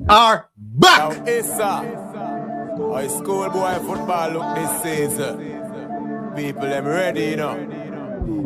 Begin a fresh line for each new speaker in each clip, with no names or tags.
are back.
Now, Issa, our schoolboy football look this season. People, them ready, you know.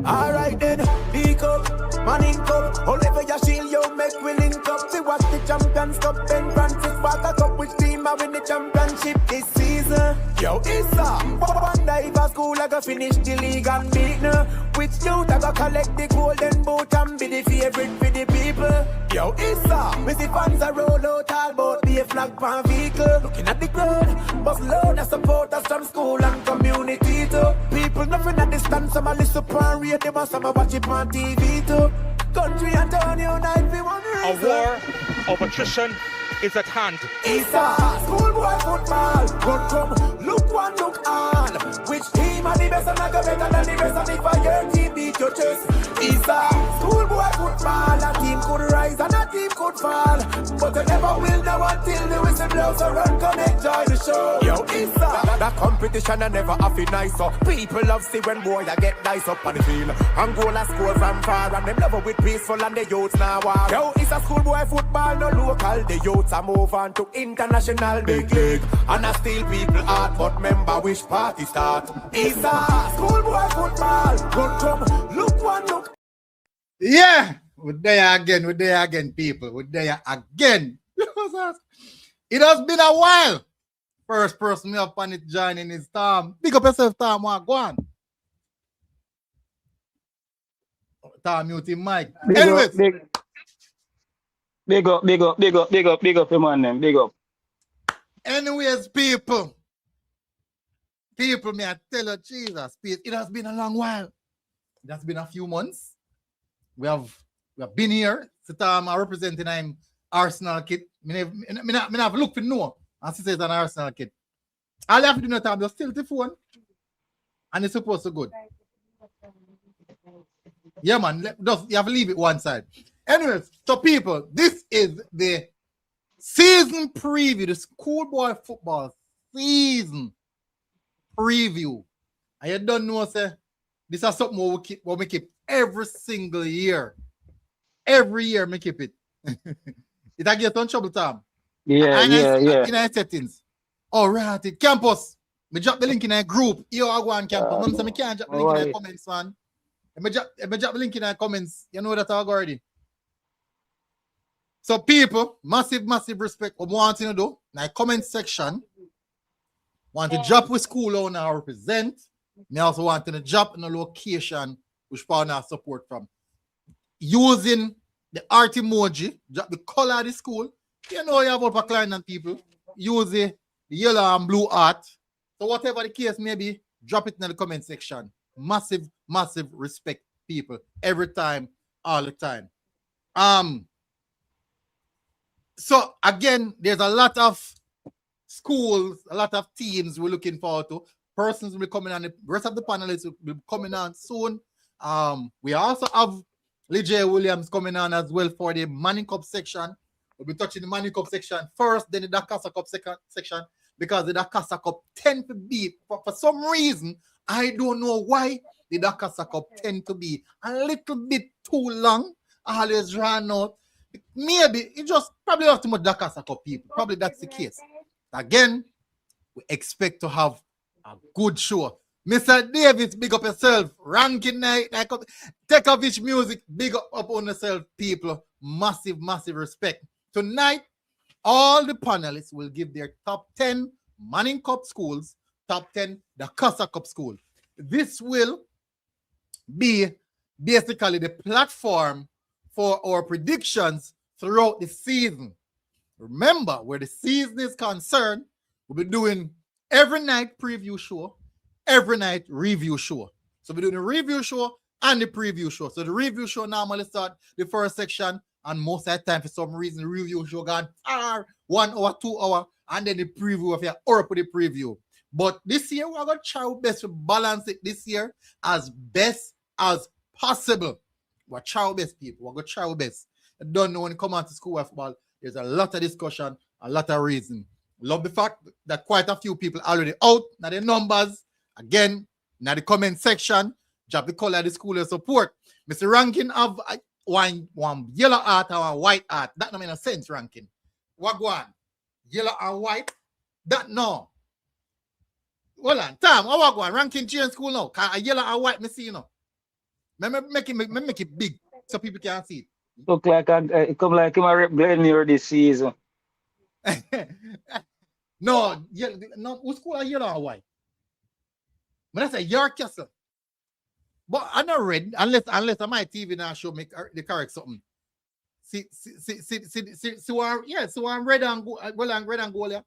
Alright then, pick up, man in cup. Oliver your shield, yo, make we link up. See what the Champions Cup, Ben Francis Walker Cup. Which team are win the championship this season? Yo, Issa, one diver school I go finish the league and beat no. Which youth I go collect the golden boot and be the favorite for the people? Yo, Issa, we see fans a roll out all about be a flag pan vehicle. Looking at the crowd, bus load of supporters from school and community too. People nothing at distance, some a listen pan radio, but some a watch it on TV too. Country and town unite, we want
a war of attrition is at hand.
Issa, schoolboy football, good come, look one, look all. Which team are the best and I go better than the rest? And if your team beat your chest, Issa, schoolboy football, a team could rise and a team could fall. But you never will know until the whistle blows, so run, come enjoy the show. Yo, Issa, that competition I never have it nice, so people love see when boy I get nice up on the field. Angola score from far and them love it with peaceful and the youths now war. Yo, it's a schoolboy football, no local, the youths I move on to international big league. And I steal people heart, but remember which party start. It's a schoolboy football. Good come, look one, look.
Yeah, we're there again, people. We're there again. It has been a while. First person up on it joining is Tom. Big up yourself, Tom. Go on. Tom, mute him, Mike. Anyways.
Big up, man, them. Big up.
Anyways, people, may I tell you, Jesus, it has been a long while. It has been a few months. We have been here. So I'm representing I'm Arsenal kid. I have looked for no. And she says an Arsenal kid. All you have to do now, time, just still the phone. And it's supposed to good. Yeah, man. You have to leave it one side. Anyways, so people, this is the season preview, the schoolboy football season preview. And you don't know, say, this is something we keep every single year. Every year, we keep it. It I get on trouble time.
Yeah.
In our settings. All right, campus. Me drop the link in a group. You are going campus. Mom say me can't drop the link in the comments, man. Me drop the link in the comments. You know that already. So people, massive respect. What want to do? In the comment section, want to drop with school owner or represent. Me also want to drop in a location which found our support from. Using the art emoji, drop the color of the school. You know you have about client and people. Use the yellow and blue art. So whatever the case may be, drop it in the comment section. Massive respect, people. Every time, all the time. So again, there's a lot of schools, a lot of teams we're looking forward to. Persons will be coming on, the rest of the panelists will be coming on soon. We also have Lee J. Williams coming on as well for the Manning Cup section. We'll be touching the Manning Cup section first, then the Dakasa Cup section, because the Dakasa Cup tend to be, for some reason, I don't know why the Dakasa Cup tend to be a little bit too long. I always run out. Maybe it just probably have too much Dakasa Cup people. Probably that's the case. Again, we expect to have a good show. Mr. Davis, big up yourself. Ranking night, take off his music, big up on yourself, people. Massive respect. Tonight, all the panelists will give their top 10 Manning Cup schools, top 10 Dakasa Cup schools. This will be basically the platform for our predictions throughout the season. Remember, where the season is concerned, we'll be doing every night preview show, every night review show. So we're doing a review show and the preview show. So the review show normally start the first section, and most of the time, for some reason, the review show gone 1 hour, 2 hours, and then the preview of your or for the preview. But this year, we're going to try our best to balance it this year as best as possible. We're try our best, people. We're going to try our best. I don't know when you come out to school football, there's a lot of discussion, a lot of reason. Love the fact that quite a few people already out. Now the numbers, again, now the comment section, drop the color of the school of support. Mr. Rankin have one yellow art or a white art. That don't make no sense, Rankin. Wagwan, yellow and white. That no. Hold on, Tom, how Wagwan? Ranking change school now. Cause a yellow and white, me see you know. Me make it big so people can see
Look like it come like him a rep Glenmere this season.
it. No, who's school are yellow and white? But that's a York Castle. But I not read unless on my TV now show me the correct something. See, so I'm red and gold. Well, I'm red and gold, yeah.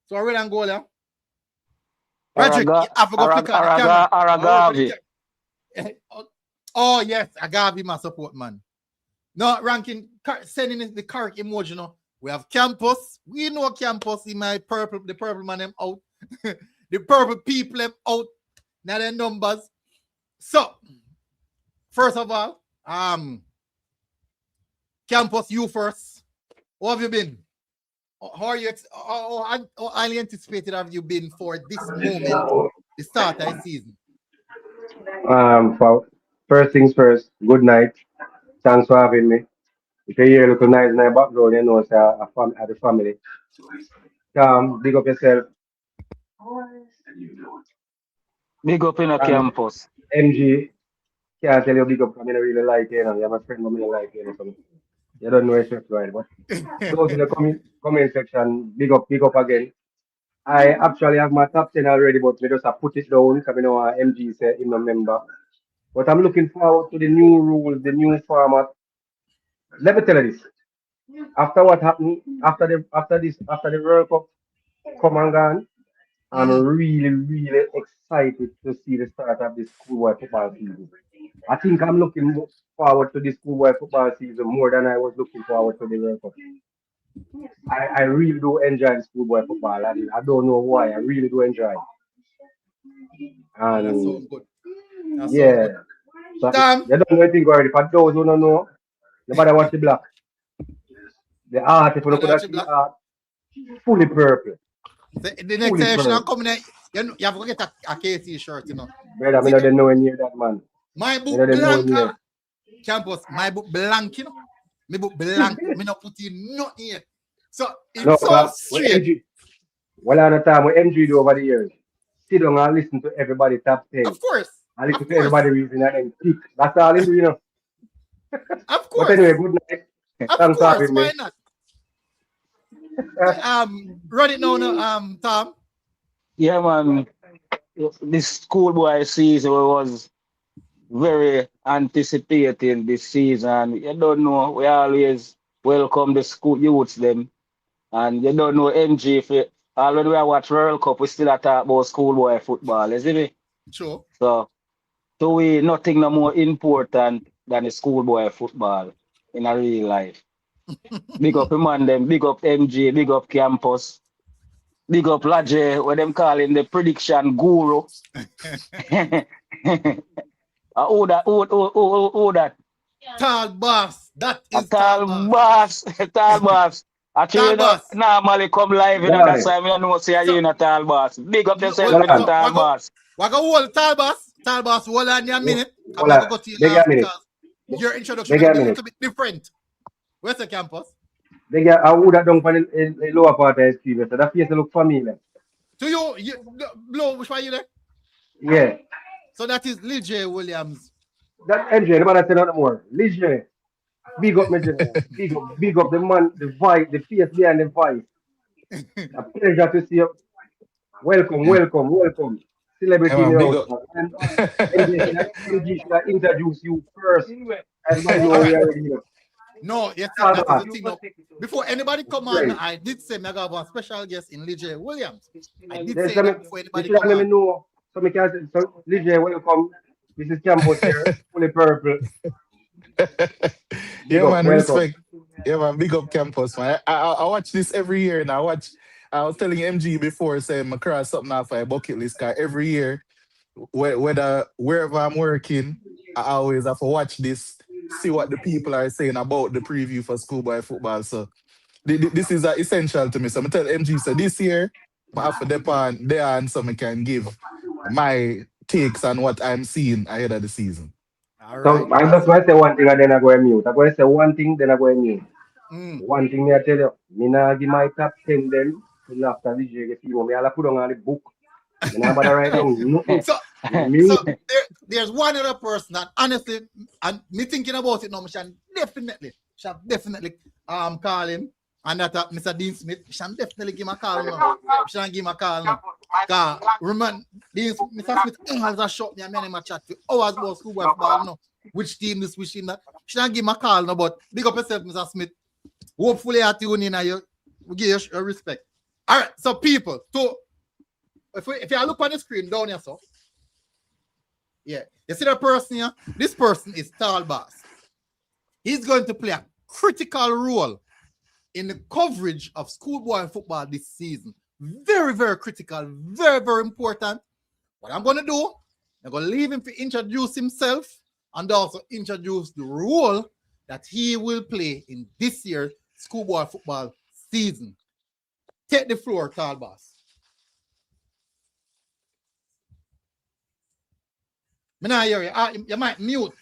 So I'm red and gold, yeah. Patrick, I forgot to click on the camera.
Aragavi.
Oh, yes, Agave my support, man. No, ranking, sending the correct emoji, no. We have campus. We know campus in my purple, the purple man them out. The purple people them out. Now their numbers. So, first of all, campus, you first. How have you been? How are you? How highly anticipated have you been for this moment, the start of the season?
For first things first, good night. Thanks for having me. If you hear a little noise in my background, you know it's the family. Big up yourself.
Big up in a
And
campus.
MG, can't tell you big up because I don't really like you, you have a friend who I like you, so you don't know it's just right. But those in the comment section, big up again. I actually have my top 10 already, but we just have put it down because I know MG said him a member. But I'm looking forward to the new rules, the new format. Let me tell you this. After what happened, after the World Cup come and gone, I'm really excited to see the start of this schoolboy football season. I think I'm looking forward to this schoolboy football season more than I was looking forward to the World Cup. I really do enjoy the schoolboy football. I don't know why. I really do enjoy it.
Oh, that's so
And
good. That's so
yeah,
good.
so
Tom,
you don't know anything already. For those who don't know, nobody watch the black. The art, if you look
nobody
at
watching
the
black.
art, fully purple.
The next
Fully
session
purple.
coming, you have to get a KC shirt, you know.
Brother, I
See,
don't know near that man.
my
I
book
don't know
blank,
near.
campus, my book blank, you know. My book blank, me not put in nothing yet. So
No,
it's so
with
straight.
MG, well, on the time with MG do over the years, sit down and listen to everybody top 10.
Of course.
I listen
Of
to
course.
everybody reason and then pick. That's all he do, you know.
Of
But
course.
anyway, good night.
Of
Thanks for
course.
having
Why
me.
not? Run it now, Tom.
Yeah, man. This schoolboy season was very anticipating this season. You don't know, we always welcome the school youths them. And you don't know MG if it, already we watch World Cup, we still a talk about schoolboy football, you see me?
Sure.
So to we nothing no more important than the schoolboy football in a real life. Big up him and them, big up MG, big up campus, big up Laje, what them calling the prediction guru. Who that?
Tall boss. That
A
is tall
tall
boss.
boss, tall boss. Actually,
Tall
you know,
boss.
normally come live, you know, that's
Darling,
why I know say
So
you in a tall boss. Big up yourself
well,
in a
Roland,
so
tall boss.
wago hold tall boss. Tall boss, hold on a minute. Come
hold
on,
on.
go to you
Beg you
last
a minute.
because your introduction
Beg
will
you a
be a
minute.
little bit different. Where's the campus?
Beg you, I would have done for the lower part of his TV, so that face look familiar.
To you blow, which one you there?
Yeah.
So that is Lee J. Williams.
That MJ, the man I said nothing more. Lige, big up, Major. Big up the man, the voice, the face behind the voice. A pleasure to see you.
Yeah,
Welcome.
yeah,
Celebrity in
man,
the
big
house,
up.
man. And MJ should have introduced you first. Everybody know
All
we
right.
already know.
No, you see,
Tall
that is
boss,
the thing now. Before anybody come on,
great.
I did say I got one special guest in Lee J. Williams. I did
There's
say
some,
that before
you
anybody
should have
come
let me
on.
know. So, me can say, so, Lige, welcome. This is campus here, fully purple. Big
Yeah,
up,
man,
welcome.
respect. Yeah, man, big up campus, man. I watch this every year, and I was telling MG before, saying I cross something off my bucket list, cause every year, whether wherever I'm working, I always have to watch this, see what the people are saying about the preview for schoolboy football. So this is essential to me. So I tell MG, so this year, I have to depend there and so I can give my takes on what I'm seeing ahead of the season.
All
So,
right.
I'm
That's
just going to say one thing and then I go and mute. I'm going to say one thing, then I go and mute. One thing I tell you, me nah give my top 10 them till after the J get few. Me all put on the book. Me nah bother write down nothing.
So,
Me,
there's one other person that honestly, and me thinking about it now, me shall definitely call him. And that Mr. Dean Smith, we shall definitely give him a call now. We shall give him a call now. Cause remember, Mr. Smith has a shot me and him a chat for hours about schoolboy football now. Which team this, which team that. We shall give him a call now, but big up yourself, Mr. Smith. Hopefully I tune in and we give you your respect. All right, so people, if you look on the screen down here, so yeah, you see that person here? This person is Tall Boss. He's going to play a critical role in the coverage of schoolboy football this season. Very, very critical, very, very important. What I'm going to do, I'm going to leave him to introduce himself and also introduce the role that he will play in this year's schoolboy football season. Take the floor, Tall Boss. Me not hear you. You might mute.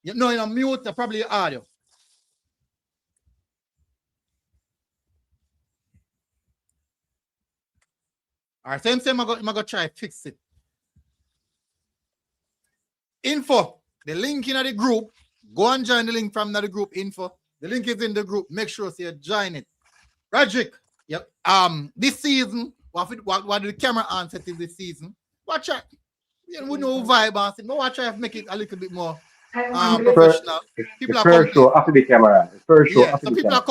You know, you're mute, probably your audio. All right, same I'm going to try to fix it. Info, the link in the group. Go and join the link from the group info. The link is in the group. Make sure you join it. Roderick, yep. This season, what the camera on set is this season? Watch out. We know vibe and but watch out to make it a little bit more professional.
the first show after the camera. The first show after
so
the
people
camera.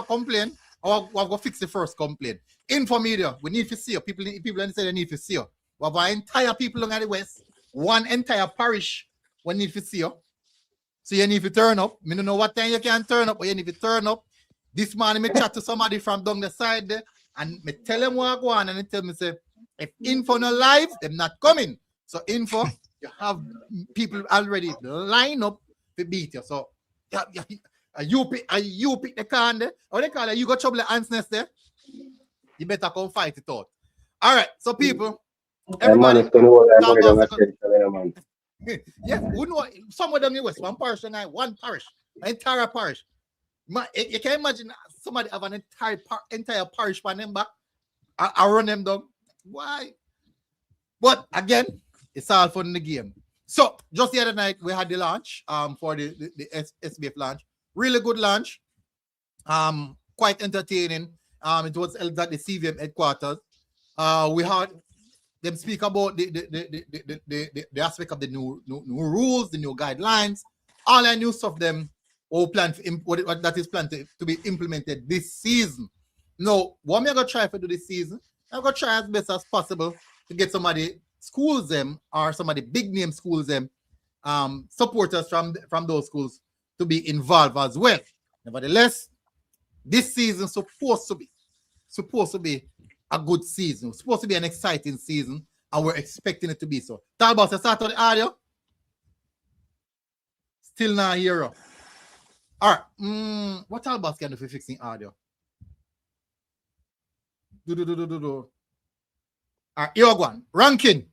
are complaining. Or we're going to fix the first complaint. Info media, we need to see you. People say they need to see you. We have our entire people along the west, one entire parish we need to see you. So you need to turn up. I don't know what time you can turn up, but you need to turn up. This morning, I chat to somebody from down the side there, and I tell them what I go on, and they tell me, say, if info not live, they're not coming. So info, you have people already line up to beat you. So you pick the can there. Or they call it, you got trouble the ants nest there. You better come fight it out. All right, so people, everybody. Yes, we know some of them in the West, one parish and one parish, an entire parish. You can imagine somebody have an entire parish for them back. I run them down. Why? But again, it's all fun in the game. So just the other night we had the launch for the SBF launch. Really good launch. Quite entertaining. It was held at the CVM headquarters. We had them speak about the aspect of the new rules, the new guidelines, all that new stuff. Them all plan what that is planned to be implemented this season. Now, what I'm gonna try to do this season, I'm gonna try as best as possible to get somebody schools them or somebody big name schools them, supporters from those schools to be involved as well. Nevertheless, this season supposed to be a good season. It's supposed to be an exciting season, and we're expecting it to be so. Talk about the start of the audio. Still not here. All right. What talk about can do for fixing audio? All right, you're one. Ranking.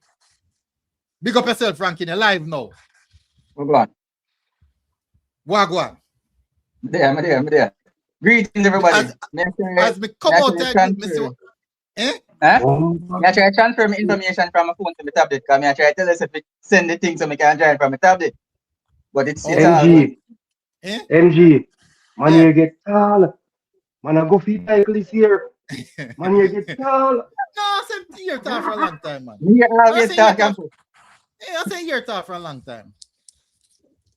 Big up yourself, Ranking. You're live now.
Wagwan. I'm there. Greetings, everybody.
As we come out there,
I try to transfer my information from my phone to my tablet because I try to tell us if it send the thing so I can join from my tablet. But it's
NG. NG. Man, you get tall. Man, I go feed cycle this year. Man, you get tall.
No, I said you're tall for a long time, man. I say you're tall for a long time.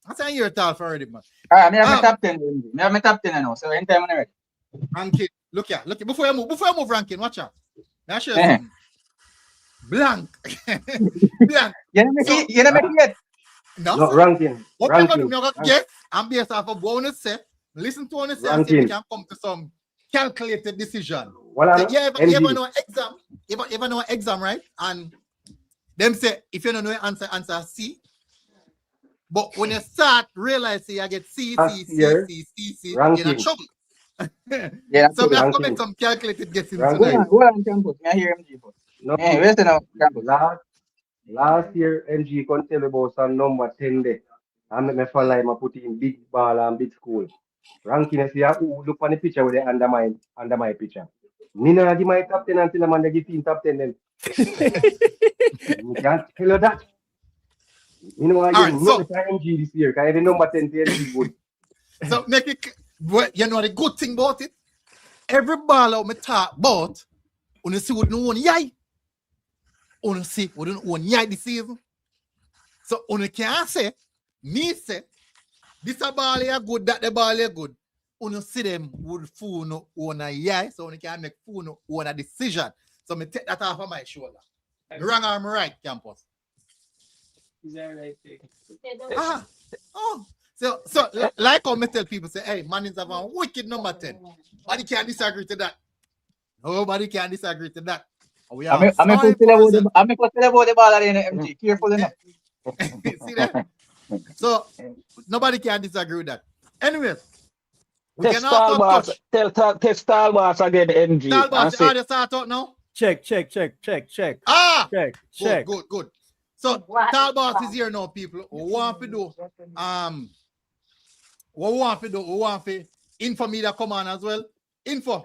I say you're tall for already, man.
I have my top 10. I have my top 10 now, so anytime I'm ready.
Ranking, look here. Before you move, Ranking, watch out. Now show you something. Blank. Blank.
You never make it yet.
No, Ranking.
What I'm going to get, I'm based off of what say. Listen to what say and see if we can come to some calculated decision. You ever know exam? You ever know exam, right? And them say, if you don't know answer C. But when you start realizing you get C, you're in trouble. So we have to make some calculated guessing tonight.
Hold on, Campus. I hear MG.
No,
where's the now, Campus?
Last year, MG can tell about some number 10 day. I make me feel like I put in big ball and big school. Ranking is here. Look on the picture with the under my picture. Me no give my top 10 until I'm under the team top 10 then. You can't tell you that. You know I
All
get
right, so
nothing for MG this year. Because the number 10 to MG good.
so make it. You know the good thing about it. Every ball out me talk about, when you see what no one yai, when you see what no one yai this season. So when you can't say, me say, this a ball here good, that the ball here good. When you see them would fool no own a yai, so when you can make fool no own a decision. So me take that off of my shoulder. Me wrong or I'm right, campus.
Is that right?
Ah, oh. So like how me tell people say, hey, man is have a wicked number 10. Nobody can disagree to that. Nobody can disagree to that. We are
I'm
sorry
put
for ourselves.
about the ball in the MG. Careful enough.
See that? So nobody can disagree with that. Anyways, we
Test
can also
Talbot.
touch
Test Talbot again, MG.
Talbot.
And
The
say,
audio start out now.
Check.
Ah,
Check.
good. So Talbot is here now, people. We want to do what we want to info media come on as well. Info.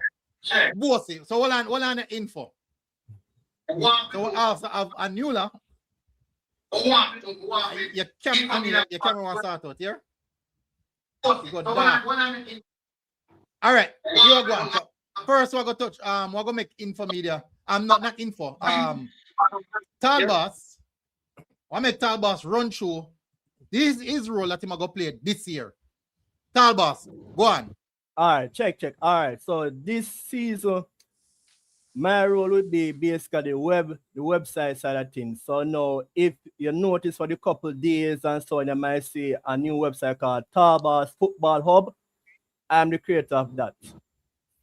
Both. So hold on the info. So we also have Anula. Your camera wants to start out here. You go down. All right, here we go. So first we're gonna touch we're gonna make info media. Not info. Talbot. I make Talbot run through. This is his role that he's gonna play this year. Talbot, go on.
All right, check. All right, so this season, my role would be basically the website side of things. So now, if you notice for the couple days and so on, you might see a new website called Talbot Football Hub. I'm the creator of that.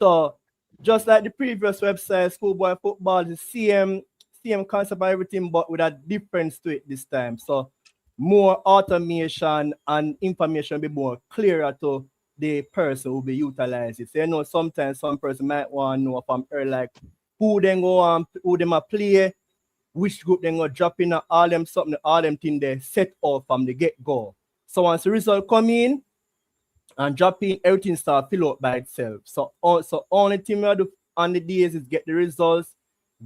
So just like the previous website, Schoolboy Football is the same concept and everything, but with a difference to it this time. So more automation and information will be more clearer to the person who will be utilizing it. So you know, sometimes some person might want to know from her like who then go on, who them a play, which group then go drop in, all them something, all them things they set off from the get-go. So once the result come in and drop in, everything start fill out by itself. So only thing we do on the days is get the results,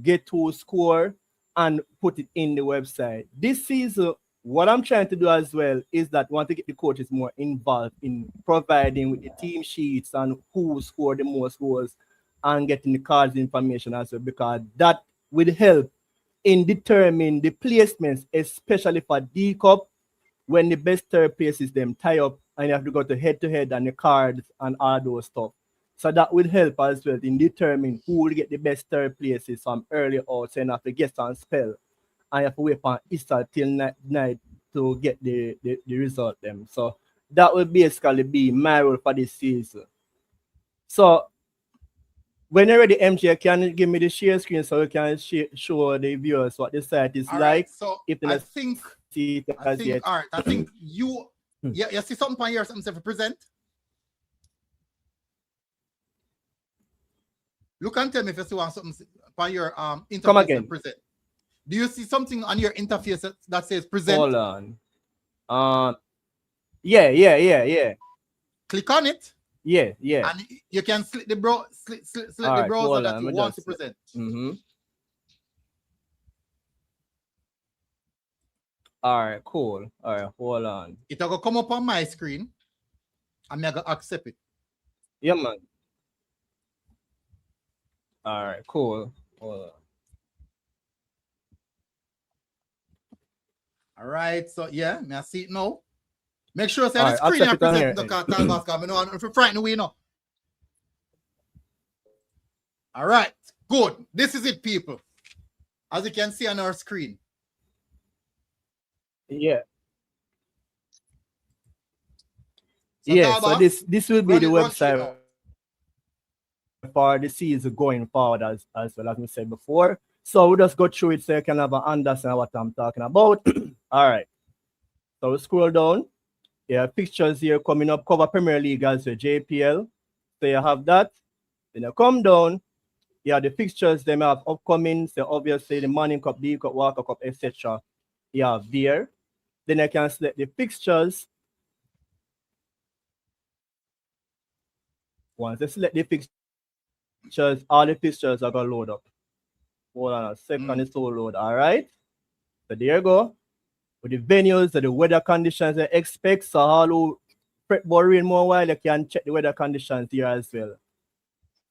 get to score, and put it in the website. This season, what I'm trying to do as well is that I want to get the coaches more involved in providing with the team sheets and who scored the most goals and getting the cards information as well, because that will help in determining the placements, especially for D Cup, when the best third places them tie up and you have to go to head and the cards and all those stuff. So that will help as well in determining who will get the best third places from early out, so you have to get on spell and you have to wait for Easter till night to get the result them. So that will basically be my role for this season. So when you're ready, MJ, can you give me the share screen so we can show the viewers what the site is
All
like?
right, so
if
I think
see it as yet.
all right, I think you see something on here, something to present. Look and tell me if you see something on your interface
Come again.
to present. Do you see something on your interface that says present?
Hold on. Yeah.
Click on it.
Yeah.
And you can select the browser that you want to present.
Mm-hmm. All right, cool. All right, hold on.
It will come up on my screen and I'm going to accept it.
Yeah, man. All right, cool. Hold on.
All right, so yeah, I see it now. Make sure say
All
the
right,
screen I
accept it on
present
here.
the cartel basket. I know if you're frightened, we know. All right, good. This is it, people. As you can see on our screen.
Yeah.
So
Yeah, so
Talbot,
this will be the
run through
website
now.
for the season going forward as well as we said before. So we'll just go through it so you can have an understand what I'm talking about. All right. So we scroll down. Yeah, pictures here coming up, cover Premier League as well, JPL. So you have that. Then you come down. You have the fixtures they may have upcoming. So obviously the Morning Cup, D Cup, Walker Cup, etc. You have there. Then I can select the fixtures. Once they select the fixtures, all the fixtures are gonna load up. Hold on a second, it's all load. All right. So there you go. With the venues and the weather conditions they expect. So all who prep for rain more while, you can check the weather conditions here as well.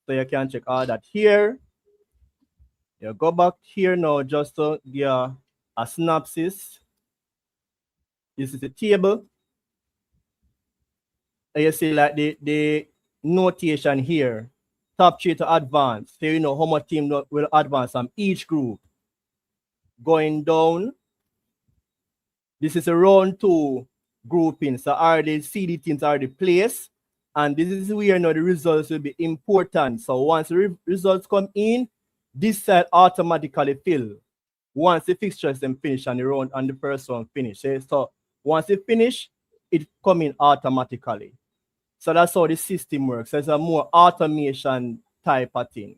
So you can check all that here. You go back here now just to give a synopsis. This is the table. And you see like the notation here. Top 3 to advance. So you know how much team will advance from each group. Going down. This is a round 2 grouping. So already CD teams are already placed. And this is where you know the results will be important. So once the results come in, this side automatically fill. Once the fixtures then finish and the round and the first round finish. So once it finish, it come in automatically. So that's how the system works. It's a more automation type of thing.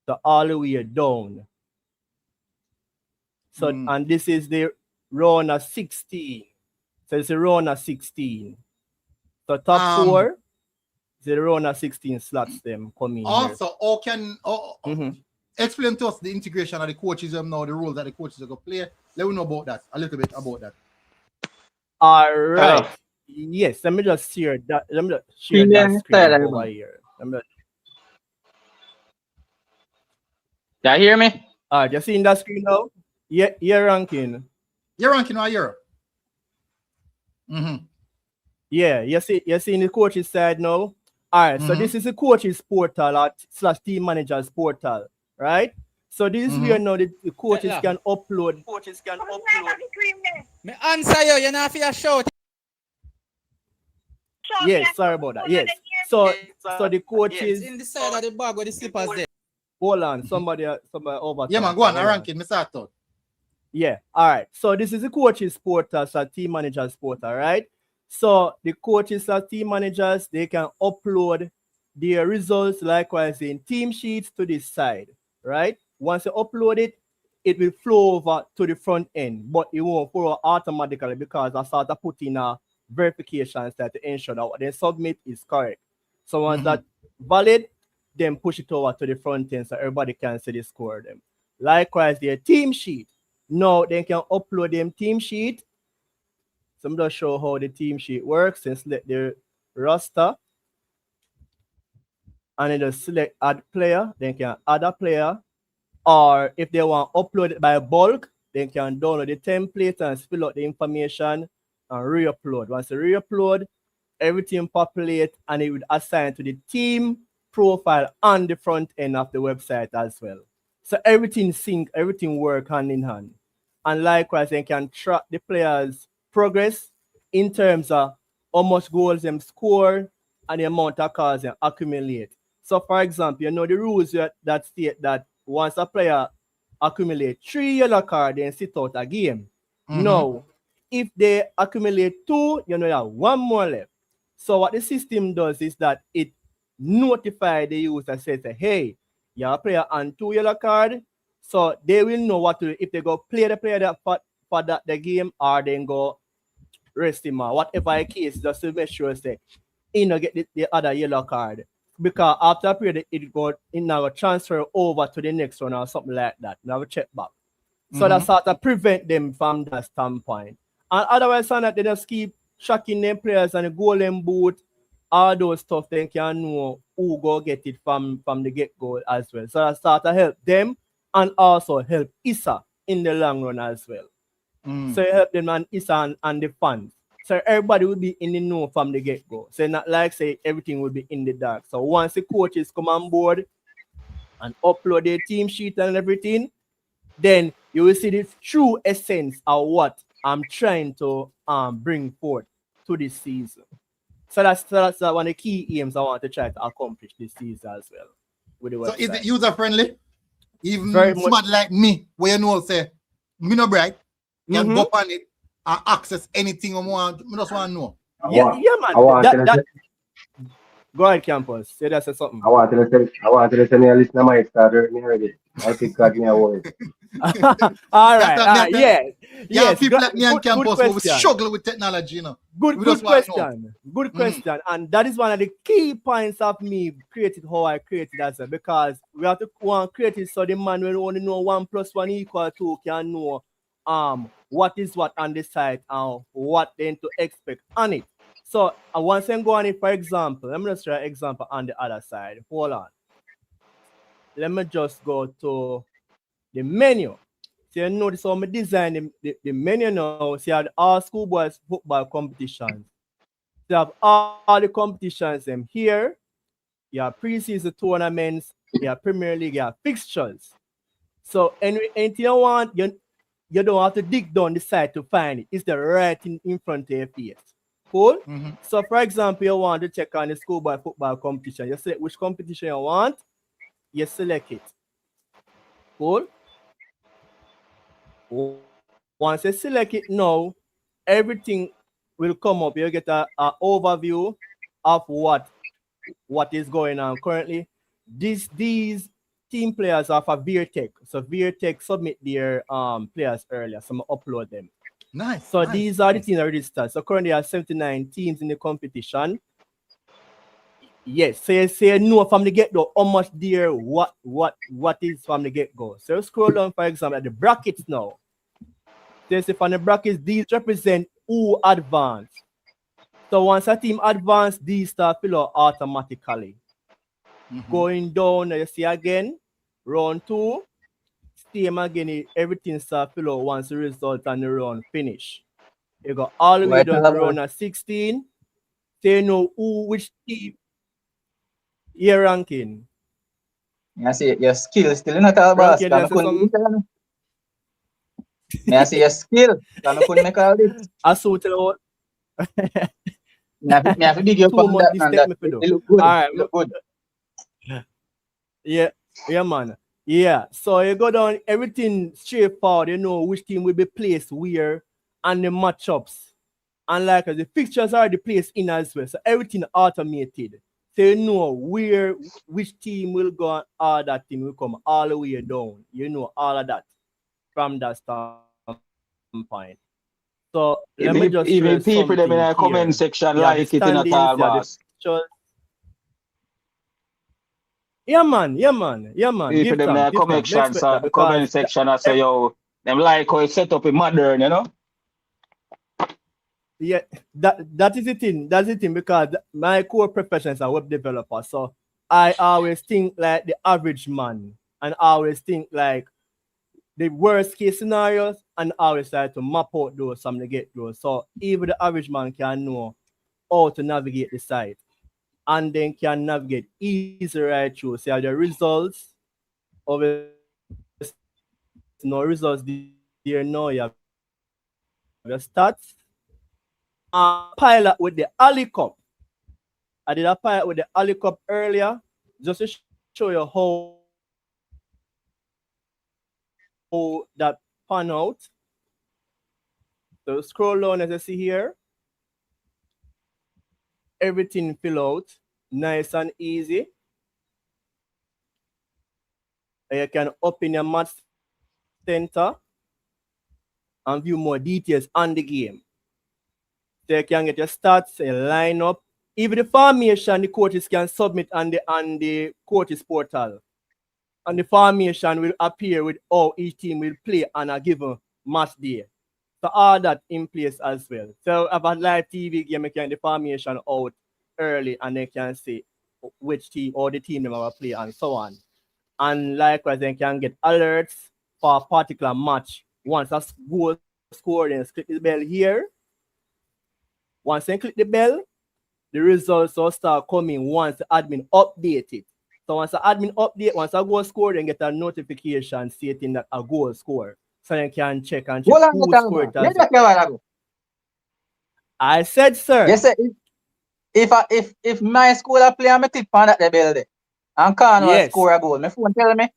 So all the way down. So and this is the round of 16. So it's a round of 16. So top 4 is the round of 16 slots them coming.
Also, explain to us the integration of the coaches now, the roles that the coaches are going to play. Let me know about that, a little bit about that.
All right. Yes, let me just share that. Let me just share that screen over here.
Can you hear me?
All right, you seeing that screen now? Yeah, you're ranking.
You're ranking or you're?
Yeah, you're seeing the coaches side now. All right, so this is the coaches portal / team managers portal, right? So this is where now the coaches can upload.
Me answer you, you're not for your shout.
Yes, sorry about that. Yes. So the coaches
in the side of the bag where the slippers there.
Hold on, somebody over.
Yeah, man, go on. I ranking, Mr. Actor.
Yeah, all right. So this is the coaches portal, team managers portal, right? So the coaches and team managers, they can upload their results likewise in team sheets to this side, right? Once you upload it, it will flow over to the front end, but it won't flow automatically because I start to put in a verification step to ensure that what they submit is correct. So once that's valid, then push it over to the front end so everybody can see the score of them. Likewise, their team sheet. Now they can upload them team sheet. So I'm just show how the team sheet works and select the roster. And then just select add player. Then can add a player. Or if they want to upload it by bulk, they can download the template and fill out the information and re-upload. Once you re-upload, everything populate and it would assign to the team profile on the front end of the website as well. So everything sync, everything work hand in hand. And likewise, they can track the players' progress in terms of how much goals them score and the amount of cards they accumulate. So for example, you know the rules that state that once a player accumulate 3 yellow cards, then sit out a game. Now, if they accumulate 2, you know you have 1 more left. So what the system does is that it notify the user, says, hey, you have a player on 2 yellow cards, so they will know what to do if they go play the player that for that the game or then go rest him or whatever the case, just to make sure say you know get the other yellow card. Because after a period it go in now transfer over to the next one or something like that. Now check back. So that sort of prevent them from that standpoint. And otherwise on that they just keep tracking them players and the golden boot, all those stuff, they can know who go get it from the get-go as well. So that start to help them and also help ISA in the long run as well. So help them and ISA and the fans. So everybody will be in the know from the get-go. So not like say everything will be in the dark. So once the coaches come on board and upload their team sheet and everything, then you will see the true essence of what I'm trying to bring forth to this season. So that's one of the key aims I want to try to accomplish this season as well. With the website.
So is it user friendly? Even somebody like me, where you know say, me no bright, can go on it and access anything I want. I just want to know.
Yeah, man. Go ahead, campus. Say that says something.
I want to send me a list of my starter already. I think God me a word.
All right. Yeah. Yes,
people like me on
good
campus who will
question.
struggle with technology, you know.
Good
We just want to know.
question. Good question. And that is one of the key points of me created how I created as well, because we have to create it so the man will only know 1 + 1 = 2 can know what is what on the site and what then to expect on it. So once I go on it, for example, let me just try an example on the other side. Hold on. Let me just go to the menu. So you notice how I design the menu now. See, you have all schoolboys football competitions. So you have all the competitions them here. You have preseason tournaments, you have Premier League, you have fixtures. So anything you want, you don't have to dig down the site to find it. It's the right in front of your face. Cool? So for example, you want to check on the schoolboy football competition. You select which competition you want, you select it. Cool? Once you select it now, everything will come up. You get a overview of what is going on currently. These team players are for VRTech. So VRTech submit their players earlier. So I upload them.
Nice.
So
nice,
these are the
nice.
teams registered. So currently there are 79 teams in the competition. Yes, so you know from the get-go how much there, what is from the get-go. So scroll down, for example, at the brackets now. So you see from the brackets, these represent who advance. So once a team advance, these start fill out automatically. Going down, you see again, round 2, same again, everything start fill out once the result and the round finish. You go all the way down to round 16. So you know which team you're ranking.
I see your skill still in a tall boss. May I see your skill? Can I couldn't make all this?
I saw it out.
Me have to dig you up on that, man. That it look good.
All right.
It look good.
Yeah, man. Yeah. So you go down, everything straightforward. You know which team will be placed where and the matchups. And like the fixtures are already placed in as well. So everything automated. So you know which team will go and all that team will come all the way down. You know all of that from that standpoint. So let me just
even
share
people them in
something
the comment
here.
section
Yeah,
like
the
it in a tall
standings, yeah, the
boss.
fixtures. Yeah, man.
People
Give
them in
thanks,
the comment
They expect that
comment
because
section I say yo, them like how it's set up in modern, you know?
yeah, that is the thing. That's the thing because my core profession is a web developer. So I always think like the average man and always think like the worst case scenarios and always try to map out those from the get-go. So even the average man can know how to navigate the site and then can navigate easy right through. So the results, obviously no results there now. You have your stats. Pilot with the Ali Cup. I did a pilot with the Ali Cup earlier just to show you how that pan out. So scroll down as you see here. Everything fill out nice and easy. And you can open your match center and view more details on the game. So you can get your stats, a lineup. Even the formation the coaches can submit on the coaches portal. And the formation will appear with how each team will play on a given match day. So all that in place as well. So if a live TV game, you can the formation out early and they can see which team or the team they will play and so on. And likewise, they can get alerts for a particular match. Once a goal scored, then click the bell here. Once they click the bell, the results will start coming once the admin update it. So once the admin update, once a goal scored, then get a notification stating that a goal scored. So you can check who scored it as well. I said, sir.
Yes, sir. If my school a play, I click on that the bell there. And can't score a goal. My phone tell me.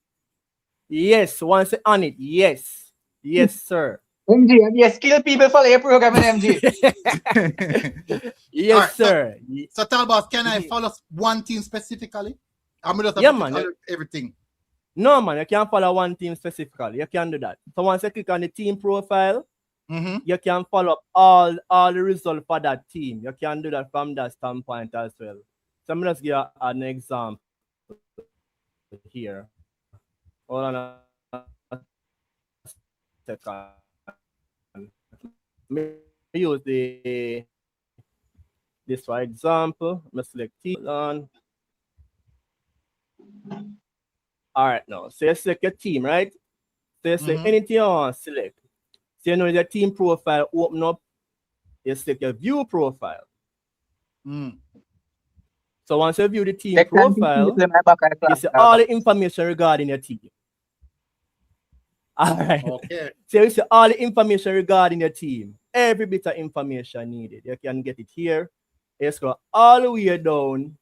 Yes, once on it. Yes. Yes, sir.
MG, you skill people follow your program in MG.
Yes, right, sir.
So Talbot, can I follow one team specifically? I'm just
man.
Everything.
No, man, you can't follow one team specifically. You can do that. So once you click on the team profile, you can follow up all the results for that team. You can do that from that standpoint as well. So I'm just give an example here. Hold on a second. Let me use this for example. I'm gonna select team on. All right, now so you select your team, right? So you select anything you want to select. So you know your team profile open up, you select your view profile. So once you view the team profile, you see all the information regarding your team. All right.
Okay.
So you see all the information regarding your team. Every bit of information needed. You can get it here. You scroll all the way down,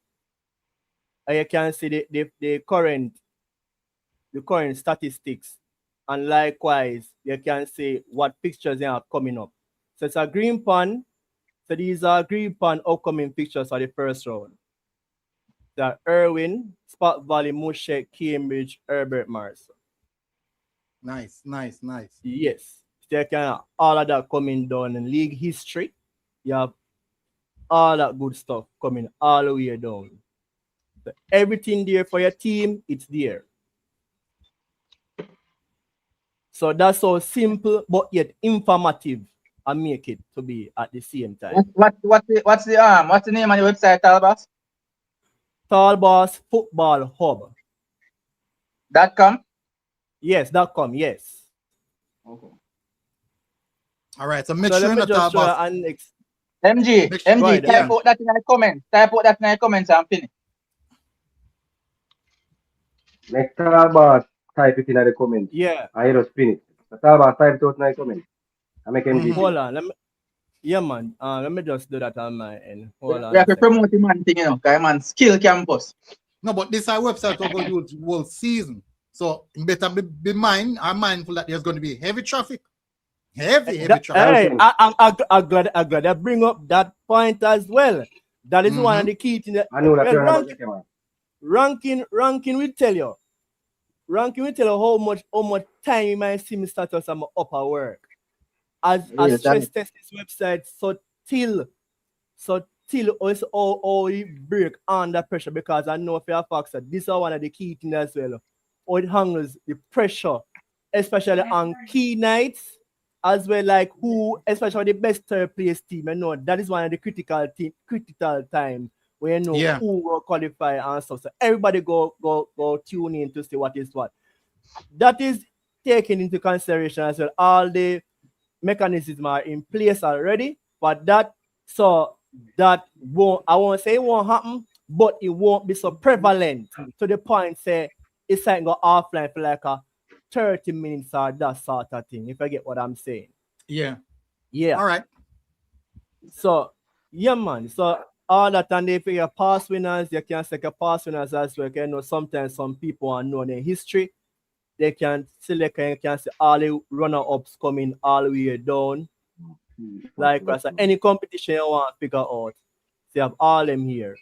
and you can see the current statistics. And likewise, you can see what pictures they have coming up. So it's a green pan. So these are green pan upcoming pictures for the first round. The Irwin, Spot Valley, Mushe, Cambridge, Herbert Mars.
Nice.
Yes. So you can have all of that coming down in league history. You have all that good stuff coming all the way down. So everything there for your team, it's there. So that's so simple but yet informative and make it to be at the same time.
What's the name of the website, Talbot?
Talbot Football Hub.
.com?
Yes, .com, yes.
Okay.
All right, so make
So
sure
let
you
me just show
talk
you an
MG,
Right,
type out that in the comments. Type out that in the comments and finish.
Next Talbot, type it in the comments.
Yeah.
I just finish. So Talbot, type it out in the comments. I make MG.
Hold on, man. Let me just do that on my end. Hold on.
We have to promote the man thing, you know, because man skill campus.
No, but this our website will go use whole season. So you better be mindful that there's going to be heavy traffic. Heavy traffic.
Hey, I'm glad I bring up that point as well. That is one of the key things.
I know that
ranking will tell you. Ranking will tell you how much time you might see me status on my upper work. As stress test this website, so till also all break under pressure, because I know for a fact that this is one of the key things as well. How it handles the pressure, especially on key nights, as well like who, especially the best third place team. You know that is one of the critical time where you know who will qualify and stuff. So everybody go tune in to see what is what. That is taken into consideration as well. All the mechanisms are in place already, but that won't, I won't say it won't happen, but it won't be so prevalent to the point say it's like go offline for like a 30 minutes or that sort of thing, if I get what I'm saying.
Yeah.
All
right.
So yeah, man. So all that, and if you're pass winners, you can select a pass winners as well. You know, sometimes some people are known in history. They can select and you can see all the runner-ups coming all the way down. Likewise, so any competition you want to figure out, they have all them here.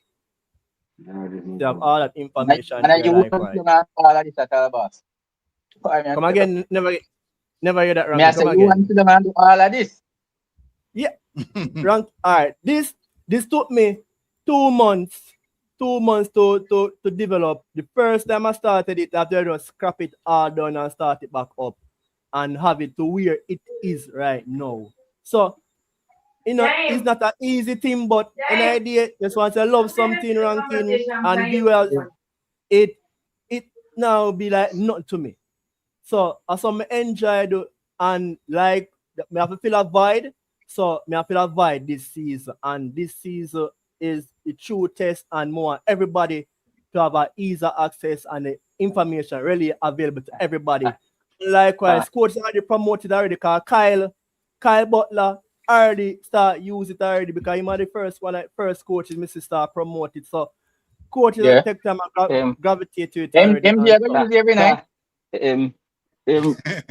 They have all that information
and
here.
you
Likewise.
all of this at Talbot.
Come again, never hear that wrong.
Me I say, you want to do all of this?
Yeah. Rank. All right. This took me 2 months. 2 months to develop. The first time I started it, after I just scrap it all down and start it back up and have it to where it is right now. So, you know, it's not an easy thing, but an idea, just want to love something ranking and viewers, it now be like nothing to me. So, as I enjoy it and like, me have to feel a void. So, me have to feel a void this season, and this season is the true test and more everybody to have an easier access and the information really available to everybody. Likewise, coach already promoted already because Kyle Butler already start use it already because he's the first coaches Mr. start promote it. So coaches take time and gravitate to it.
MG I use every night.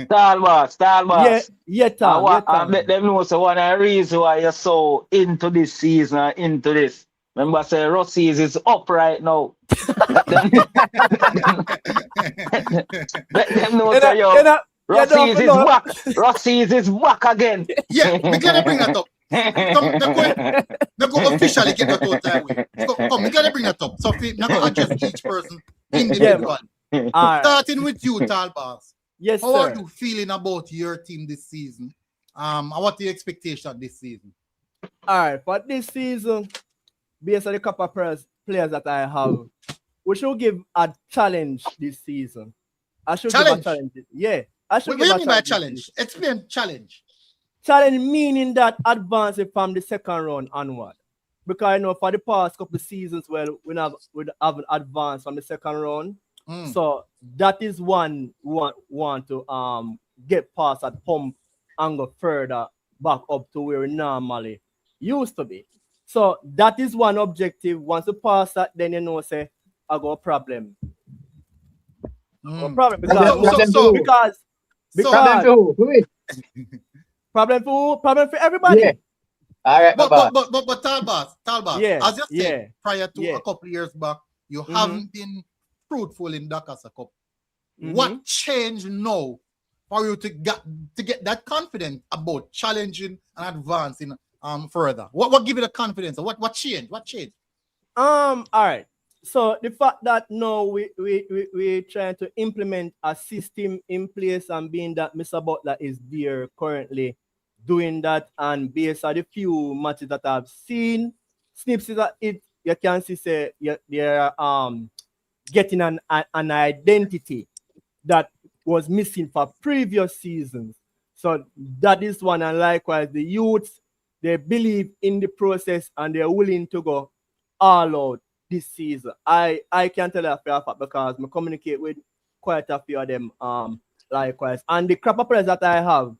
Talbot. Yeah, Tom.
I let them know so one of the reasons why you're so into this season, into this. Remember, I say Rossies is up right now. Let them know so Rossies is back. Rossies is back again.
Yeah, we're gonna bring that up. They go officially get that out that way. So, come, we gotta bring that up. So we not gonna address each person individually.
All right.
Starting with you, Talbas.
Yes,
How
sir.
are you feeling about your team this season? And what the expectation this season?
All right, for this season, based on the couple of players that I have, we should give a challenge this season. I should give a challenge. Yeah, I should
What
give
do you
a
mean by
challenge.
challenge? Explain challenge.
Challenge meaning that advancing from the second round onward. Because I know for the past couple of seasons, well, we haven't advanced from the second round. So that is one we want to get past that pump and go further back up to where we normally used to be. So that is one objective. Once you pass that, then you know, say, I got a problem. A problem because
problem for who?
Problem for everybody.
Yeah. All right,
but Talbot,
Yeah,
as you said
yeah,
prior to
yeah.
a couple of years back, you haven't been fruitful in Dakasa Cup. What changed now for you to get that confidence about challenging and advancing further? What give you the confidence? What changed? What changed?
All right. So the fact that now we trying to implement a system in place, and being that Mr. Butler is there currently doing that, and based on the few matches that I've seen, snips of it, you can see say they're getting an identity that was missing for previous seasons. So that is one, and likewise the youths, they believe in the process and they're willing to go all out this season. I can tell you for a fact because I communicate with quite a few of them likewise. And the crop of players that I have,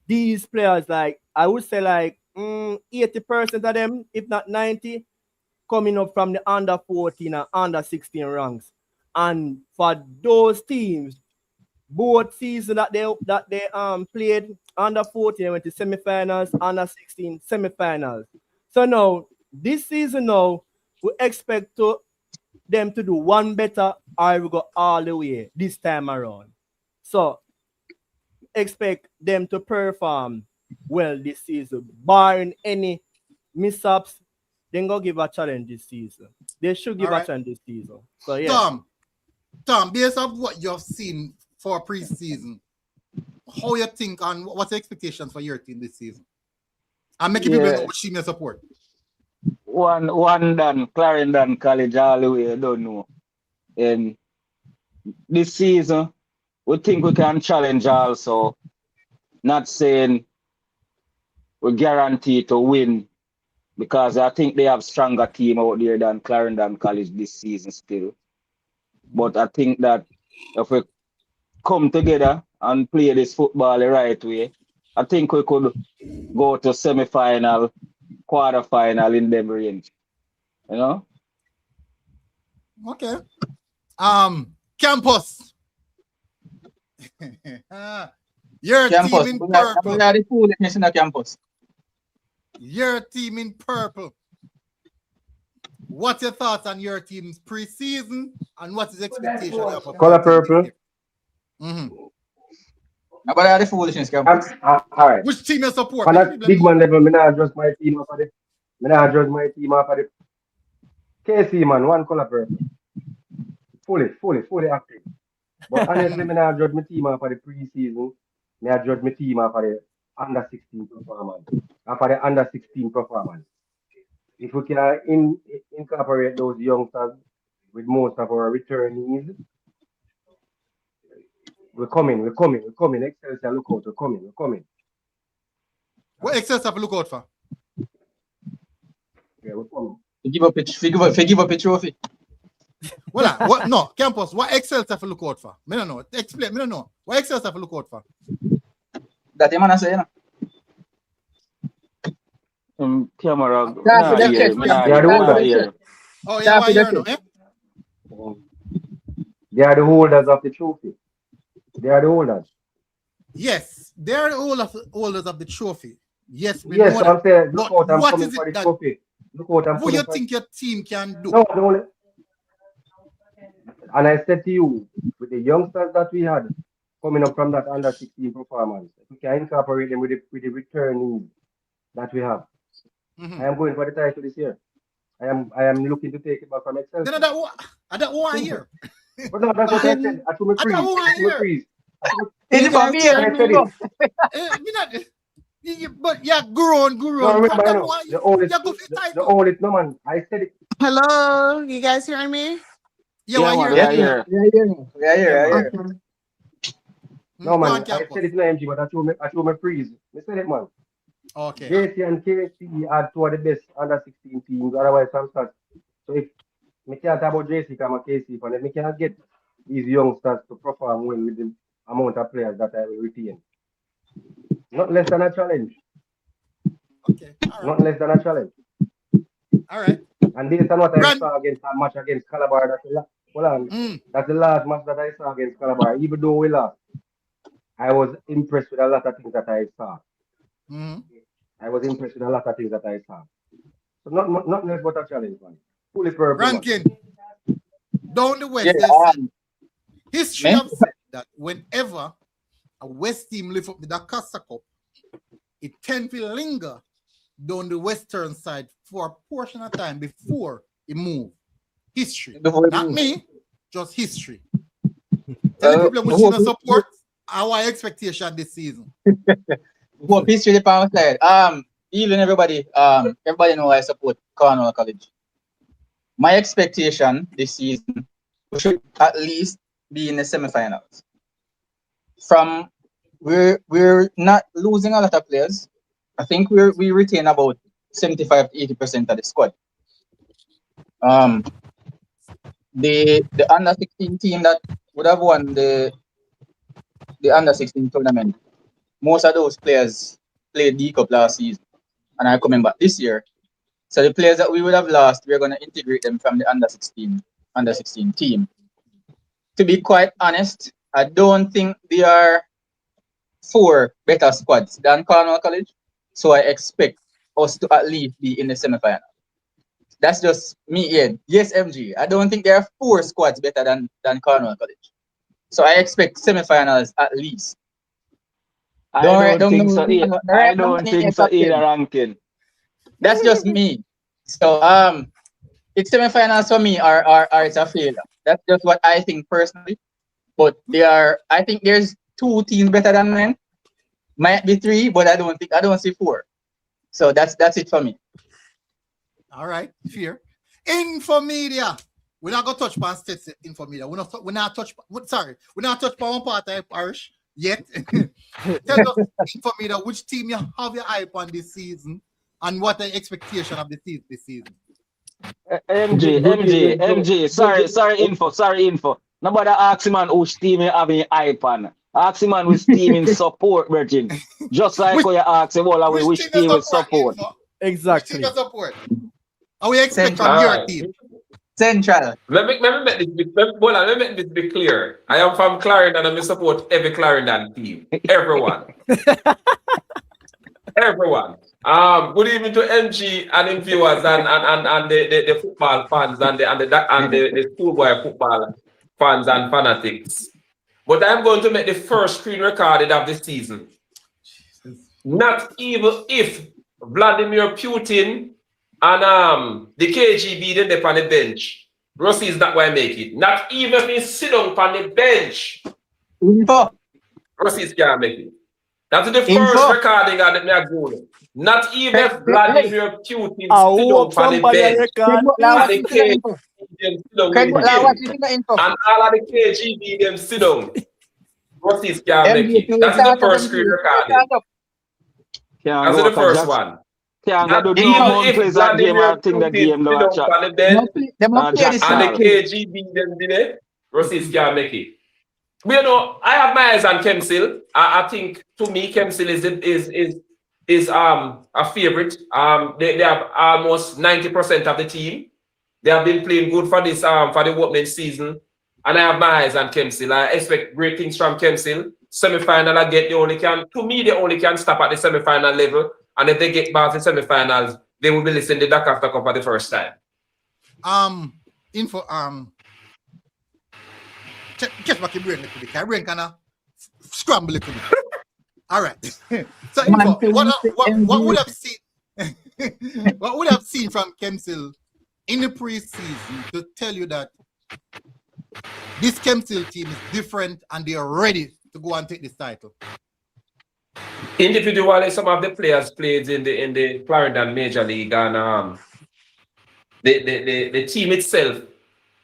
these players, like I would say like 80% of them, if not 90, coming up from the under 14 and under 16 ranks. And for those teams, both seasons that they played, under 14 they went to semifinals, under 16 semifinals. So now this season now we expect them to do one better, or we go all the way this time around. So expect them to perform well this season, barring any mishaps. Then go give a challenge this season. They should give a challenge this season. So yeah.
Tom, based on what you have seen for preseason, how you think and what's the expectations for your team this season? And making people know which team you support.
One done, Clarendon College all the way, I don't know. And this season, we think we can challenge also. Not saying we guarantee to win, because I think they have stronger team out there than Clarendon College this season still. But I think that if we come together and play this football the right way, I think we could go to semi-final, quarter-final in them range. You know?
Okay. Campus. Your
Campus.
team in purple.
We are the foolishness in the campus.
Your team in purple. What's your thoughts on your team's preseason and what is the expectation of a
Color purple.
But I are the foolishness campus.
All right.
Which team you support?
On a big man level, I not adjust my team off of the. I not adjust my team off of the. KC man, one color purple. Fully active. But honestly, I not adjust my team off of the preseason. I adjust my team off of the under 16 performance. Off of the under 16 performance. If we can incorporate those youngsters with most of our returnees, we're coming. Excelsior, look out, we're coming.
What Excelsior look out for?
Yeah, we're coming.
Give up a trophy.
Well, what? No, Campus. What Excelsior look out for? I don't know. Explain. I don't know. What Excelsior look out for?
That man say, you know.
Camera.
Oh, yeah, why you know, eh?
They are the holders of the trophy. They are the holders.
Yes, they are the holders of the trophy. Yes, we
yes,
know
I'm
that.
saying, look
But
out, I'm
what
coming
is
for
it
the
that
trophy. Look out, I'm
what you
coming
think your team can do?
No, the only. And I said to you, with the youngsters that we had, coming up from that under 16 performance, if we can incorporate them with the returnees that we have, I am going for the title this year. I am looking to take it back from Excel.
Then I don't want here.
But no, that's what I said. I took my
I don't want
freeze.
here.
Information.
But yeah, grown.
No, remember, I know. The only, no man, I said it.
Hello, you guys hearing me?
Yeah, I hear
Yeah.
No man, I said it in MG, but I told my freeze. I said it, man.
Okay.
JC and KC are two of the best under 16 teams. Otherwise, I'm stuck. So if I can't talk about JC, I'm a KC, and if I can't get these youngsters to perform well with the amount of players that I will retain, not less than a challenge.
Okay. All right.
Not less than a challenge.
All right.
And based on what I saw against that match against Calabar, that's the last match that I saw against Calabar. Even though we lost, I was impressed with a lot of things that I saw. I was impressed with a lot of things that I saw. So not less but a challenge, man. Fully purple.
Ranking down the West. History have said that whenever a West team lift up the Dakasa Cup, it tends to linger down the western side for a portion of time before it moves. History. Not me, just history. Tell the people which you don't support our expectation this season.
What history the pound side? Even everybody know I support Cornwall College. My expectation this season we should at least be in the semifinals. From we're not losing a lot of players. I think we retain about 75 to 80% of the squad. The under 16 team that would have won the under 16 tournament, most of those players played D Cup last season and are coming back this year. So the players that we would have lost, we're going to integrate them from the under 16 team. To be quite honest, I don't think there are 4 better squads than Cornwall College. So I expect us to at least be in the semifinal. That's just me, Ian. Yes, MG. I don't think there are 4 squads better than Cornwall College. So I expect semifinals at least.
I don't think so either, ranking.
That's just me. So it's semifinals for me or it's a failure. That's just what I think personally. But I think there's 2 teams better than mine. Might be 3, but I don't see 4. So that's it for me.
All right, fair. Infomedia. We're not gonna touch upon states Infomedia. We're not touch upon one part of Irish yet. Tell us Infomedia which team you have your eye upon this season and what the expectation of the team this season.
MG. Sorry, info. Nobody ask him man which team you have your eye upon. Ask him man which team in support, Virgin. Just like how you ask him all away which team will support.
Exactly.
Which team support? Are we expect from your team?
Central.
Let me make this be clear. I am from Clarendon and I support every Clarendon team. Everyone. Everyone. Good evening to MG and in viewers and the football fans and the schoolboy football fans and fanatics. But I'm going to make the first screen recorded of the season. Not even if Vladimir Putin and the KGB then they on the bench. Rossi is not going to make it. Not even if he sit down on the bench. Rossi can't make it. That's the first recording that me are doing. Not even if Vladimir Putin sit down on the bench. And the KGB them sit down with him. And all of the KGB them sit down. Rossi can't make it. That's the first screen recording. That's the first one.
Can't do no more plays that game or think that game no watch out.
And the KGB them did it. Rossi can't make it. But you know, I have my eyes on Kemsil. I think to me Kemsil is a favorite. They have almost 90% of the team. They have been playing good for this for the opening season. And I have my eyes on Kemsil. I expect great things from Kemsil. Semi-final they only can stop at the semi-final level. And if they get back to semi-finals, they will be listening to the Dakar Cup for the first time.
Catch back your brain a little bit. Brain kind of scramble it. All right. So info, what would have seen what would have seen from Kemsil in the preseason to tell you that this Kemsil team is different and they are ready to go and take this title?
Individually, some of the players played in the Clarendon Major League, and the team itself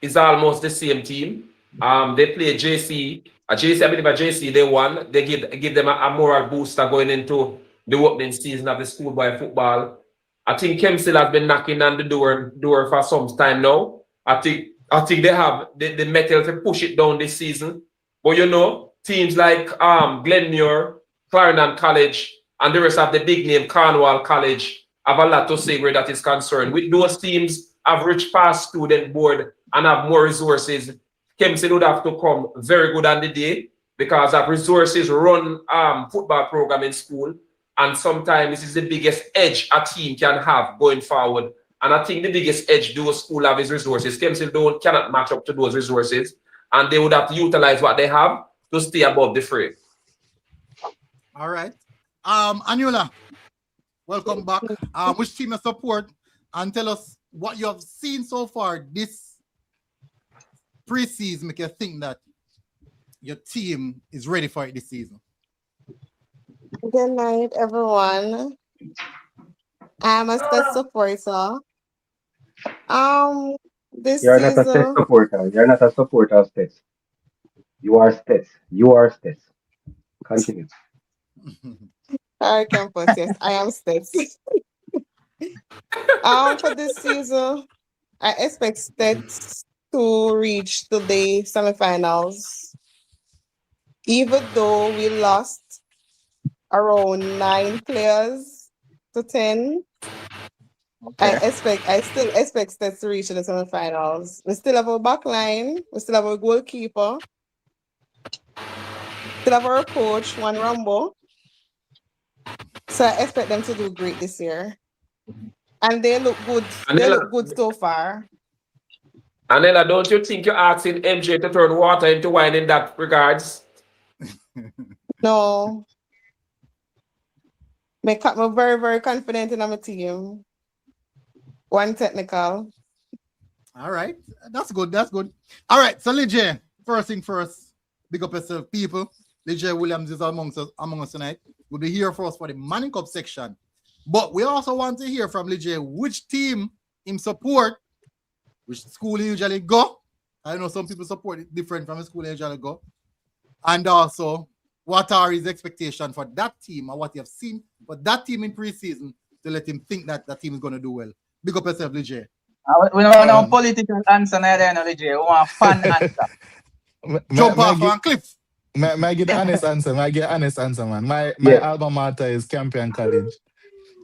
is almost the same team. They play JC. I believe a JC they won. They give them a moral booster going into the opening season of the schoolboy football. I think Kemsil has been knocking on the door for some time now. I think they have the metal to push it down this season. But you know, teams like Glenmuir, Clarendon College, and the rest of the big name Cornwall College have a lot to say where that is concerned. With those teams have rich past student board and have more resources, Kemsil would have to come very good on the day because of resources run football program in school. And sometimes this is the biggest edge a team can have going forward. And I think the biggest edge those schools have is resources. Kemsil cannot match up to those resources. And they would have to utilize what they have to stay above the fray.
All right. Anula, welcome back. Which team you support? And tell us what you have seen so far this preseason make you think that your team is ready for it this season.
Good night, everyone. I'm a state supporter. This
You're not a state
season,
supporter. You're not a supporter of states. You are states. You are states. Continue.
sorry, campus. Yes, I am states. For this season, I expect states to reach to the semifinals. Even though we lost around 9 players to 10.
Okay.
I still expect States to reach the semifinals. We still have a back line, we still have a goalkeeper, still have our coach, Juan Rambo. So I expect them to do great this year. And they look good. They look good so far.
Anela, don't you think you're asking MJ to turn water into wine in that regards?
No. I'm very, very confident in my team. One technical.
All right. That's good. That's good. All right. So, Lijay, first thing first, big up yourself, people. Lijay Williams is among us tonight. We'll be here for us for the Manning Cup section. But we also want to hear from Lijay which team him support, which school he usually go. I know some people support it different from the school he usually go. And also, what are his expectations for that team and what you have seen for that team in preseason to let him think that that team is going to do well. Big up yourself, Lijay.
We don't want political answer neither, Lijay. We want fun answer.
Jump off on cliff.
May I get the honest answer? May I get honest answer, man? My alma mater is Campion College.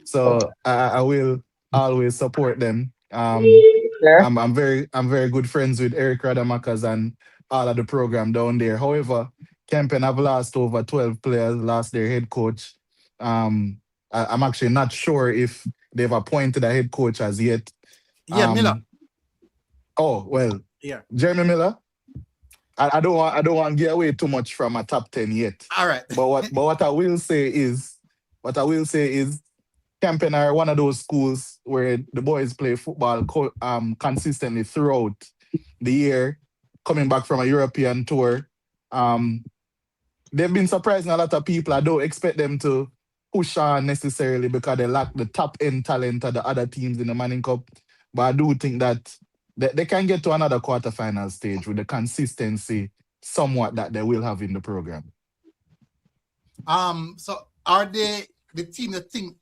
So I will always support them. I'm very good friends with Eric Radamakas and all of the program down there. However, Campion have lost over 12 players, lost their head coach. I'm actually not sure if they've appointed a head coach as yet.
Yeah, Miller.
Oh, well.
Yeah.
Jeremy Miller. I don't want to get away too much from a top 10 yet.
All right.
But what I will say is Campion are one of those schools where the boys play football consistently throughout the year, coming back from a European tour. They've been surprising a lot of people. I don't expect them to push on necessarily because they lack the top-end talent of the other teams in the Manning Cup. But I do think that they can get to another quarterfinal stage with the consistency somewhat that they will have in the program.
So are they the team that think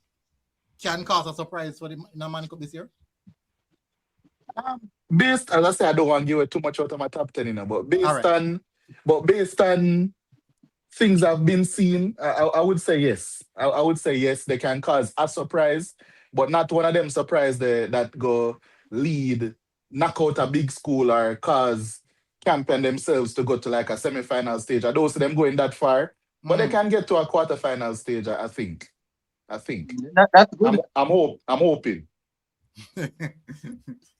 can cause a surprise for the Manning Cup this year?
As I say, I don't want to give it too much out of my top 10, but based on things I've been seeing, I would say yes. I would say yes, they can cause a surprise, but not one of them surprise that go lead, knock out a big school or cause Campion themselves to go to like a semi-final stage. I don't see them going that far, but they can get to a quarter-final stage, I think.
That's good.
I'm hoping.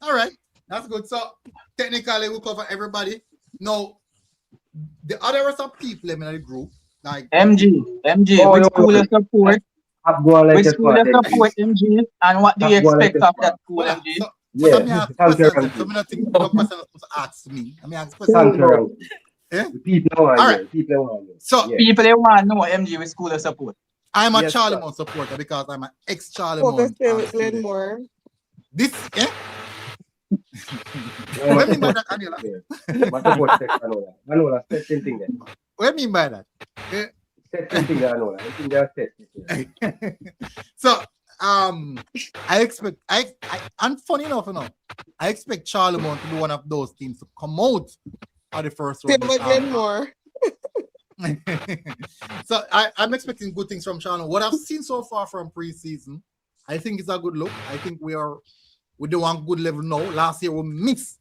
All right, that's good. So technically, we'll cover everybody. Now, the other rest of people in the group, Like
MG,
Oh,
which
no,
school you support?
Stop going like
Which
a
school
smart
you
MG.
support, MG? And what do you
Stop going like
expect
a
of that
smart.
school,
hold on.
MG?
So but I
Yeah,
may ask
thank you,
questions then. So
Ranky.
me not think the question was supposed to ask me. I mean ask question.
Thank you, Ranky.
Eh?
The people know
All
I
right.
hear. People know I hear.
So
Yeah.
People they want to know MG which school you support.
I'm a
Yes,
Charlie
sir.
Mount supporter because I'm an ex-Charlie
Hope I
Mount
stay with
student.
Glenmore.
This
No,
what
my
do you mean by
support
that,
text
Anila?
there. My support text, Anola. Anola, set same thing there.
What do you mean by that? Eh?
Set same thing there, Anola. I think they are set.
So I expect and funny enough, I expect Charlie Mount to be one of those teams to come out of the first
Stay
round.
with Glenmore.
So I'm expecting good things from Charlie. What I've seen so far from preseason, I think it's a good look. I think we do one good level now. Last year we missed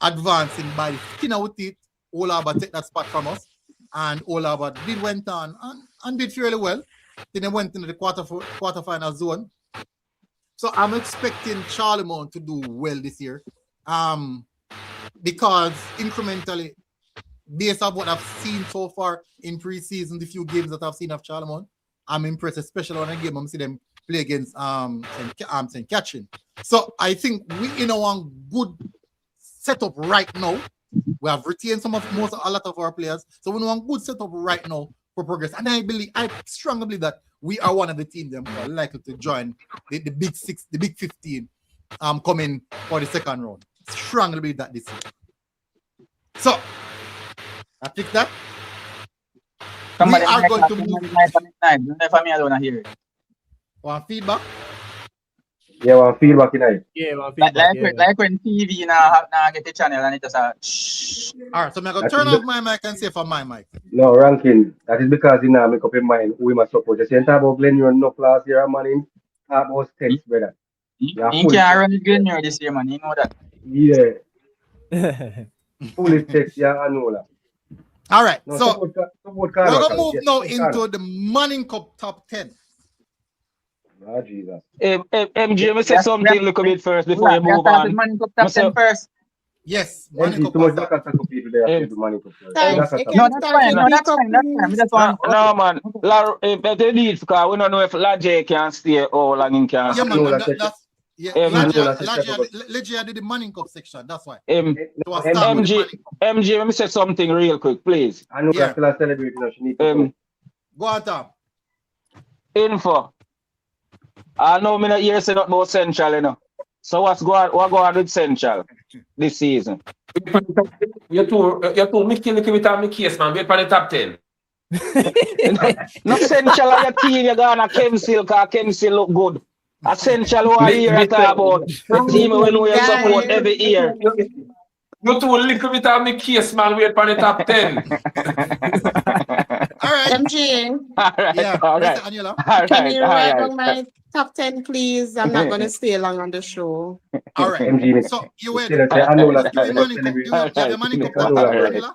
advancing by the skin of our teeth. Olaba take that spot from us, and Olaba did went on and did fairly well. Then they went into the quarterfinal zone. So I'm expecting Charlie Mount to do well this year, because incrementally, based on what I've seen so far in preseason, the few games that I've seen of Charlie Mount, I'm impressed, especially when I game I'm see them play against St. Catherine. So I think we in a one good setup right now. We have retained a lot of our players, so we know one good setup right now for progress. And I strongly believe that we are one of the teams that are likely to join the big 6, the big 15, coming for the second round. Strongly believe that this year. So I pick that.
Somebody
we are going to move.
Never me alone here.
Want feedback?
Yeah, one feedback in it.
Yeah, one feedback.
Like when TV now get the channel and it just
all right, so I'm gonna
That
turn
is
off my mic and say for my mic.
No, ranking. That is because he now make up in mind who he must support. You see, talk about Glenn, you're no last year, man. In talk about text, brother.
He can't run the Glenmore this year, man. You know that.
Yeah. Fully text, yeah, I know that.
All right,
No,
so
support
we're
Carter,
gonna move
yes,
now
support
into
Carter.
the Manning Cup top 10.
Ah, Jesus.
MG, me say something a little bit first before you move on.
Manning Cup top 10 first.
Yes, Manning
MG,
Cup
too much
first.
Daka to people there after the Manning Cup first.
Time,
Daka
you
to
can
That's
start
fine.
the
No,
big
that's
up
fine. That's fine. We just want.
No, man. They need because we don't know if Lajay can stay or long he can
Yeah,
stay.
man, that's yeah.
MG,
Lajia did the Manning Cup section. That's why.
MG, let me say something real quick, please.
I know that still celebrating, she need to go.
Go on, Tom.
Info. I know me not hear say nothing about Central, you know. So what going on with Central this season?
You're too Mickey with me case, man. Wait for the top 10.
No Central are your team, you're gonna Kemsil, because Kemsil look good. Essential what I hear about the team we know you support every year.
You too little bit of me case, man. Wait for the top 10.
All right. MG.
All right,
yeah.
all right.
Can you write down my top 10, please? I'm not going to stay long on the show.
All right.
MG,
so you wait.
I know that.
You have Manning Cup top 10,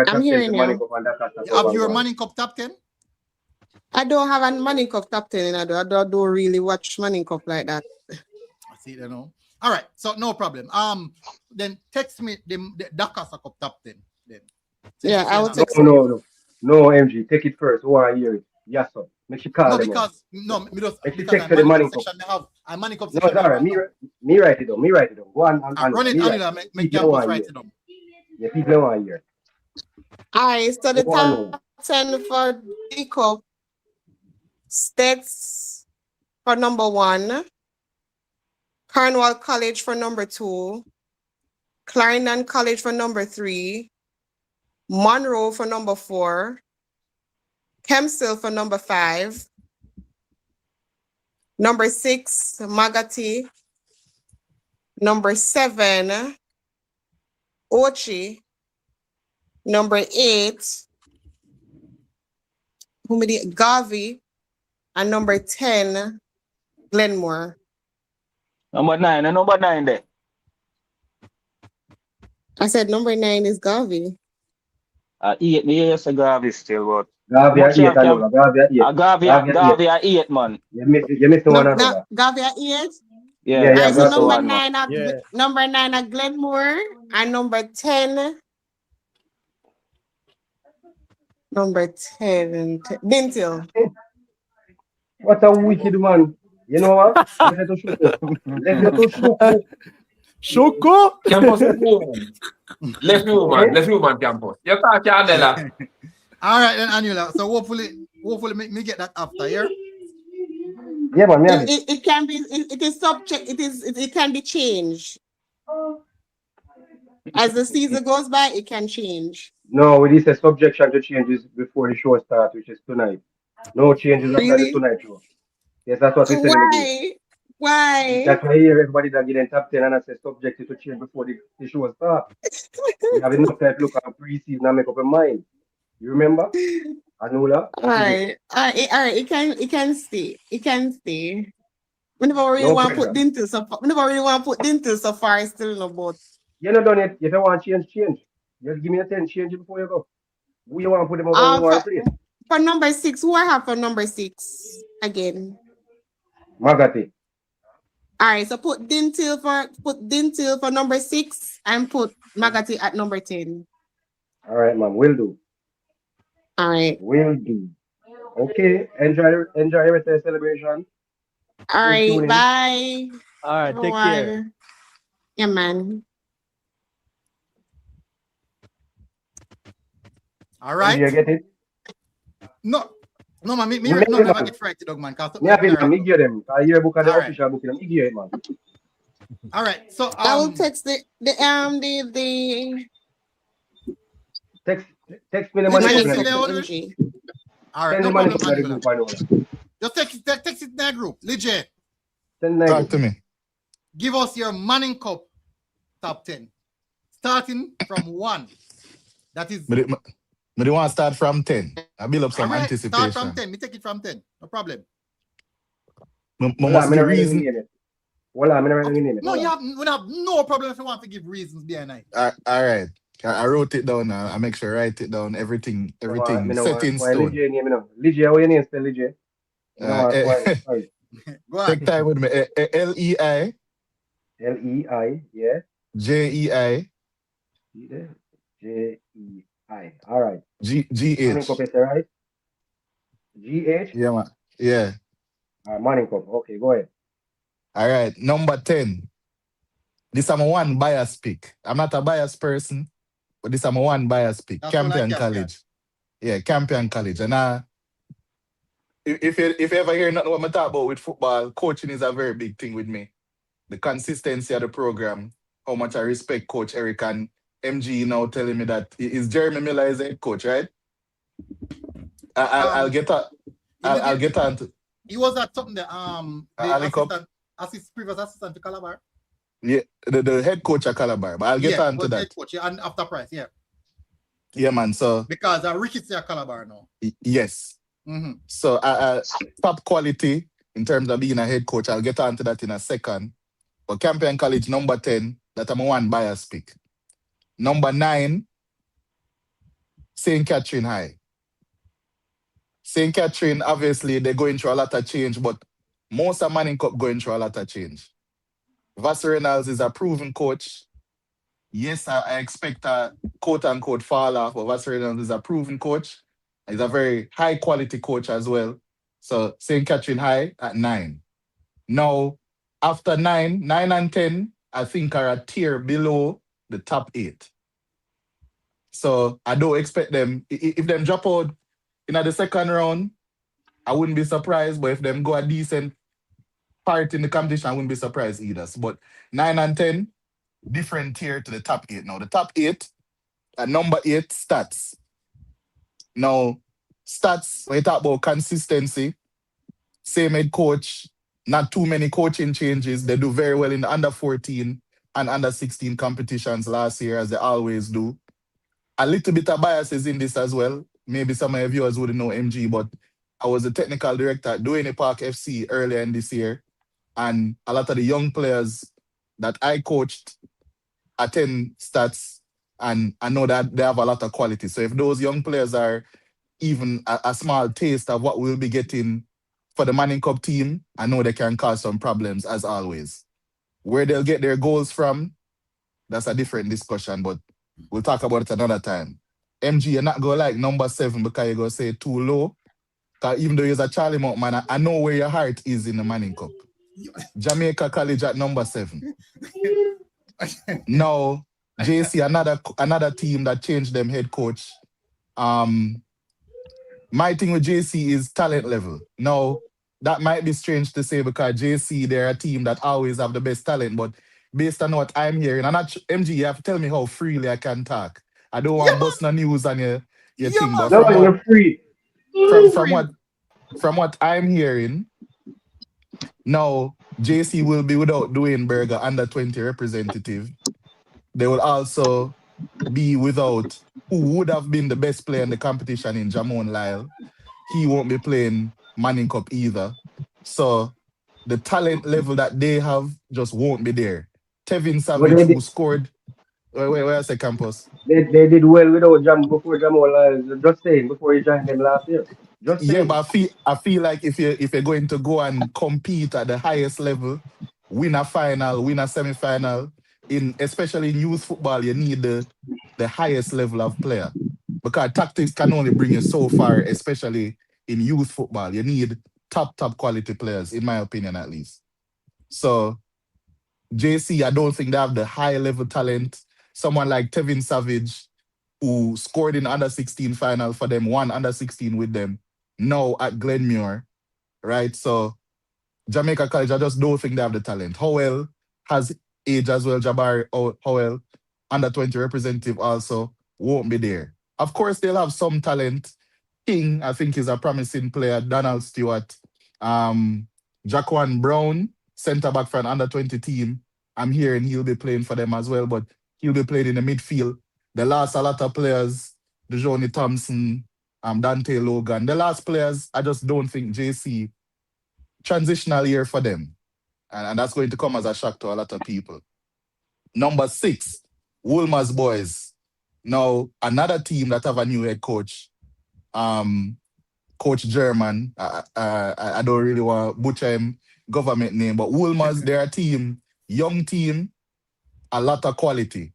I'm hearing you.
You have your Manning Cup top 10?
I don't have a Manning Cup top 10. I don't really watch Manning Cup like that.
I see that now. All right, so no problem. Then text me the Dakasa Cup top 10. Then.
Yeah, I will text
No, MG, take it first. Who are you? Yes, sir. Make sure call them.
Because
text for the Manning Cup.
They have a Manning Cup
No,
section.
it's all right. Me write it down. Go on.
Run it, Anila. Make campus write it down.
Yeah, people want here.
So the top 10 for the Cup. States for number 1. Cornwall College for number 2. Clarendon College for number 3. Monroe for number 4. Kemsil for number 5. Number 6, Magati. Number 7, Ochi. Number 8, Garvey. And number 10, Glenmore.
Number 9, and number 9 there.
I said number 9 is Garvey.
8, me hear say Garvey still, but
Garvey at 8, I know. Garvey
at 8, man.
You missed one another.
Garvey at 8?
Yeah,
so number
one,
9 at Glenmore, and number 10 Number 10. Bintil.
What a wicked man. You know what? Let's get to Shuku. Let's get to Shuku.
Shuku?
Campus left me, man. Left me, man.
Eh?
Left me, man, campus. You talk, Candela.
All right, then, Anula. So hopefully me get that after here.
Yeah, man, me have it.
It can be, it is subject, it can be changed. As the season goes by, it can change.
No, it is a subjection to changes before the show starts, which is tonight. No changes after the
Really?
tonight show. Yes, that's what we said in the group.
Why? Why?
That's why I hear everybody that get in top 10 and I say subjected to change before the show starts. We have enough time to look at pre-season and make up a mind. You remember? Anula?
All right. It can stay. It can stay. Whenever I really
No
want to put
pressure.
Dintil so far, it's still no boat.
You're not done it. If you want change, change. Just give me a 10, change it before you go. Who you want to put them over, who you want to play?
For number 6, who I have for number 6 again?
Magati.
All right, so put Dintil for number 6 and put Magati at number 10.
All right, ma'am. Will do.
All right.
Will do. Okay. Enjoy your rest of the celebration.
All
Keep
right,
tuning.
bye.
All right, take care.
Yeah, man.
All right.
Did you get it?
No, man. Me
Me
right now
give
never
them.
get frightened, dog, man.
Me have it, me give them. I hear book of the
All right.
official book, me give it, man.
All right. So
I will text the
Text me the
Did
money
you
couple
see
of
the
the
order?
MG.
All right,
Send
no
the money
problem,
couple of the
Angela.
group, I know.
Just text it in that group. Legit.
Send the
Talk
group.
to me.
Give us your Manning Cup top 10. Starting from 1. That is
But they want to start from 10. I build up some
all right.
anticipation.
Start from 10. Me take it from 10. No problem.
Me
Well,
must
I'm not
give
ready to
reason.
name it. Well, I'm not ready to name it.
No,
Hold
we
on.
have no problem if you want to give reasons behind it.
All right. I wrote it down. I make sure I write it down. Everything
Me no
set
want
in
spoil
stone.
Ligia name, no. Ligia, how your name spell Ligia? Me no want spoil it. Sorry.
Go on.
Take time with me. Lei
Lei, yeah.
Jei
See there? Jei. All right. Morning cup
Gh.
is right? GH?
Yeah, man. Yeah.
Morning cup. Okay, go ahead.
All right. Number 10. This is my one bias pick. I'm not a biased person, but this is my one bias pick.
That's all I
Campion
can
College. Yeah, Campion College. And if you ever hear nothing what I talk about with football, coaching is a very big thing with me. The consistency of the program, how much I respect Coach Eric, and MG now telling me that is Jeremy Miller is head coach, right? I'll get on. I'll get on to.
He was at something the
Ali Cup.
previous assistant to Calabar.
Yeah, the head coach at Calabar, but I'll get on to
was
that.
head coach, yeah, and after Price, yeah.
Yeah, man. So
Because Rickett's at Calabar now.
yes.
Mm-hmm.
So top quality in terms of being a head coach. I'll get on to that in a second. But Campion College number 10, that I'm a one bias pick. Number 9, St. Catherine High. St. Catherine, obviously, they're going through a lot of change, but most of Manning Cup going through a lot of change. Vassar Reynolds is a proven coach. Yes, I expect a quote-unquote fall off, but Vassar Reynolds is a proven coach. He's a very high-quality coach as well. So St. Catherine High at 9. Now, after 9 and 10, I think are a tier below the top 8. So I don't expect them, if them drop out in the second round, I wouldn't be surprised. But if them go a decent part in the competition, I wouldn't be surprised either. But 9 and 10, different tier to the top 8. Now, the top 8, at number 8, stats. Now, stats, when you talk about consistency, same head coach, not too many coaching changes. They do very well in the under 14 and under 16 competitions last year, as they always do. A little bit of biases in this as well. Maybe some of your viewers wouldn't know MG, but I was the technical director at Duane Park FC earlier in this year. And a lot of the young players that I coached attend stats, and I know that they have a lot of quality. So if those young players are even a small taste of what we'll be getting for the Manning Cup team, I know they can cause some problems as always. Where they'll get their goals from, that's a different discussion, but we'll talk about it another time. MG, you're not going like number 7 because you're going to say too low. Because even though you're a Charlie Mount man, I know where your heart is in the Manning Cup. Jamaica College at number 7. Now, JC, another team that changed them head coach. My thing with JC is talent level. Now, that might be strange to say because JC, they're a team that always have the best talent, but based on what I'm hearing, and MG, you have to tell me how freely I can talk. I don't want to bust no news on your thing, but
No, you're free.
from what I'm hearing, now JC will be without Dwayne Berger, under 20 representative. They will also be without who would have been the best player in the competition in Jamon Lyle. He won't be playing Manning Cup either. So the talent level that they have just won't be there. Tevin Savage, who scored. Where I say Campus?
They did well without before Jamal Lyles. Just saying, before he joined them last year. Just saying.
Yeah, but I feel like if you're going to go and compete at the highest level, win a final, win a semi-final, especially in youth football, you need the highest level of player. Because tactics can only bring you so far, especially in youth football. You need top quality players, in my opinion, at least. So JC, I don't think they have the high level talent. Someone like Tevin Savage, who scored in under 16 final for them, won under 16 with them, now at Glenmuir, right? So Jamaica College, I just don't think they have the talent. Howell has age as well. Jabari Howell, under 20 representative, also won't be there. Of course, they'll have some talent. King, I think, is a promising player. Donald Stewart, Jaquan Brown, centre back for an under 20 team. I'm hearing he'll be playing for them as well, but he'll be playing in the midfield. They lost a lot of players. DeJohnny Thompson, Dante Logan. The last players, I just don't think JC, transitional year for them. And that's going to come as a shock to a lot of people. Number 6, Wolmer's Boys. Now, another team that have a new head coach, Coach German. I don't really want to butcher him government name, but Wolmer's, they're a team, young team, a lot of quality.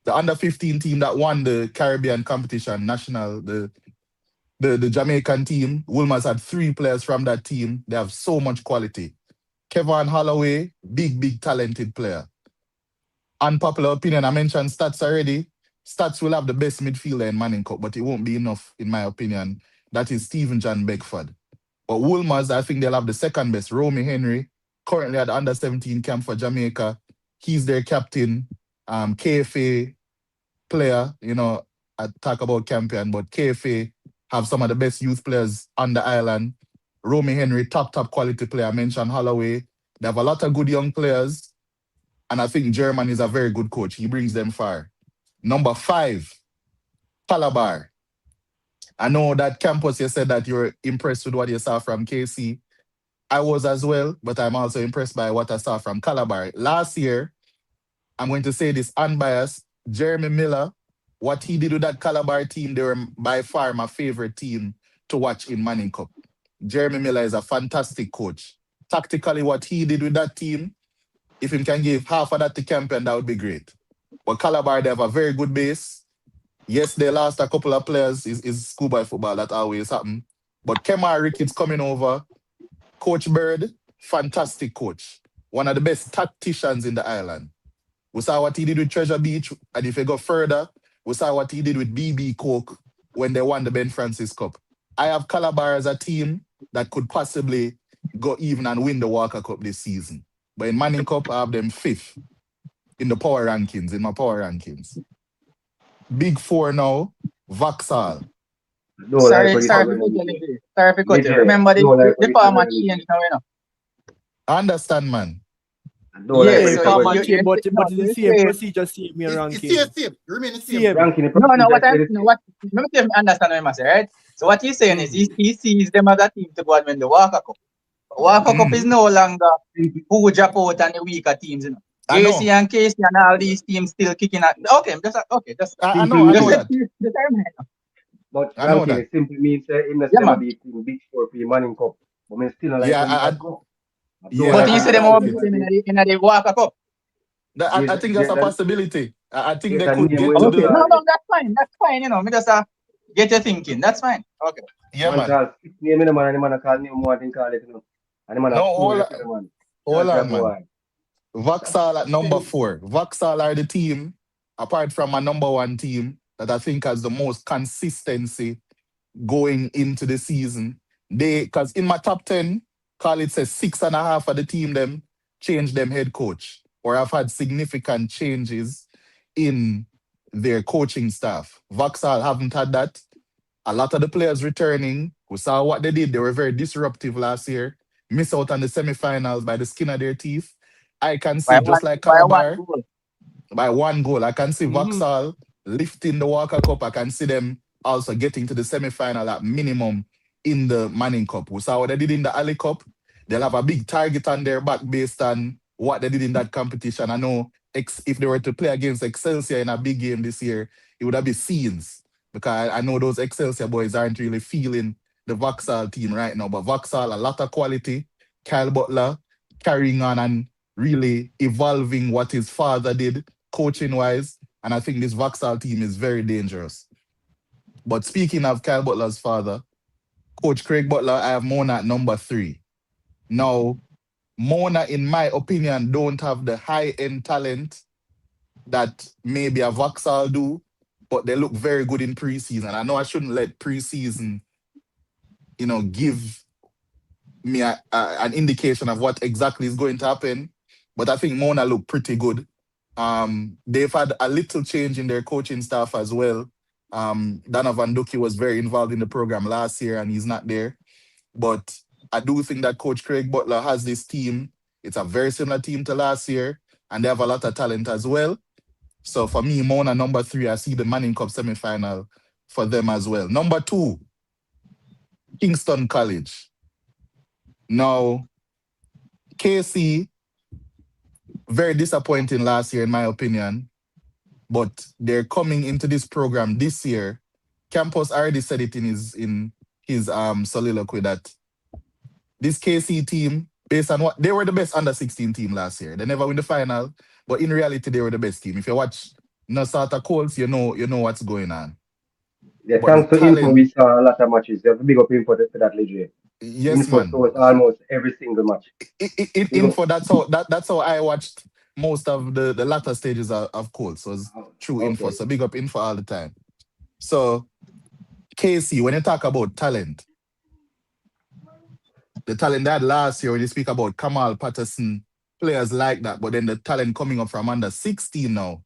The under 15 team that won the Caribbean competition, national, the Jamaican team, Wolmer's had 3 players from that team. They have so much quality. Kevin Holloway, big talented player. Unpopular opinion, I mentioned Stats already. Stats will have the best midfielder in Manning Cup, but it won't be enough, in my opinion. That is Stephen John Beckford. But Wolmer's, I think they'll have the second best. Romy Henry, currently at the under 17 camp for Jamaica. He's their captain. KFA player, I talk about champion, but KFA have some of the best youth players on the island. Romy Henry, top quality player. I mentioned Holloway. They have a lot of good young players. And I think German is a very good coach. He brings them far. Number 5, Calabar. I know that Campus, you said that you're impressed with what you saw from KC. I was as well, but I'm also impressed by what I saw from Calabar. Last year, I'm going to say this unbiased, Jeremy Miller, what he did with that Calabar team, they were by far my favorite team to watch in Manning Cup. Jeremy Miller is a fantastic coach. Tactically, what he did with that team, if he can give half of that to Campion, that would be great. But Calabar, they have a very good base. Yes, they lost a couple of players. Is schoolboy football, that always happen. But Kemar Ricketts coming over. Coach Bird, fantastic coach. One of the best tacticians in the island. We saw what he did with Treasure Beach. And if you go further, we saw what he did with BB Coke when they won the Ben Francis Cup. I have Calabar as a team that could possibly go even and win the Walker Cup this season. But in Manning Cup, I have them 5th in the power rankings, in my power rankings. Big 4 now, Vauxhall.
Sorry for cut you. Remember the former change now,
I understand, man.
Yeah, former change, but it's the same procedure, same ranking.
It's same. Remain the same.
No, what let me understand what I say, right? So what he's saying is he sees them as a team to go and win the Walker Cup. Walker Cup is no longer who drop out and the weaker teams, JC and KC and all these teams still kicking at. Okay,
I know that.
But ranking it simply means in the summer beat Big 4 for Manning Cup. But I still like
but you say them all in the Walker Cup.
I think that's a possibility. I think
Yes,
they
a
could
name
get
we
to
look
Okay,
the
no,
at.
no, that's fine. That's fine. You know, me just get you thinking. That's fine. Okay.
yeah,
Man
man.
call six name in the man and the man a call name more than call it, you know. And the man
No,
a fool it to the man.
hold
That's your
on, man.
boy.
Vauxhall at number 4. Vauxhall are the team, apart from my number 1 team, that I think has the most consistency going into the season. Because in my top 10, call it says 6.5 of the team them change them head coach, or have had significant changes in their coaching staff. Vauxhall haven't had that. A lot of the players returning, we saw what they did. They were very disruptive last year. Miss out on the semifinals by the skin of their teeth. I can see, just like
By one
Calabar,
goal.
by 1 goal. I can see
Mm-hmm.
Vauxhall lifting the Walker Cup. I can see them also getting to the semi-final at minimum in the Manning Cup. We saw what they did in the Ali Cup. They'll have a big target on their back based on what they did in that competition. I know if they were to play against Excelsior in a big game this year, it would have been scenes, because I know those Excelsior boys aren't really feeling the Vauxhall team right now. But Vauxhall, a lot of quality. Kyle Butler carrying on and really evolving what his father did coaching wise. And I think this Vauxhall team is very dangerous. But speaking of Kyle Butler's father, Coach Craig Butler, I have Mona at number 3. Now, Mona, in my opinion, don't have the high-end talent that maybe a Vauxhall do, but they look very good in preseason. I know I shouldn't let preseason, give me an indication of what exactly is going to happen, but I think Mona look pretty good. They've had a little change in their coaching staff as well. Dana Van Duki was very involved in the program last year and he's not there. But I do think that Coach Craig Butler has this team. It's a very similar team to last year, and they have a lot of talent as well. So for me, Mona number 3, I see the Manning Cup semi-final for them as well. Number 2, Kingston College. Now, KC, very disappointing last year in my opinion, but they're coming into this program this year. Campos already said it in his soliloquy that this KC team, based on what they were the best under 16 team last year. They never win the final, but in reality they were the best team. If you watch Nasata Colts, you know what's going on.
Yeah,
But the
thanks to Info,
talent,
we saw a lot of matches. There's a big up Info for that legit.
yes,
Info
man.
shows almost every single match. Big up.
Info, that's how I watched most of the latter stages of Colts, was through Info.
Okay.
So big up Info all the time. So KC, when you talk about talent, the talent that last year, when you speak about Kamal Patterson, players like that, but then the talent coming up from under 16 now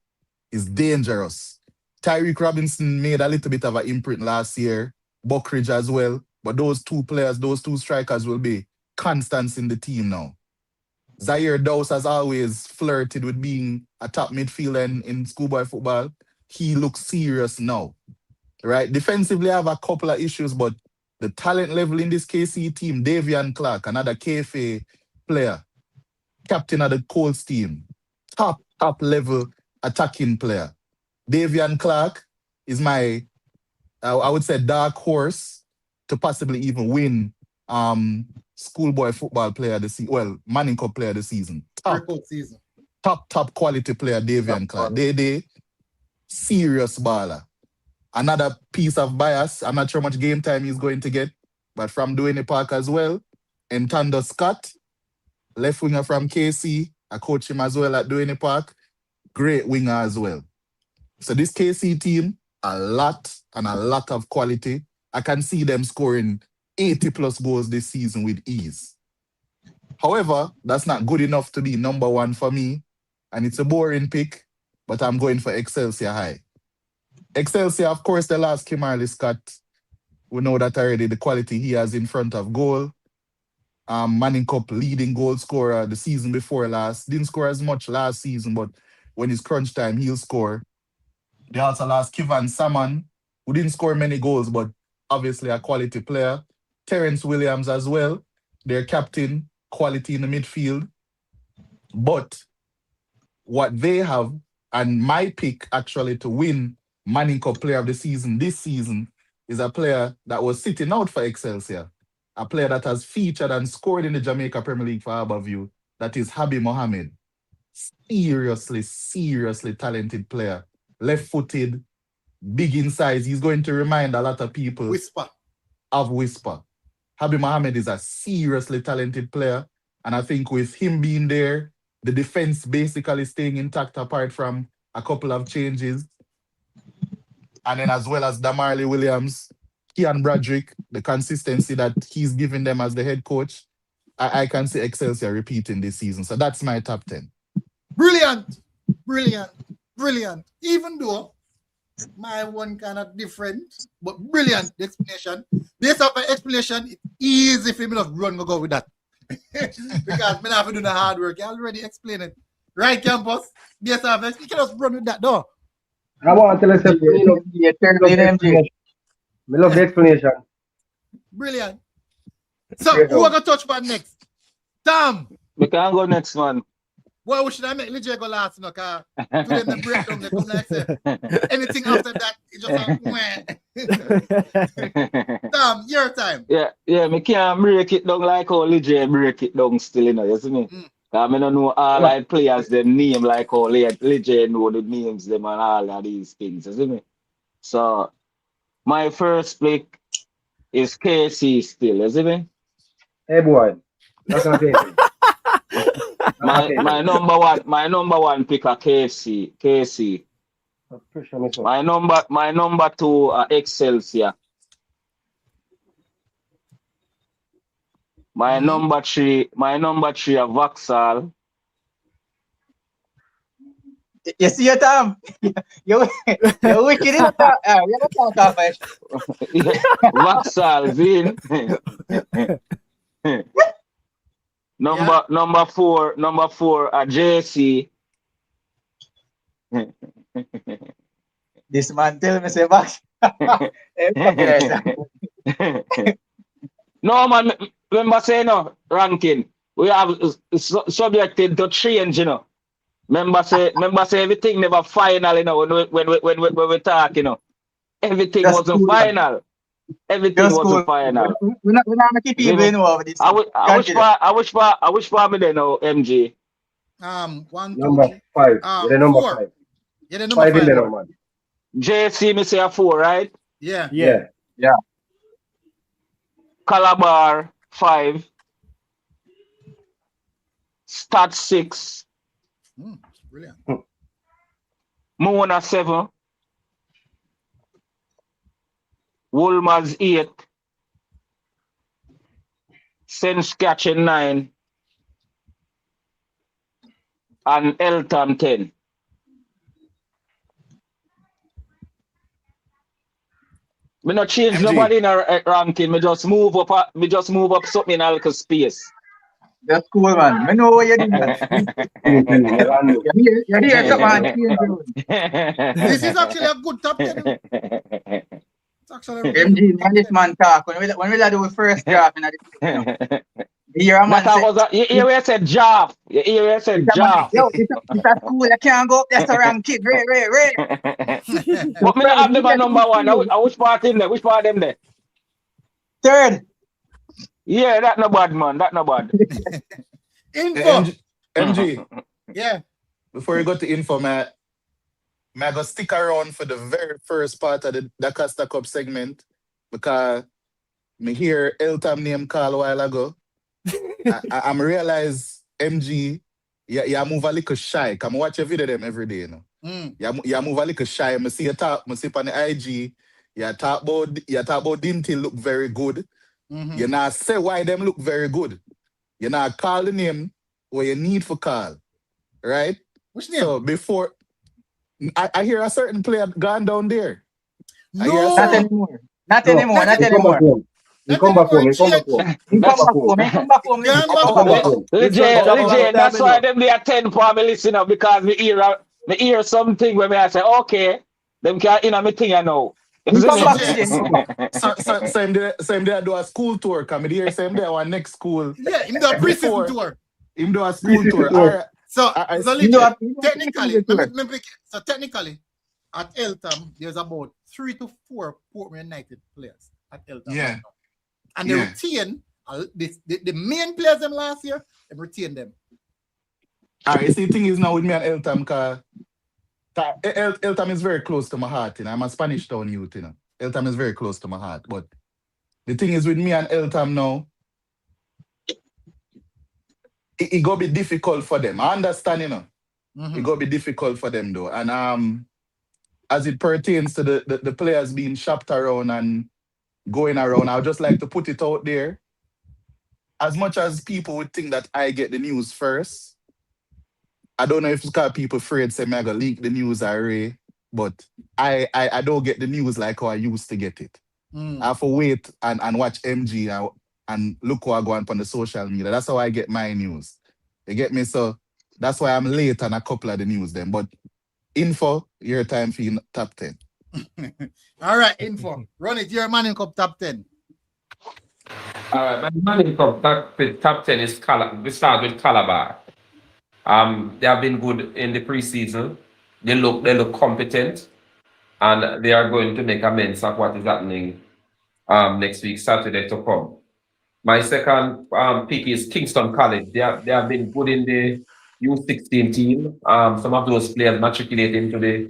is dangerous. Tyreek Robinson made a little bit of an imprint last year, Buckridge as well, but those 2 players, those 2 strikers will be constants in the team now. Zaire Dowse has always flirted with being a top midfielder in schoolboy football. He looks serious now, right? Defensively, I have a couple of issues, but the talent level in this KC team, Davian Clark, another KFA player, captain of the Colts team, top level attacking player. Davian Clark is my, I would say, dark horse to possibly even win schoolboy football player of the season. Well, Manning Cup player of the season.
Season.
Top quality player, Davian Clark. They serious baller. Another piece of bias. I'm not sure how much game time he's going to get, but from Duane Park as well. And Tando Scott, left winger from KC. I coach him as well at Duane Park. Great winger as well. So this KC team, a lot of quality. I can see them scoring 80 plus goals this season with ease. However, that's not good enough to be number 1 for me. And it's a boring pick, but I'm going for Excelsior High. Excelsior, of course, they lost Kimberly Scott. We know that already, the quality he has in front of goal. Manning Cup leading goal scorer the season before last. Didn't score as much last season, but when it's crunch time, he'll score. They also lost Kivan Salmon, who didn't score many goals, but obviously a quality player. Terrence Williams as well, their captain, quality in the midfield. But what they have, and my pick actually to win Manning Cup Player of the Season this season, is a player that was sitting out for Excelsior. A player that has featured and scored in the Jamaica Premier League for Harbourview. That is Habib Mohammed. seriously talented player. Left-footed, big in size. He's going to remind a lot of people
Whisper.
of Whisper. Habib Mohammed is a seriously talented player. And I think with him being there, the defense basically staying intact apart from a couple of changes. And then as well as Damarley Williams, Kean Bradrick, the consistency that he's giving them as the head coach, I can see Excelsior repeating this season. So that's my top 10.
Brilliant. Even though my one kind of different, but brilliant explanation. Based off my explanation, it's easy for me to run go with that. Because me have to do the hard work. I already explained it. Right, Campus? Based off it, you can just run with that, though.
I want to tell you, I love the explanation.
Brilliant. So, who are going to touch on next? Tom.
We can go next one.
Well, should I make Legit go last? No, because to them the breakdown, they come like say, anything after that, it just like, Tom, your time.
Yeah, me can't break it down like how Legit break it down still, you know, you see me? Because I don't know all like players, them name like how Legit know the names, them and all of these things, you see me? So, my first pick is KC still, you see me?
Hey boy, that's not it.
My number one pick a KC. My number two Excelsior. My number three a Vauxhall.
You see it, Tom? You're wicked in that. You're not talking about
Vauxhall, Zin. Number four a JC.
This man tell me say back.
No man, remember say no ranking. We have subjected to change, you know. Remember say everything never final, you know, when we talk, you know. Everything wasn't final. Everything wasn't final.
We're not gonna keep people over this.
I wish for me there now, MG.
Number 5. You're the number 5.
You're the number 5
in there, man.
JC me say a 4, right?
Yeah.
Calabar 5. Stat 6.
Brilliant.
Mona 7. Woolmers 8. Saskatchewan 9. And Elton 10. Me not change nobody in a ranking. Me just move up something in a little space.
That's cool, man. I know what you're doing. You're here, come on.
This is actually a good top 10. It's actually
MG, when this man talk, when we do the first draft, you hear a man say,
you hear where I said job. You hear where I said job.
Yo, this is cool. I can't go up there to ranking. Right.
But me not have them at number 1. I which part in there? Which part them there?
3rd.
Yeah, that no bad, man. That no bad.
Info.
MG.
Yeah.
Before you go to info, man, I go stick around for the very first part of the Costa Cup segment because me hear Eltam name call a while ago. I'm realize MG, you move a little shy. Come watch your video them every day, you know. You move a little shy. I see you talk, I see on the IG. You talk about Dinty look very good. You not say why them look very good. You not call the name where you need for call. Right?
Which name?
So before I hear a certain player gone down there.
No, not anymore. Not anymore.
You come back home.
Legit, that's why them they attend for me listen up because me hear something when I say, okay, them can in me thing I know.
Same day I do a school tour. Come here, same day our next school.
Yeah, him do a pre-season tour.
Him do a school tour. All right.
So technically, at Eltham, there's about 3 to 4 Portman United players at Eltham.
Yeah.
And they retain the main players them last year, they retain them.
All right, see, the thing is now with me and Eltham, because Eltham is very close to my heart, you know. I'm a Spanish town youth, you know. Eltham is very close to my heart. But the thing is with me and Eltham now, it go be difficult for them. I understand, you know. It go be difficult for them though. And as it pertains to the players being shopped around and going around, I would just like to put it out there. As much as people would think that I get the news first, I don't know if it's because people afraid say me I gonna leak the news already, but I don't get the news like how I used to get it. I have to wait and watch MG and look what I go on the social media. That's how I get my news. You get me? So that's why I'm late on a couple of the news then. But info, your time for your top 10.
All right, info. Run it, your Manning Cup top 10.
All right, my Manning Cup top 10 is we start with Calabar. They have been good in the preseason. They look competent, and they are going to make amends of what is happening next week, Saturday to come. My second pick is Kingston College. They have been good in the U16 team. Some of those players matriculate into the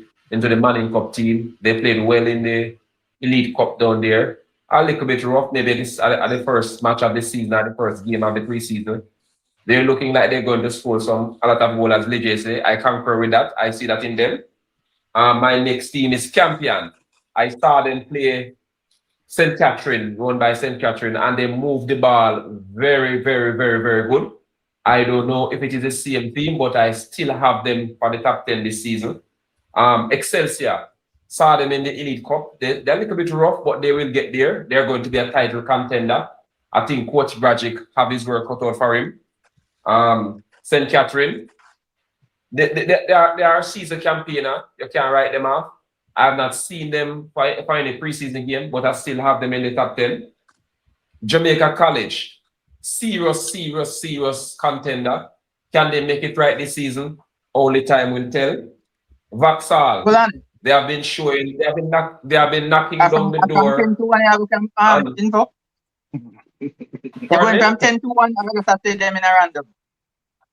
Manning Cup team. They played well in the Elite Cup down there. A little bit rough, maybe this at the first match of the season, at the first game of the preseason. They're looking like they're going to score a lot of goals, as Legay say. I concur with that. I see that in them. My next team is Campion. I saw them play St. Catherine, run by St. Catherine, and they move the ball very, very, very, very good. I don't know if it is the same team, but I still have them for the top 10 this season. Excelsior, saw them in the Elite Cup. They're a little bit rough, but they will get there. They're going to be a title contender. I think Coach Bragic have his work cut out for him. St. Catherine, they are a season campaigner. You can't write them off. I have not seen them for any preseason game, but I still have them in the top 10. Jamaica College, serious contender. Can they make it right this season? Only time will tell. Vauxhall, they have been showing, they have been knocking down the door.
Info. They're going from 10 to 1. I'm going to say them in a random.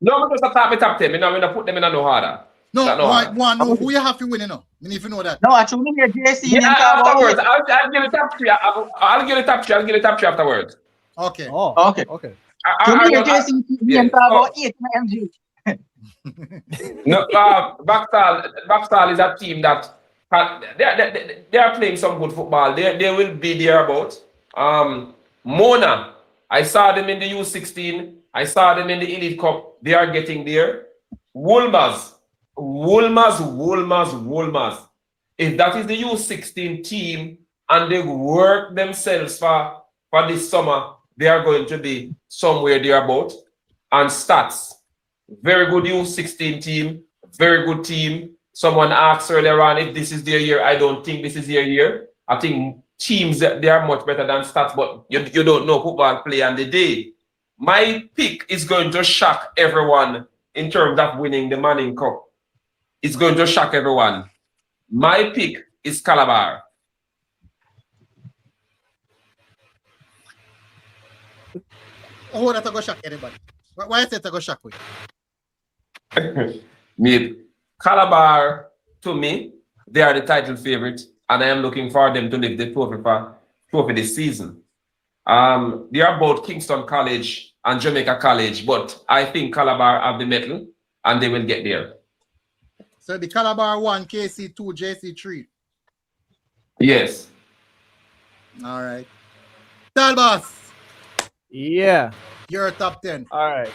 No, I'm just top 10. I'm going to put them in a no harder.
No, one know who you have to win, you know. I mean, if you know that.
No, actually, here, JC.
Yeah, afterwards. I'll give the top 3. I'll give the top 3. I'll give the top 3 afterwards.
Okay.
Oh, okay. JC, and about 8 MG.
No, Vauxhall is a team that they are playing some good football. They will be there about. Mona, I saw them in the U16. I saw them in the Elite Cup. They are getting there. Woolmers. If that is the U16 team and they work themselves for this summer, they are going to be somewhere thereabout. And Stats, very good U16 team, very good team. Someone asked earlier on if this is their year. I don't think this is their year. I think teams, they are much better than Stats, but you don't know football play on the day. My pick is going to shock everyone in terms of winning the Manning Cup. It's going to shock everyone. My pick is Calabar.
Oh, that's going to shock everybody. Why is that going to shock
me? Calabar, to me, they are the title favorite, and I am looking for them to lift the trophy this season. They are both Kingston College and Jamaica College, but I think Calabar have the metal, and they will get there.
So the Calabar 1, KC 2, JC 3.
Yes.
All right. Talbos.
Yeah.
You're top 10.
All right.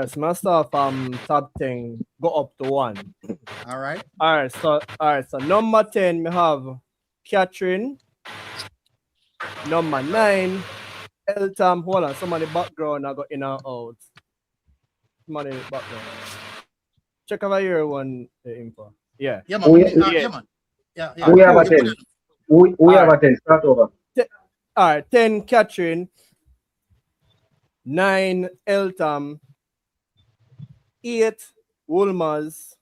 So my stuff top 10 go up to 1.
All right.
So number 10 we have Catherine. Number 9, Eltham. Hold on, somebody background I got in and out. Somebody background. Check over here one info. Yeah.
Yeah, man. Yeah, man. Yeah.
We have a 10. We have a 10. Start over.
All right. 10, Catherine. 9, Eltham. 8, Woolmers.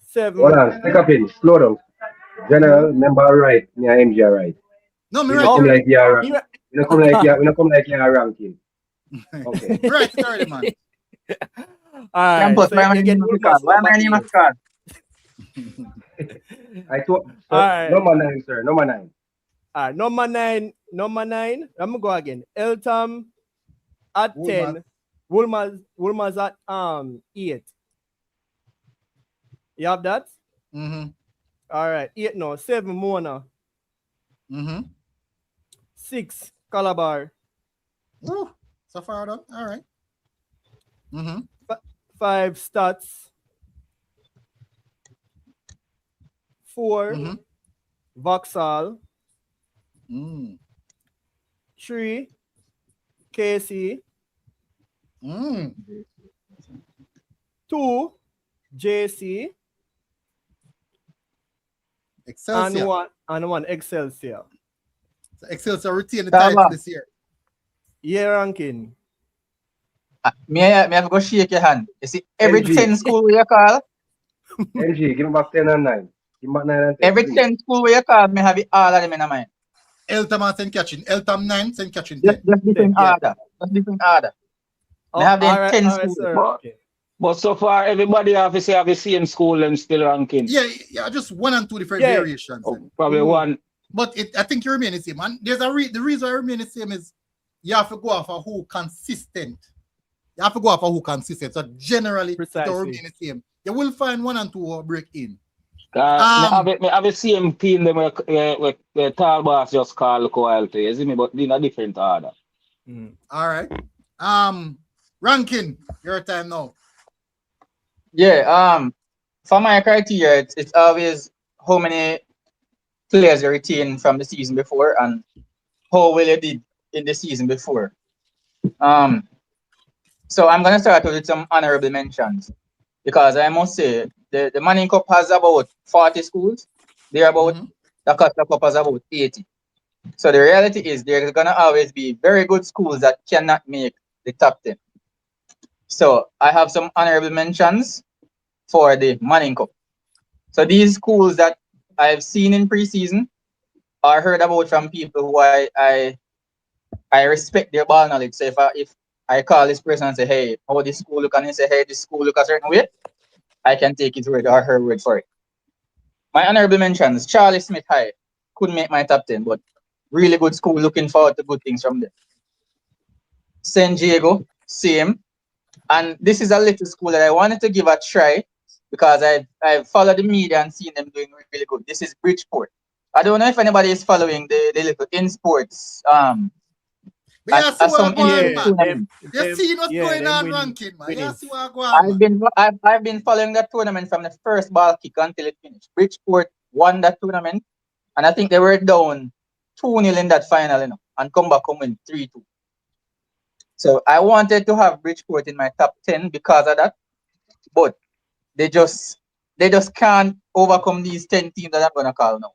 7.
Hold on. Take a pin. Slow down. General, member right. Near MG right.
No, me
right. Come like you're ranking. We don't come like you're ranking. Okay.
Right, sorry, man.
All right.
Campus,
So
why am I
you get
name a card?
Woolmas
Why am
number
I name a
8.
card?
I thought
All
so.
right.
Number 9, sir. Number 9.
All right. Number 9. Number 9. I'm gonna go again. Eltham at
Woolmas.
10. Woolmas at 8. You have that?
Mm-hmm.
All right. 8 now. 7 Mona.
Mm-hmm.
6 Calabar.
Woo. So far done. All right. Mm-hmm.
5 Stats. 4
Mm-hmm.
Vauxhall.
Mm.
3 KC.
Mm.
2 JC.
Excelsior.
And one Excelsior.
So Excelsior retain the
Tava.
title this year.
Yeah, ranking.
May I have to go shake your hand? You see, every
NG.
10 school where you call,
NG, give me back 10 and 9. Give me back 9 and 10.
every
please.
10 school where you call, me have it all of them in mind.
Eltham and St. Catherine. Eltham 9, St. Catherine 10.
Just different
Yeah.
order. Just different order.
Oh,
Me have them
all right,
10
all right,
schools.
sir.
But,
Okay.
but so far, everybody obviously have the same school and still ranking.
Yeah, just 1 and 2 different
Yeah.
variations.
Oh, probably
Mhm.
one.
But I think you remain the same. And there's the reason I remain the same is you have to go off of who consistent. You have to go off of who consistent. So generally, it will
Precisely.
remain the same. You will find 1 and 2 will break in.
Me have the same team them where tall boss just call loyalty, you see me, but in a different order.
All right. Ranking, your time now.
Yeah, for my criteria, it's always how many players you retain from the season before and how well you did in the season before. So I'm gonna start with some honorable mentions because I must say the Manning Cup has about 40 schools. They're about the Costa Cup has about 80. So the reality is there's gonna always be very good schools that cannot make the top 10. So I have some honorable mentions for the Manning Cup. So these schools that I've seen in preseason or heard about from people who I respect their ball knowledge. So if I call this person and say, hey, how this school look, and he say, hey, this school look a certain way, I can take his word or her word for it. My honorable mentions, Charlie Smith High, couldn't make my top 10, but really good school, looking forward to good things from them. San Diego, same. And this is a little school that I wanted to give a try because I've followed the media and seen them doing really good. This is Bridgeport. I don't know if anybody is following the little in sports.
But you see what going on, man. You
them-
see what's
yeah,
going
them
on
win-
ranking, man. You
winning.
see what going on, man.
I've been following that tournament from the first ball kick until it finished. Bridgeport won that tournament, and I think they were down 2-0 in that final, and come back home win 3-2. So I wanted to have Bridgeport in my top 10 because of that, but they just can't overcome these 10 teams that I'm gonna call now.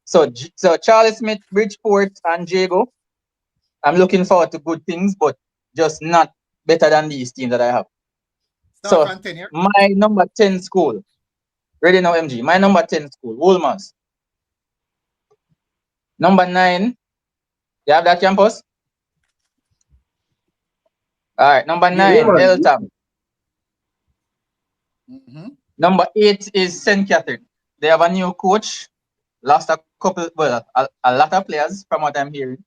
So Charlie Smith, Bridgeport, and Jago, I'm looking forward to good things, but just not better than these teams that I have.
Start from 10 here.
My number 10 school, ready now, MG. My number 10 school, Woolmas. Number 9, you have that campus? All right, number 9,
Woolmas.
Eltham. Number 8 is St. Catherine. They have a new coach, lost a lot of players from what I'm hearing.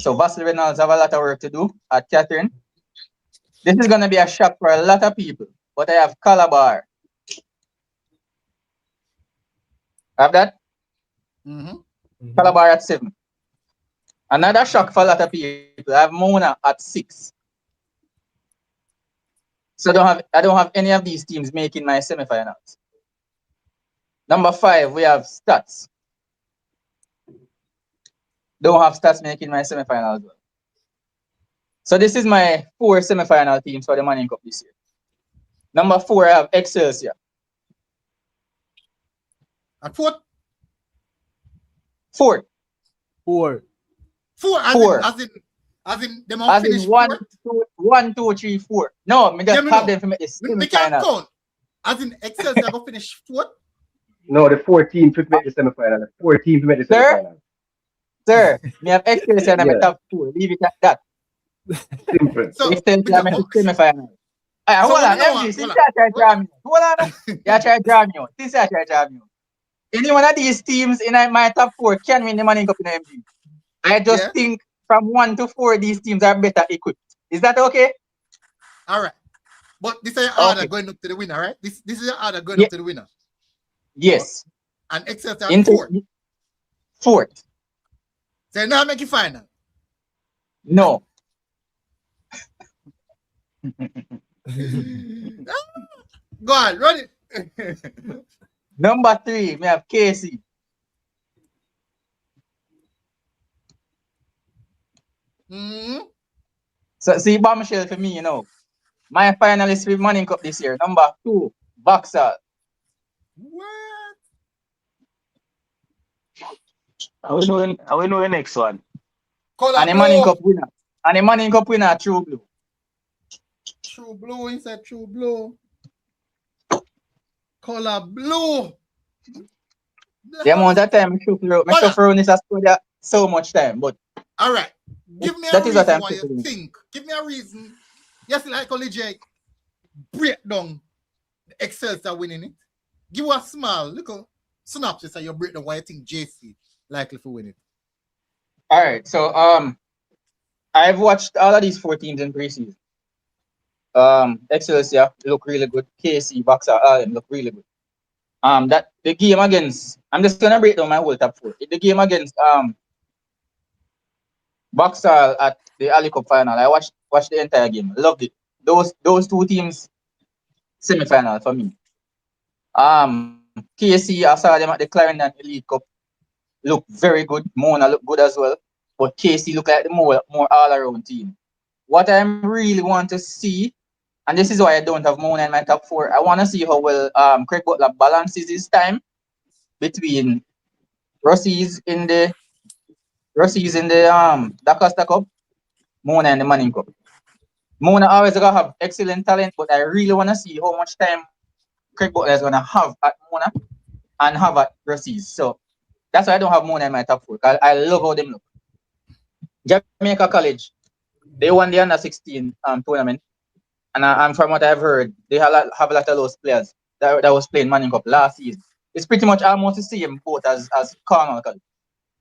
So Vassal Reynolds have a lot of work to do at Catherine. This is going to be a shock for a lot of people, but I have Calabar. Have that? Calabar at 7. Another shock for a lot of people. I have Mona at 6. So I don't have any of these teams making my semifinals. Number 5, we have Stats. Don't have Stats making my semifinals. So this is my 4 semifinal teams for the Manning Cup this year. Number 4, I have Excelsior.
At 4th?
4th.
4.
4 as in them all
As
finish
in 1,
4th?
2, 3, 4. No, me just have them for me.
We can't count. As in Excelsior go finish 4th?
No, the 4 teams to make the semifinal. The 4 teams to make the semifinal.
Sir, me have Excelsior in my top 4. Leave it at that.
Simple.
So,
Excelsior make the semifinal. Hold
So
on,
we know
MG,
what.
since I try to draw me. Hold on. You try to draw me out. Since I try to draw me out. Any one of these teams in my top 4 can win the Manning Cup in MG. I just
Yeah.
think from 1 to 4, these teams are better equipped. Is that okay?
All right. But this is your order
Okay.
going up to the winner, right? This is your order going
Yeah.
up to the winner.
Yes.
And Excelsior
Into
fourth.
4th.
So now make it final.
No.
Go on, run it.
Number 3, we have KC. So see bombshell for me, you know. My finalist with Manning Cup this year. Number 2, Boxer.
What?
I will know the next one.
Color
And the
blue.
Manning Cup winner. And the Manning Cup winner, True Blue.
True blue inside true blue. Color blue.
The amount of time I shuffle around this has spent so much time, but
all right. Give me a
that is what
reason
I'm
why you
shuffling.
think. Give me a reason. Yes, like J break down the Excelsior winning it. Give us a small little synopsis of your breakdown why you think JC likely to win it.
All right, so I've watched all of these 4 teams in preseason. Excelsior look really good. KC, Boxer, all of them look really good. That the game against, I'm just gonna break down my whole top 4. The game against Boxer at the Ali Cup final, I watched the entire game. Loved it. Those 2 teams semi-final for me. KC, I saw them at the Clarendon Elite Cup. Look very good. Mona look good as well. But KC look like the more all-around team. What I really want to see, and this is why I don't have Mona in my top 4, I want to see how well Craig Butler balances his time between Rossies in the Da Costa Cup, Mona in the Manning Cup. Mona always gonna have excellent talent, but I really want to see how much time Craig Butler is gonna have at Mona and have at Rossies. So that's why I don't have Mona in my top 4. Cause I love how them look. Jamaica College, they won the under-16 tournament, and from what I've heard, they have a lot of those players that was playing Manning Cup last season. It's pretty much almost the same boat as Cornwall College.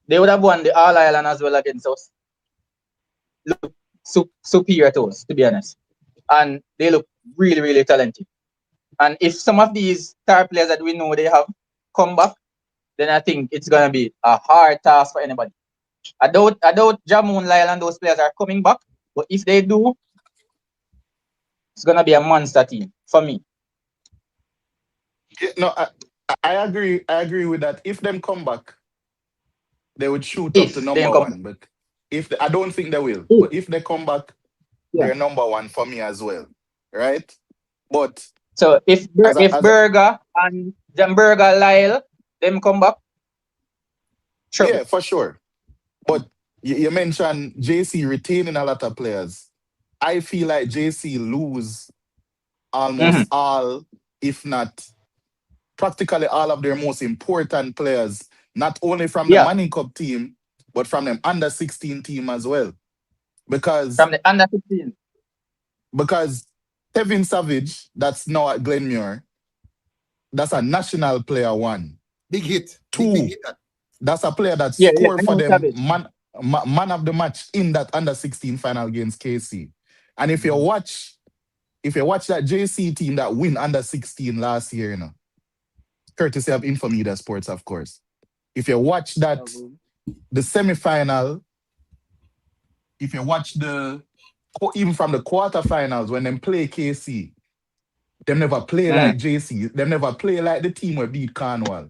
They would have won the All Ireland as well against us. Look superior to us, to be honest, and they look really, really talented. And if some of these star players that we know they have come back, then I think it's gonna be a hard task for anybody. I doubt Jamoon, Lyle, and those players are coming back, but if they do, it's gonna be a monster team for me.
Yeah, no, I agree. I agree with that. If them come back, they would shoot up
If
to
they
number
come
1. But I don't think they will.
back.
But if they come back,
Yeah.
they're number 1 for me as well. Right? But
So if Berger and Jamberger, Lyle, them come back, trouble.
yeah, for sure. But you mentioned JC retaining a lot of players. I feel like JC lose almost all, if not practically all of their most important players, not only from the Manning Cup team, but from them under-16 team as well. Because
from the under-16.
Because Kevin Savage, that's now at Glenmuir, that's a national player 1.
Big hit.
2,
big hit.
that's a player that
Yeah,
scored
I
for
know
them
Savage.
man of the match in that under-16 final against KC. And if you watch that JC team that win under-16 last year, courtesy of Infomedia Sports, of course. If you watch that, the semi-final, if you watch even from the quarterfinals, when them play KC, them never play like JC. Them never play like the team who beat Cornwall.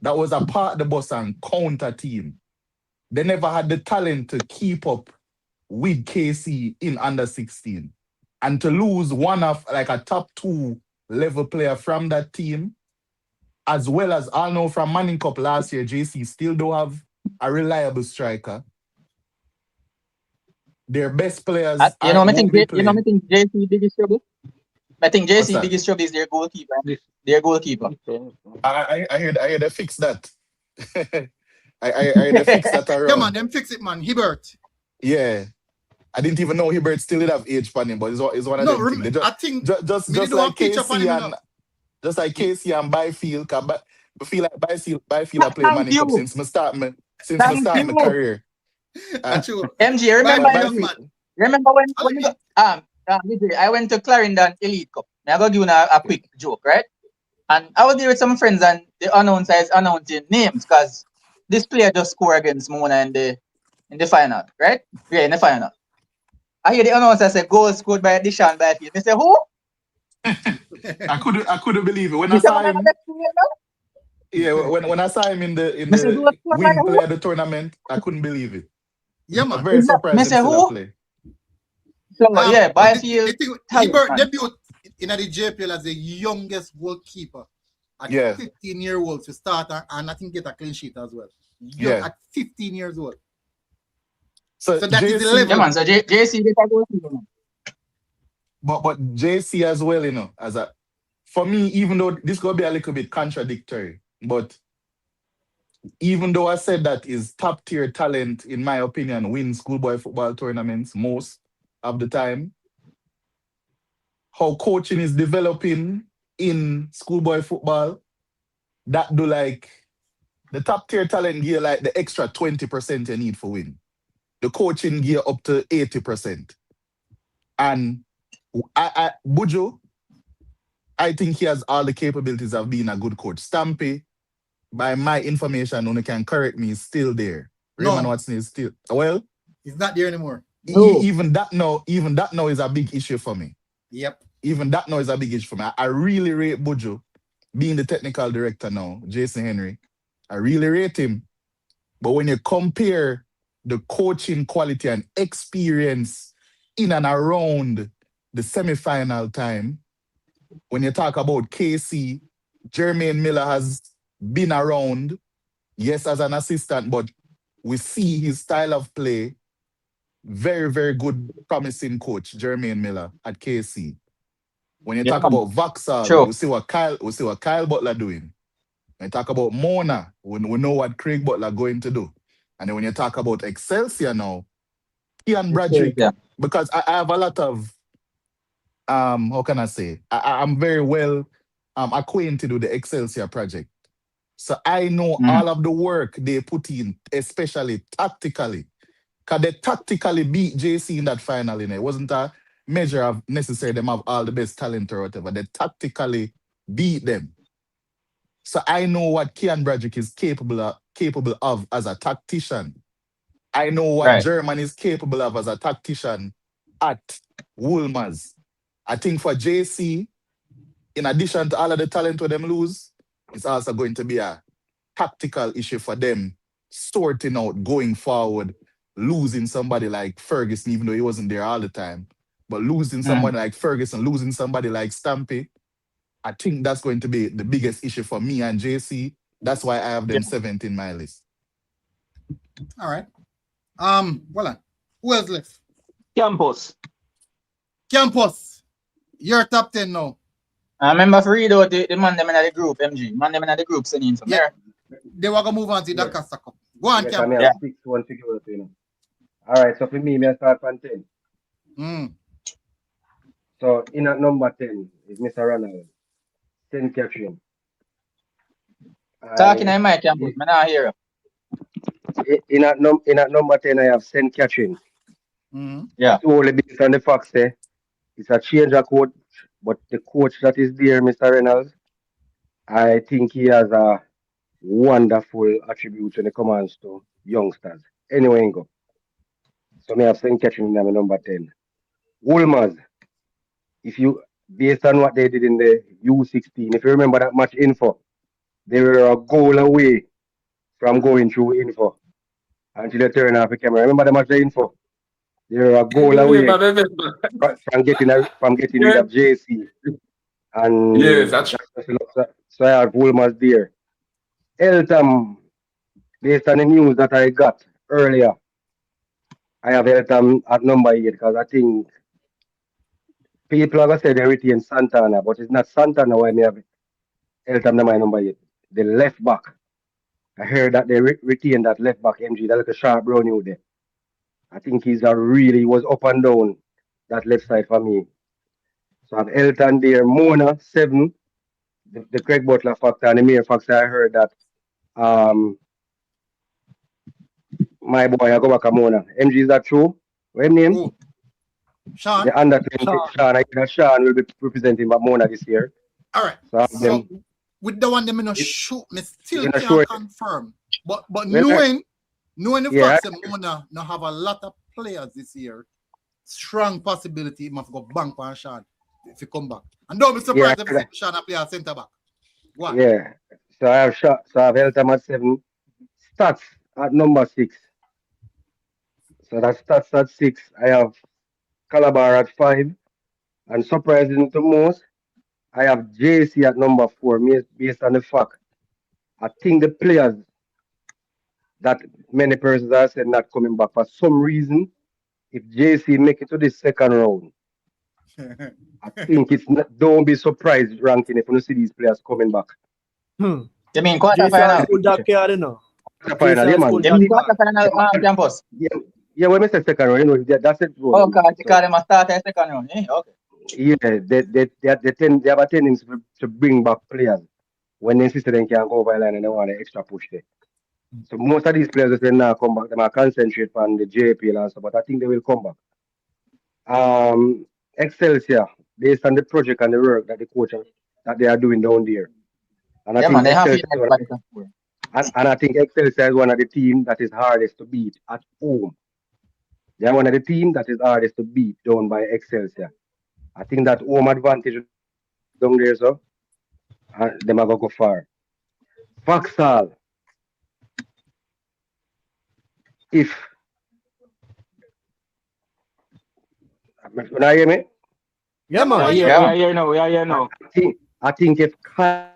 That was a part of the bus and counter team. They never had the talent to keep up with KC in under-16. And to lose one of like a top 2 level player from that team, as well as I know from Manning Cup last year, JC still don't have a reliable striker. Their best players won't be playing.
I think JC biggest trouble. I think JC biggest trouble is their goalkeeper.
I heard they fix that. I heard they fix that around.
Come on, them fix it, man. Hibbert.
Yeah. I didn't even know Hibbert still did have age span him, but it's one of
No,
them things. They
I think
just
me
just
do a
like
catch up on
Casey
him, you
and
know.
just like Casey and Byfield, cause I feel like Byfield I play
Thank
Manning Cup
you.
since my
Thank
start my
you.
career.
That's true.
MG, remember
Young
MG?
man.
Remember when
I
when
like
DJ, I went to Clarendon Elite Cup. I got you a quick joke, right? And I was there with some friends, and the announcer is announcing names because this player just scored against Mona in the final, right? Yeah, in the final. I hear the announcer say goal scored by Dishan Byfield. They say who?
I couldn't believe it when I
You say
saw
man,
him.
that's player now?
Yeah, when I saw him in
Me say
the
goal scored by
win
who?
play of the tournament, I couldn't believe it.
Yeah,
I was
man.
very
Me
surprised him
say
still a
who?
play.
So yeah,
But the
Byfield
thing, he
talent, man.
debuted in the JPL as the youngest goalkeeper at
Yeah,
15-year-old to start and I think get a clean sheet as well. Young
yeah.
at 15 years old.
So
So that is the
JC,
Yeah,
level.
man. So JC get a goal scorer, man.
but JC as well, as a for me, even though this gonna be a little bit contradictory, but even though I said that is top tier talent, in my opinion, win schoolboy football tournaments most of the time, how coaching is developing in schoolboy football, that do like the top tier talent gear like the extra 20% you need for win. The coaching gear up to 80%. And Bujo, I think he has all the capabilities of being a good coach. Stampy, by my information, only can correct me, is still there. Raymond
No,
Watson is still well.
he's not there anymore.
No.
Even that now is a big issue for me.
Yep.
Even that now is a big issue for me. I really rate Bujo, being the technical director now, Jason Henry. I really rate him. But when you compare the coaching quality and experience in and around the semi-final time, when you talk about KC, Jermaine Miller has been around, yes, as an assistant, but we see his style of play. Very, very good, promising coach, Jermaine Miller at KC. When you
Yeah,
talk
man.
about Vauxhall,
True.
we see what Kyle Butler doing. When you talk about Mona, we know what Craig Butler going to do. And then when you talk about Excelsior now, Ian Bradrick,
Yeah.
because I have a lot of how can I say? I'm very well acquainted with the Excelsior project. So I know
Mm.
all of the work they put in, especially tactically. Because they tactically beat JC in that final. It wasn't a measure of necessarily them have all the best talent or whatever. They tactically beat them. So I know what Kian Bradrick is capable of as a tactician. I know what
Right.
German is capable of as a tactician at Woolmers. I think for JC, in addition to all of the talent where them lose, it's also going to be a tactical issue for them sorting out going forward, losing somebody like Ferguson, even though he wasn't there all the time, but losing
Mm.
somebody like Ferguson, losing somebody like Stampy. I think that's going to be the biggest issue for me and JC. That's why I have
Yeah.
them 7th in my list.
All right. Well, who else left?
Campus.
Campus. You're top 10 now.
I remember for read out the man them in the group, MG. Man them in the group sending some
Yeah.
there.
They were gonna move on to
Yeah.
that Costa Cup. Go on,
Yeah,
Campus.
come here,
Yeah.
6-1 figure out, All right, so for me, I start from 10. So in at number 10 is Mr. Ronald, St. Catherine.
Talking
I
in my campus, man, I hear you.
in at number 10 I have St. Catherine.
Yeah.
Solely based on the fact say it's a change of coach, but the coach that is there, Mr. Reynolds, I think he has a wonderful attribute when it comes to youngsters. Anyway, go. So me have St. Catherine in my number 10. Wolmers, if you based on what they did in the U16, if you remember that match info, they were a goal away from going through info until they turn off the camera. Remember the match the info? They were a goal away from getting rid of JC.
Yes,
And
that's
so I have Wolmers there. Eltham, based on the news that I got earlier, I have Eltham at number 8 because I think people are going to say they retain Santana, but it's not Santana why me have Eltham my number 8. The left back. I heard that they retain that left back MG, that little sharp brown you there. I think he was up and down that left side for me. So I have Elton there, Mona 7, the Craig Butler factor, and the mere factor. I heard that my boy I go back a Mona. MG, is that true? What his name?
Who? Sean?
The under 20 Sean. I hear that Sean will be representing Mona this year.
All right.
So,
So with the one them in a shoot, me still
not
can't
sure.
confirm. But
Well,
knowing the
yeah,
facts that Mona now have a lot of players this year, strong possibility he must go bank on Sean if he come back. And don't be surprised if you see Sean play at centre back. What?
yeah. So I have Elton at 7. Stats at number 6. So that's stats at 6. I have Calabar at 5. And surprising to most, I have JC at number 4, based on the fact I think the players that many persons have said not coming back for some reason. If JC make it to the second round, I think it's not, don't be surprised ranking if you see these players coming back.
You mean quarterfinal?
Quarterfinal, yeah, man.
You mean quarterfinal campus?
Yeah, when I say second round, that's it.
Oh, God, you call them a starter second round, eh? Okay.
Yeah, they have a tendency to bring back players when they insist they can go over the line and they want an extra push there. So most of these players they now come back, they might concentrate on the JPL and stuff, but I think they will come back. Excelsior, based on the project and the work that the coach that they are doing down there. And I think and I think Excelsior is one of the teams that is hardest to beat at home. They are one of the teams that is hardest to beat down by Excelsior. I think that home advantage down there, so they might go far. Vauxhall, if when I hear me?
Yeah, man.
We are here now.
I think if Kyle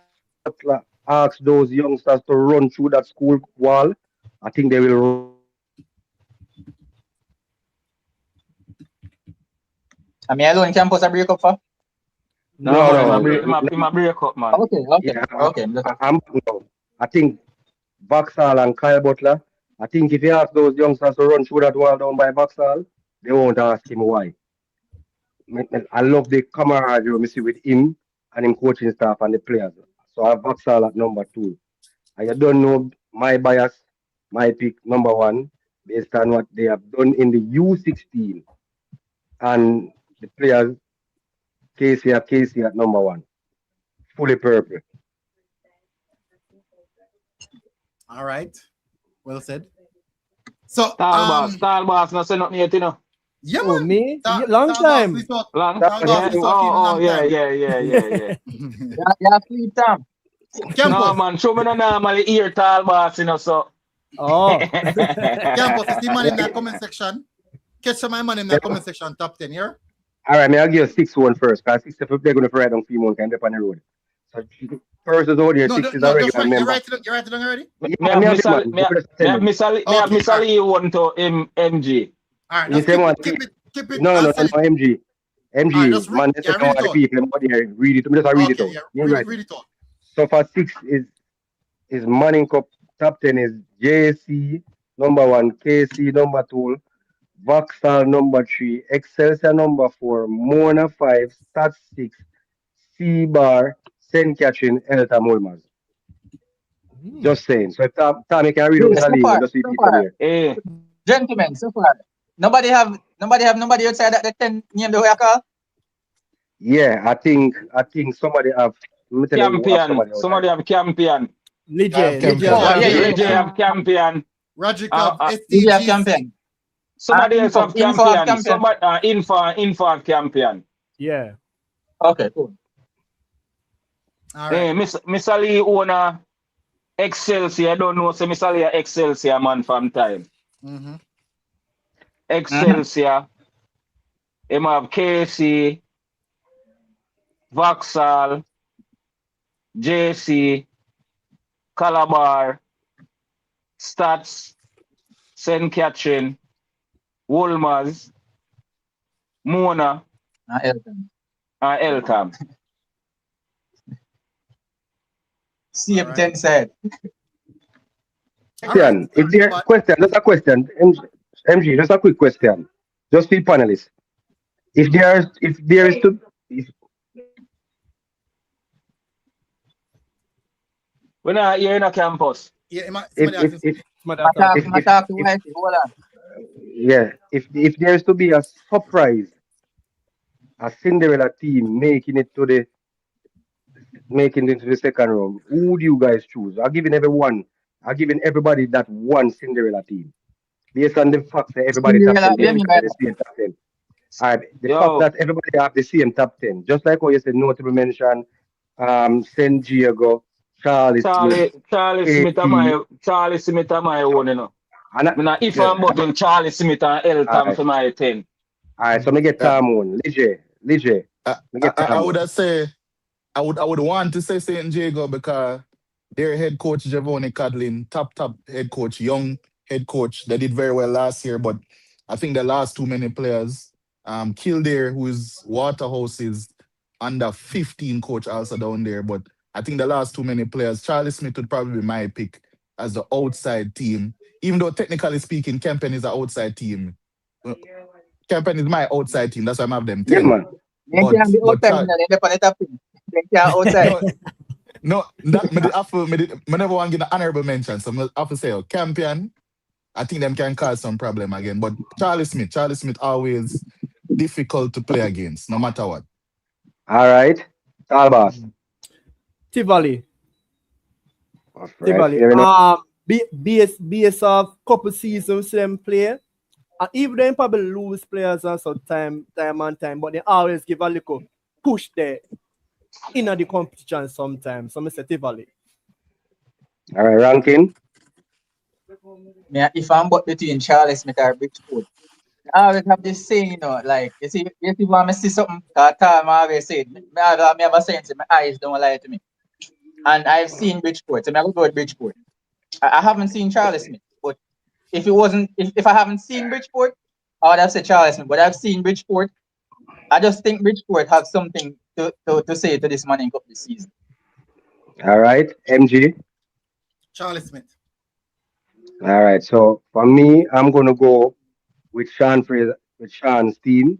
asks those youngsters to run through that school wall, I think they will run.
I mean, alone campus a break up for?
No.
My break up, man.
Okay.
Yeah,
Okay.
I think Vauxhall and Kyle Butler, I think if you ask those youngsters to run through that wall down by Vauxhall, they won't ask him why. I love the camaraderie we see with him and him coaching staff and the players. So I have Vauxhall at number 2. I don't know my bias, my pick number 1, based on what they have done in the U16 and the players. KC at number 1, fully purple.
All right, well said. So
Star Boss, not say nothing yet, you know.
Yeah, man.
Me? Long time.
Long time. Oh, yeah.
Yeah, sleep time.
No, man, show me no normally hear Tall Boss, you know, so.
Oh. Campus, you see man in that comment section? Catch some man in that comment section, top 10 here.
All right, I'll give you 6-1 first, because 6 if they're going to write down 3 months and on the road. So first is over here, 6 is a regular member.
You write it down already?
Me have Miss Ali one to MG.
All right, keep it.
No, MG. MG, man, this is the people out there. Read it. Just read it out.
Yeah, read it out.
So for 6 is Manning Cup. Top 10 is JC number 1, KC number 2, Vauxhall number 3, Excelsior number 4, Mona 5, Stat 6, C Bar, St. Catherine, Elta Mulmaz. Just saying. So if Tommy can read out the league, just see people here.
Hey. Gentlemen, so far, nobody outside that the 10 name the way I call?
Yeah, I think somebody have
Somebody have champion.
Legend
have champion.
Roger have
champion.
Somebody else have champion. Somebody info have champion.
Yeah.
Okay, cool.
All right.
Hey, Miss Ali owner Excelsior. I don't know, so Miss Ali Excelsior man from time. Excelsior. Him have KC, Vauxhall, JC, Calabar, Stats, St. Catherine, Wolmers, Mona, Eltham.
CM10 said.
If there question, that's a question. MG, just a quick question. Just for the panelists. If there is to if,
We're not here in a campus.
Yeah,
if
somebody
if
asked
if
Somebody
I
talk
talk,
to
if
me.
I
if,
talk to
if
Whitey. Hold on.
yeah, if there is to be a surprise, a Cinderella team making it to the second round, who would you guys choose? I'm giving everybody that one Cinderella team. Based on the fact that everybody top
Cinderella,
10
what do you mean by
basically the
that?
same top 10. Alright, the fact
Yo,
that everybody have the same top 10, just like how you said, notable mention, San Diego, Charlie Smith, KT,
Charlie Smith are my own, you know.
and
Me not if
yeah.
I'm but them Charlie Smith and Elton
alright,
for my 10.
alright, so me get
Yeah.
Tom one, Lige, me get
I
Tom
would
one.
have say I would want to say St. Jago because their head coach Giovanni Cadlin, top head coach, young head coach. They did very well last year, but I think they lost too many players. Kildare, who is Waterhouse, is under 15 coach also down there, but I think they lost too many players. Charlie Smith would probably be my pick as the outside team, even though technically speaking, Kempen is an outside team. Uh, Kempen is my outside team. That's why I have them
Yeah
10.
man.
They can't be
But
outside, you know, they're on the top team. They can't outside.
no, no, that me did offer me did me never want to give an honorable mention. So I have to say, Campion, I think them can cause some problem again. But Charlie Smith always difficult to play against, no matter what.
Alright. Talbas.
Tivoli.
Alright, fair enough.
Base of couple seasons them play. And even they probably lose players and so time and time, but they always give a little push there in the competition sometimes. So Mr. Tivoli.
Alright, ranking.
Yeah, if I'm but between Charlie Smith or Bridgeport, I always have this saying, you know, like you see when I see something, I always say it. Me have a saying, say, my eyes don't lie to me. And I've seen Bridgeport, so I'm gonna go with Bridgeport. I haven't seen Charlie Smith, but if I haven't seen Bridgeport, I would have said Charlie Smith. But I've seen Bridgeport. I just think Bridgeport have something to say to this Manning Cup this season.
Alright, MG.
Charlie Smith.
Alright, so for me, I'm gonna go with Sean Fraser, with Sean's team.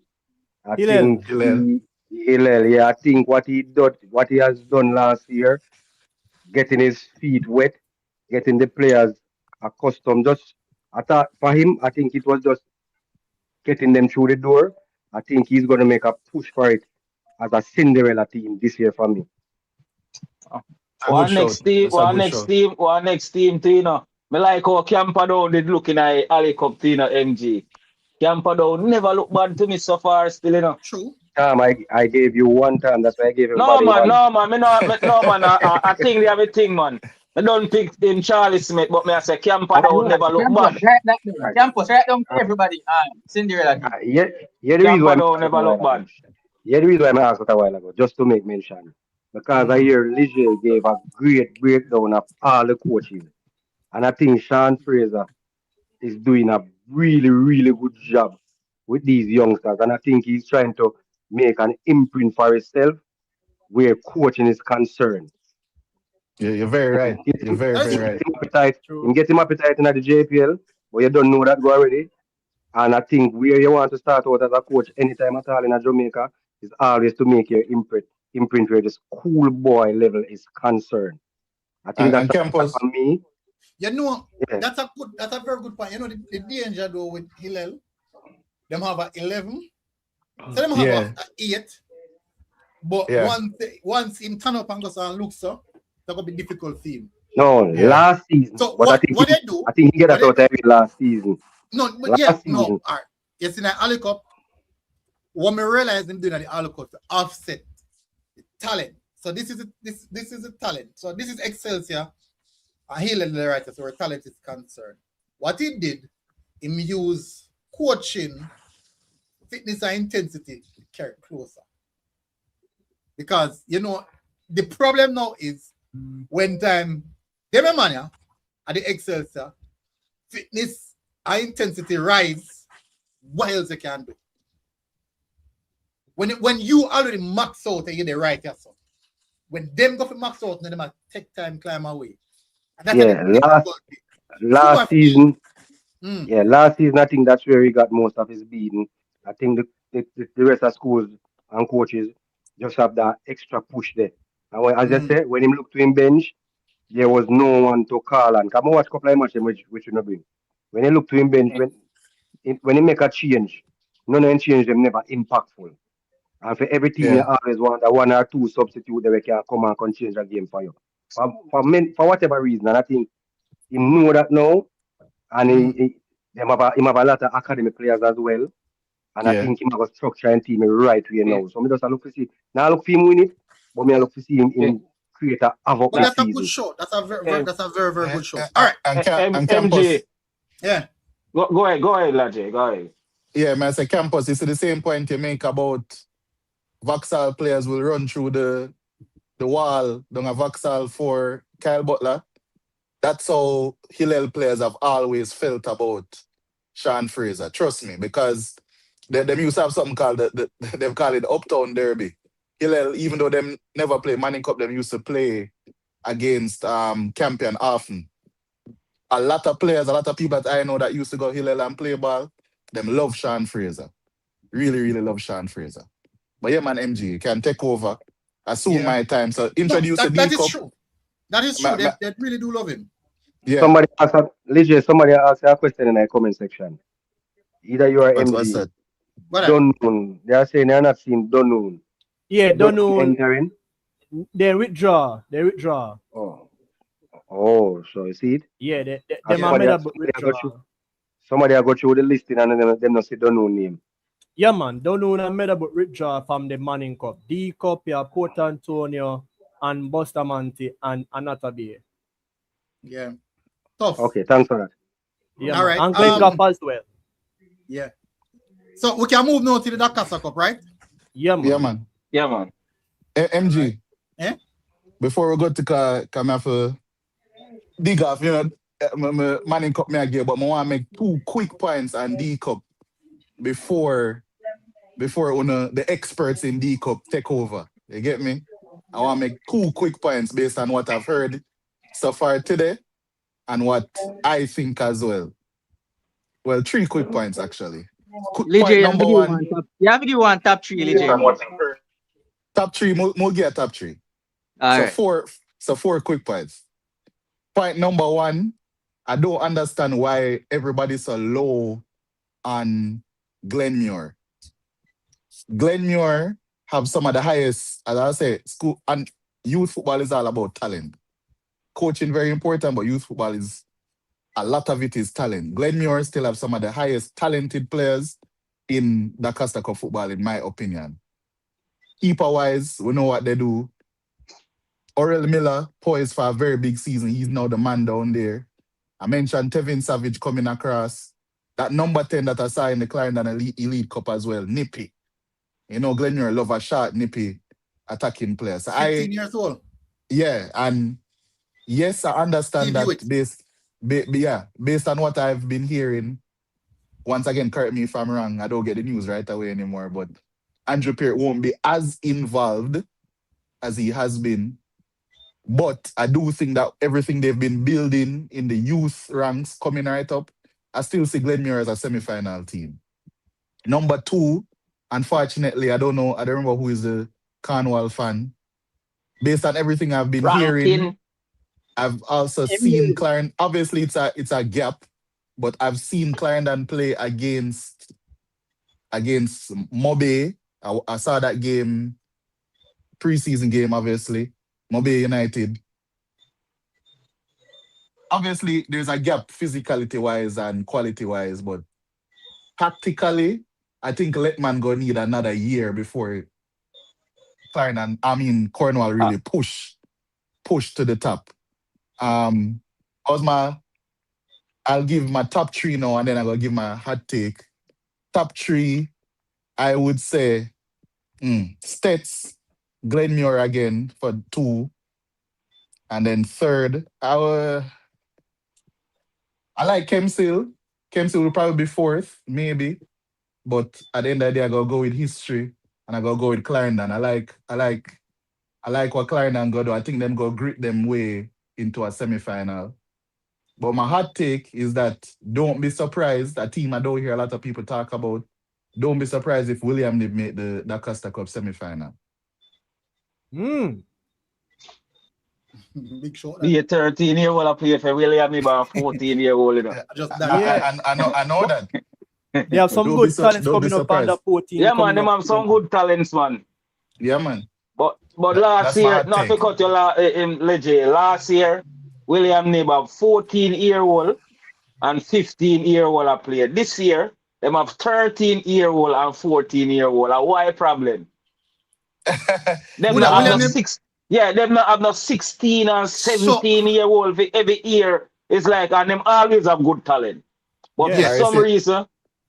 I
Hillel.
think Hillel, yeah, I think what he has done last year, getting his feet wet, getting the players accustomed. Just I thought for him, I think it was just getting them through the door. I think he's gonna make a push for it as a Cinderella team this year for me.
A good shout. That's a good shout.
One next team, too, you know. Me like how Camperdown did looking at Ali Cup, you know, MG. Camperdown never look bad to me so far, still, you know.
True.
Tom, I gave you one time. That's why I gave
No,
everybody
man,
one.
no, man. I think they have a thing, man. I don't pick in Charlie Smith, but me I say Camperdown never look bad.
Right.
Campus, right down to everybody. Cinderella team.
Yeah, the reason why
Camperdown never look bad.
Yeah, the reason why I asked it a while ago, just to make mention. Because I hear Ligier gave a great breakdown of all the coaches. And I think Sean Fraser is doing a really, really good job with these youngsters. And I think he's trying to make an imprint for himself where coaching is concerned.
Yeah, you're very right. You're very,
That's
very
true.
right.
You get him appetite in the JPL, but you don't know that go already. And I think where you want to start out as a coach anytime at all in a Jamaica is always to make your imprint where the schoolboy level is concerned. I think
And
that's
Campus,
for me.
You know,
Yeah.
that's a very good point. You know, the danger though with Hillel, them have a 11, so them have
yeah,
a 8. But
yeah,
once him turn up and go and look so, that gonna be difficult for him.
No,
yeah.
last season.
So
But
what they do?
I think he get
What
that
they
out
do?
every last season.
No, but
Last
yeah,
season.
no. All right. Yes, in the Ali Cup, what me realize them doing at the Ali Cup to offset the talent. So this is a talent. So this is Excelsior. And Hillel the writer, so where talent is concerned. What he did, him use coaching, fitness and intensity to carry closer. Because you know the problem now is when time them mania at the Excelsior, fitness and intensity rise, what else you can do? When you already max out and you're the right yourself. When them go for max out, then them take time climb away. And that's
Yeah,
the difficulty.
last season, Yeah, last season I think that's where he got most of his beating. I think the rest of schools and coaches just have that extra push there. And as I said, when him look to him bench, there was no one to call on. Come on, watch couple of matches which you not bring. When he look to him bench, when he make a change, none of them change them never impactful. And for every team, you
Yeah,
always want a one or two substitute that we can come and can change the game for you. For whatever reason, and I think he know that now, and him have a lot of academic players as well. And I
yeah.
think him have a structure and team right way now. So me just a look to see. Now I look for him win it, but me I look to see him create a havoc
But
this
that's a good
season.
show. That's a very good show.
And,
All right.
and
MG,
campus.
Yeah.
go ahead, Laje, go ahead.
Yeah, man, I say campus. It's the same point you make about Vauxhall players will run through the wall down a Vauxhall for Kyle Butler. That's how Hillel players have always felt about Sean Fraser. Trust me, because them used to have something called they've called it Uptown Derby. Hillel, even though them never play Manning Cup, them used to play against Campion often. A lot of players, a lot of people that I know that used to go Hillel and play ball, them love Sean Fraser. Really, really love Sean Fraser. But yeah, man, MG, you can take over. Assume
Yeah.
my time. So
No,
introduce the
that
D
is
Cup.
true. That is true. They really do love him.
Yeah.
Somebody asked a question in the comment section. Either you or
What's
MG.
that?
What?
Dunnoon. They are saying they are not seeing Dunnoon.
Yeah, don't know.
Entering.
They withdraw. They withdraw.
Oh, so you see it?
Yeah, they
And
them are made up withdraw.
somebody I go through the listing and them not see Dunnoon name.
Yeah, man. Don't know I made up withdraw from the Manning Cup. D Cup, yeah, Port Antonio and Bustamante and Anata Bay.
Yeah. Tough.
Okay, thanks for that.
Yeah,
All
man.
right.
And Glencoe as well.
Yeah. So we can move now to the Dakasa Cup, right?
Yeah, man.
Yeah, man.
Yeah, man.
MG.
Eh?
Before we go to come here for dig off, you know, Manning Cup me again, but I want to make 2 quick points on D Cup before the experts in D Cup take over. You get me? I want to make 2 quick points based on what I've heard so far today and what I think as well. Well, 3 quick points actually. Point number 1.
You have to give one top three, Lige.
Top 3, we'll get top 3.
All right.
4 quick points. Point number 1, I don't understand why everybody's so low on Glenmuir. Glenmuir have some of the highest, as I say, school and youth football is all about talent. Coaching very important, but youth football is a lot of it is talent. Glenmuir still have some of the highest talented players in the Costa Cup football, in my opinion. Keeper wise, we know what they do. Orel Miller poised for a very big season. He's now the man down there. I mentioned Tevin Savage coming across. That number 10 that I saw in the Clarendon Elite Cup as well, Nippy. You know, Glenmuir love a short, nippy attacking player. So
15 years old.
Yeah, and yes, I understand that based on what I've been hearing, once again, correct me if I'm wrong, I don't get the news right away anymore, but Andrew Peart won't be as involved as he has been. But I do think that everything they've been building in the youth ranks coming right up, I still see Glenmuir as a semi-final team. Number 2, unfortunately, I don't remember who is the Cornwall fan. Based on everything I've been hearing, I've also seen Clarendon. Obviously, it's a gap, but I've seen Clarendon play against Mobe. I saw that game, preseason game, obviously. Mobe United. Obviously, there's a gap physicality-wise and quality-wise, but tactically, I think Letman gonna need another year before Cornwall really push to the top. I'll give my top 3 now, and then I'm gonna give my hot take. Top 3, I would say Stets, Glenmuir again for 2. And then 3rd, I like Kemsil. Kemsil will probably be 4th, maybe. But at the end of the day, I gotta go with history and I gotta go with Clarendon. I like what Clarendon go do. I think them go grit them way into a semi-final. But my hot take is that don't be surprised. A team I don't hear a lot of people talk about. Don't be surprised if William Nib make the Costa Cup semi-final.
Big shot.
Be a 13-year-old I play for William Nib and 14-year-old, you know.
Just that.
Yeah.
I know that.
They have some
Don't
good
be
talents
don't be
coming up under
surprised.
14.
Yeah, man,
coming
them
up.
have some good talents, man.
Yeah, man.
But last
That's my
year,
hot
not to
take.
cut you legend, last year, William Nib have 14-year-old and 15-year-old I played. This year, them have 13-year-old and 14-year-old. And why problem? Them
Who
not
that
have
William
no
Nib?
6. Yeah, them not have no 16 and 17-year-old every year. It's like, and them always have good talent. But for
Yeah.
some reason,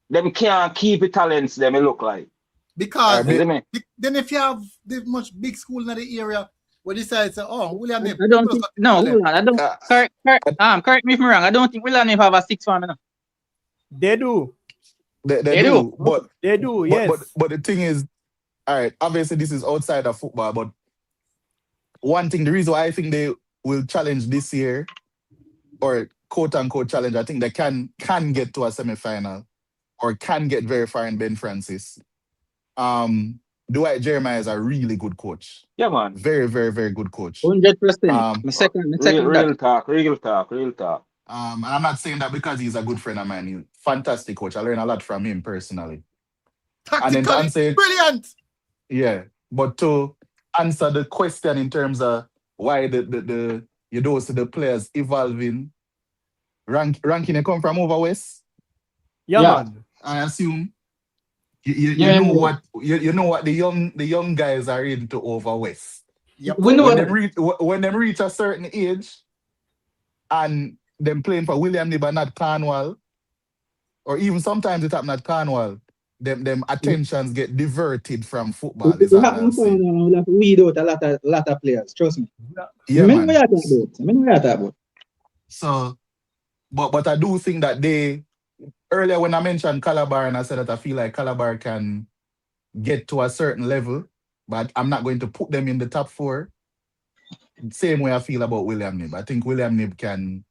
them can't keep the talents them it look like.
Because
You see me?
then if you have this much big school in the area where decide say, oh, William Nib.
I don't think. No, hold on. I don't. Correct me if I'm wrong. I don't think William Nib have a 6 farm.
They do.
They do. But
They do, yes.
But the thing is, all right, obviously this is outside of football, but one thing, the reason why I think they will challenge this year, or quote unquote challenge, I think they can get to a semi-final or can get very far in Ben Francis. Dwight Jeremiah is a really good coach.
Yeah, man.
Very, very, very good coach.
100%. Second
Real talk.
And I'm not saying that because he's a good friend of mine. He's a fantastic coach. I learn a lot from him personally.
Tactically, brilliant.
Yeah, but to answer the question in terms of why the you don't see the players evolving, ranking they come from over west.
Yeah, man.
I assume you know what the young guys are into over west.
Yep.
When them reach a certain age, and them playing for William Nib, not Cornwall, or even sometimes it happen at Cornwall, them attentions get diverted from football.
It happens we'll have to weed out a lot of players. Trust me.
Yeah, man.
I mean, we are talking about.
So, but I do think that earlier when I mentioned Calabar, and I said that I feel like Calabar can get to a certain level, but I'm not going to put them in the top 4. Same way I feel about William Nib. I think William Nib can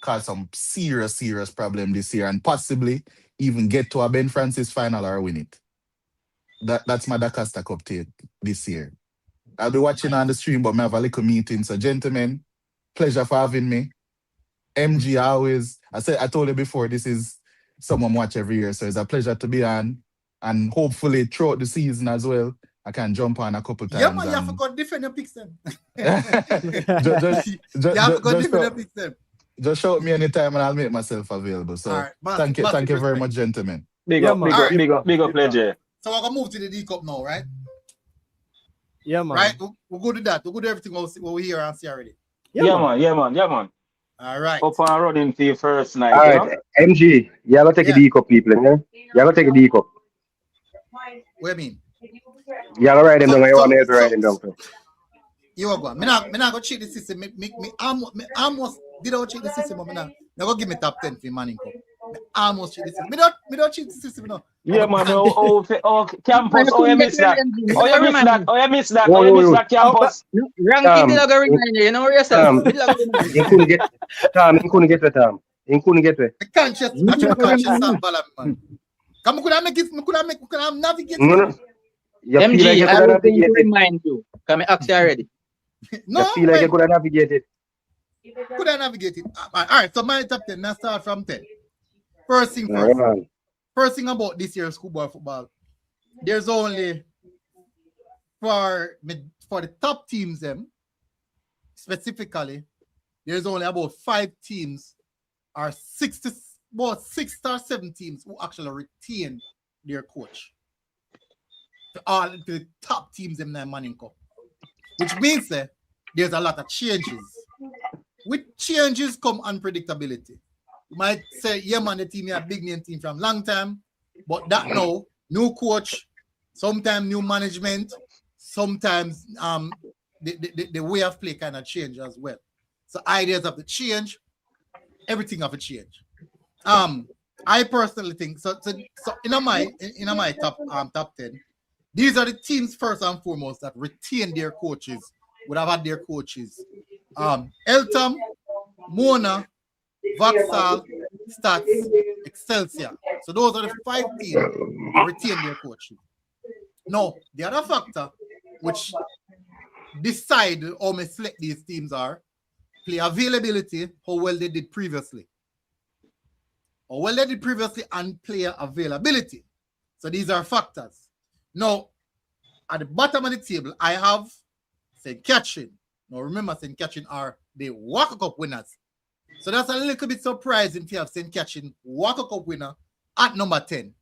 cause some serious problem this year and possibly even get to a Ben Francis final or win it. That's my Costa Cup take this year. I'll be watching on the stream, but I have a little meeting. So, gentlemen, pleasure for having me. MG I told you before, this is someone watch every year, so it's a pleasure to be on. And hopefully throughout the season as well, I can jump on a couple times.
Yeah, man, you have to go defend your picks then.
You have to go defend your picks then. Just shout me anytime and I'll make myself available. So thank you very much, gentlemen.
Big up, pleasure.
So we're gonna move to the D Cup now, right?
Yeah, man.
Right? We'll go to that. We'll go to everything what we hear and see already.
Yeah, man.
All right.
Up and running for your first night.
All right, MG, you have to take a D Cup, people. Yeah? You have to take a D Cup.
What do you mean?
You have to write them down. You want to write them down.
You are going. Me not go check the system. Me almost did not check the system, but now go give me top 10 for Manning Cup. Me almost check the system. Me don't check the system now.
Yeah, man. Campus. You missed that. You missed that campus.
Ranking the reminder. You know yourself.
You couldn't get Tom. You couldn't get it, Tom. You couldn't get it.
The conscious, and balance, man. Come, could I navigate?
No.
MG, I will remind you. Come ask you already.
No,
you feel like you could have navigated.
Could I navigate it? All right, so my top 10. Let's start from 10. First thing first. First thing about this year's schoolboy football, there's only for the top teams, them specifically, there's only about 5 teams or 6 or 7 teams who actually retain their coach. All the top teams in their Manning Cup. Which means that there's a lot of changes. With changes come unpredictability. You might say, yeah, man, the team is a big name team from long time, but that now, new coach, sometimes new management, sometimes the way of play kind of change as well. So ideas of the change, everything of a change. I personally think so in my top 10, these are the teams first and foremost that retain their coaches, would have had their coaches. Eltham, Mona, Vauxhall, Stats, Excelsior. So those are the 5 teams that retain their coach. Now, the other factor which decide how many select these teams are play availability, how well they did previously. How well they did previously and player availability. So these are factors. Now, at the bottom of the table, I have St. Catherine. Now, remember, St. Catherine are the Walker Cup winners. So that's a little bit surprising to have St. Catherine Walker Cup winner at number 10.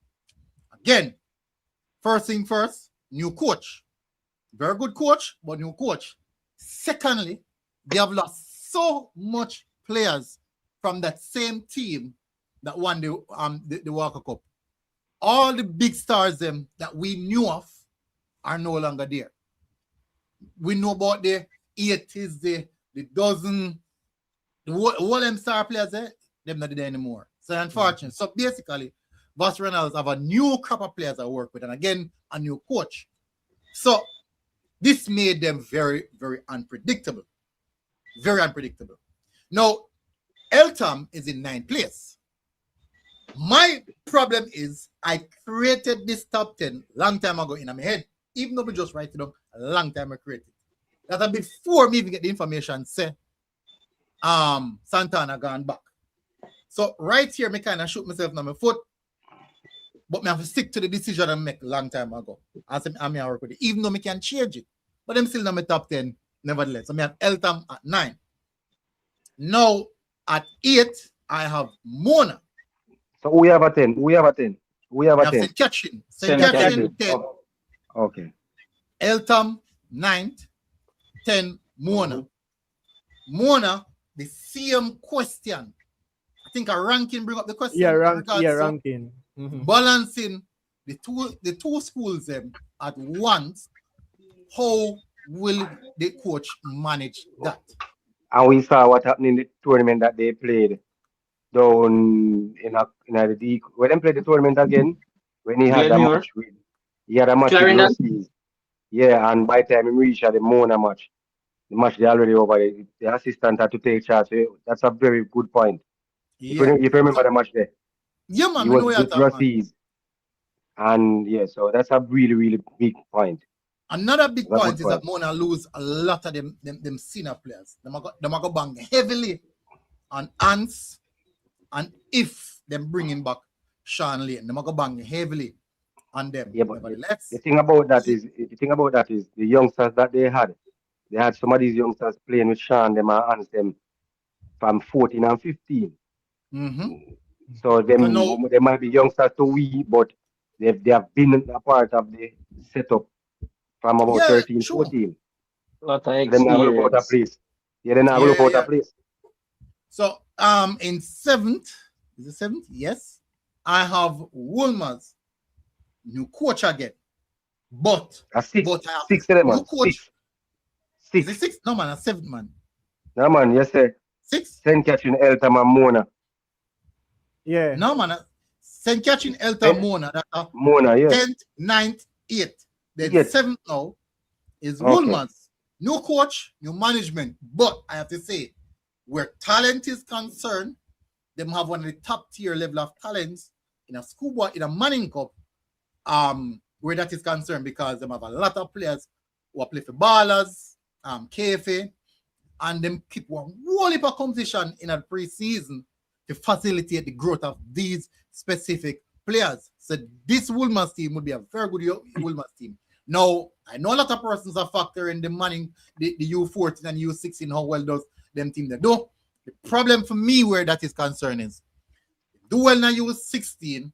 Again, first thing first, new coach. Very good coach, but new coach. Secondly, they have lost so much players from that same team that won the Walker Cup. All the big stars them that we knew of are no longer there. We know about the 80s, the dozen, all them star players there, them not there anymore. So unfortunate. So basically, Boss Reynolds have a new crop of players I work with, and again, a new coach. So this made them very, very unpredictable. Very unpredictable. Now, Eltham is in 9th place. My problem is I created this top 10 long time ago in my head, even though we just write it down a long time I created. That before me even get the information say Santana gone back. So right here, me kind of shoot myself in my foot, but me have to stick to the decision I make a long time ago. As I'm here work with it, even though me can change it. But I'm still in my top 10, nevertheless. So me have Eltham at 9. Now at 8, I have Mona.
So we have a 10. We have a 10. We have a 10.
St. Catherine. St. Catherine 10.
Okay.
Eltham 9th, 10 Mona. Mona, the same question. I think a ranking bring up the question.
Ranking. Mm-hmm.
Balancing the two schools at once. How will the coach manage that?
And we saw what happened in the tournament that they played down in the D. When they played the tournament again, when he had a match with Rossies. Yeah, and by the time he reached the Mona match, the match they already over. The assistant had to take charge. So that's a very good point.
Yeah.
If you remember the match there.
Yeah, man.
He was with Rossies. And yeah, so that's a really, really big point.
Another big point is that Mona lose a lot of them senior players. Them go bang heavily on Ants, and if them bringing back Sean Lane, them go bang heavily on them.
Yeah, but the thing about that is the youngsters that they had some of these youngsters playing with Sean, them are Ants them from 14 and 15.
Mm-hmm.
So they might be youngsters to we, but they have been a part of the setup from about 13, 14.
Lot of
experience. They're not going out of place. Yeah, they're not going out of place.
So in 7th, is it 7th? Yes. I have Wolmer's new coach again. But I have
six of them,
new
man.
coach.
Six.
Is it 6? No, man, a 7th, man.
No, man, yes, sir.
6?
St. Catherine, Eltham, and Mona.
Yeah.
No, man. St. Catherine, Eltham, Mona.
Mona, yeah.
10th, 9th, 8th. Then 7th now is Wolmer's. New coach, new management. But I have to say, where talent is concerned, them have one of the top tier level of talents in a Schoolboy, in a Manning Cup, where that is concerned, because them have a lot of players who play for ballers, KFA, and them keep one whole heap of competition in a pre-season to facilitate the growth of these specific players. So this Wolmer's team would be a very good Wolmer's team. Now, I know a lot of persons are factoring the Manning, the U14 and U16, how well does them team they do. The problem for me where that is concerned is do well in a U16,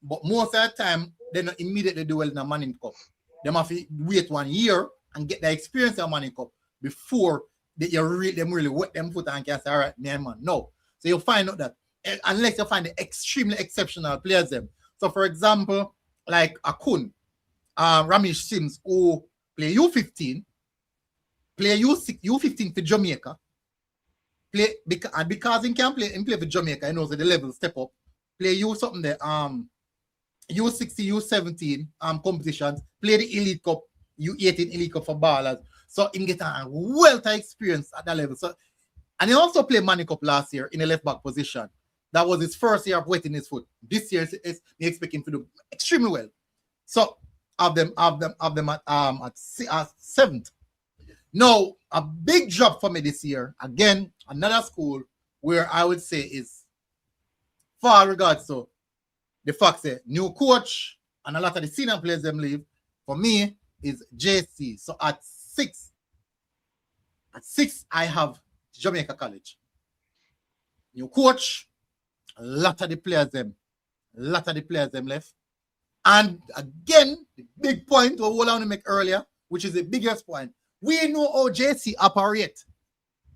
but most of the time they don't immediately do well in a Manning Cup. They have to wait 1 year and get the experience of Manning Cup before them really wet them foot and can say, all right, man. No. So you'll find out that unless you find the extremely exceptional players them. So for example, like Akun, Ramesh Sims, who play U15, play U15 for Jamaica, play because he can play for Jamaica, he knows that the level step up, play U something there, U60, U17 competitions, play the Elite Cup, U18 Elite Cup for ballers. So he get a wealth of experience at that level. So And he also played Manning Cup last year in a left back position. That was his first year of wetting his foot. This year, we expect him to do extremely well. So, have them at seventh. Now, a big job for me this year. Again, another school where I would say is far regards to the fact that new coach and a lot of the senior players them leave. For me, is JC. So at six, I have Jamaica College. New coach, a lot of the players them left. And again, the big point what I want to make earlier, which is the biggest point, we know how JC operate.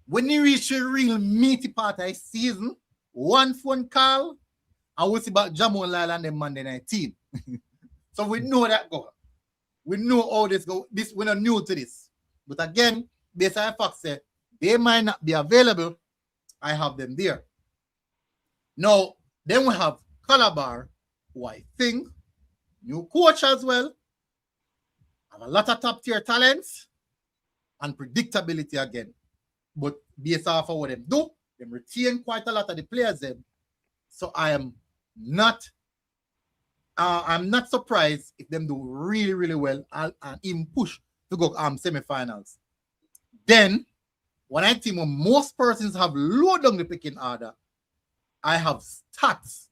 When he reach a real meaty part of his season, one phone call, and we'll see about Jamal Lyle and them Monday night team. So we know that go. We know how this go. This we're not new to this. But again, based on the fact that they might not be available, I have them there. Now, then we have Calabar, who I think, new coach as well, have a lot of top tier talents and predictability again. But based off of what they do, they retain quite a lot of the players then. So I'm not surprised if them do really, really well and even push to go semi-finals. Then, when I think most persons have low down the picking order, I have stats.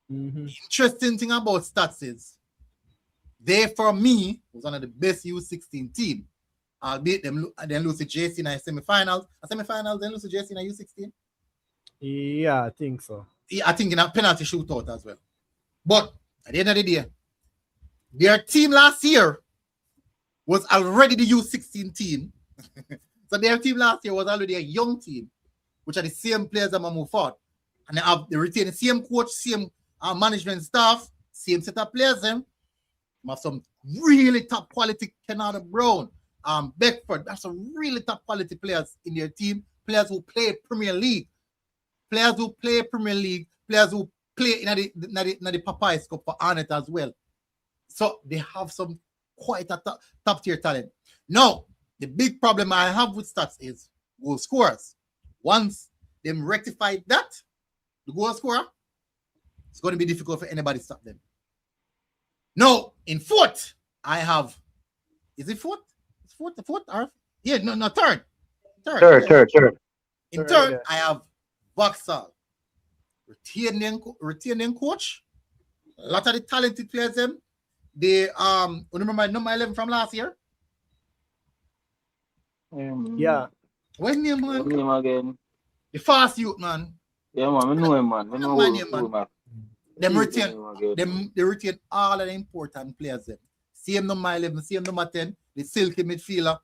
Interesting thing about stats is they, for me, was one of the best U16 team. Albeit them then lose to JC in the semi-finals. Semi-finals, then lose to JC in the U16.
Yeah, I think so.
Yeah, I think in a penalty shootout as well. But at the end of the day, their team last year was already the U16 team. So their team last year was already a young team, which are the same players that move forward. And they retain the same coach, same management staff, same set of players. Them have some really top quality Kennard Brown, Beckford. That's some really top quality players in their team. Players who play Premier League. Players who play in the Popeyes Cup for Arnett as well. So they have some quite a top tier talent. Now, the big problem I have with stats is goal scorers. Once they rectify that, the goal scorer, it's going to be difficult for anybody to stop them. Now, in fourth, I have, is it fourth? It's fourth, or yeah, no, third.
Third.
In third, I have Vauxhall. Retaining coach. A lot of the talented players them. They remember my number 11 from last year?
Yeah.
What's his name, man?
What's his name again?
The fast youth, man.
Yeah, man, I know him, man. I know him, man.
They retain all of the important players them. Same number 11, same number 10, the silky midfielder.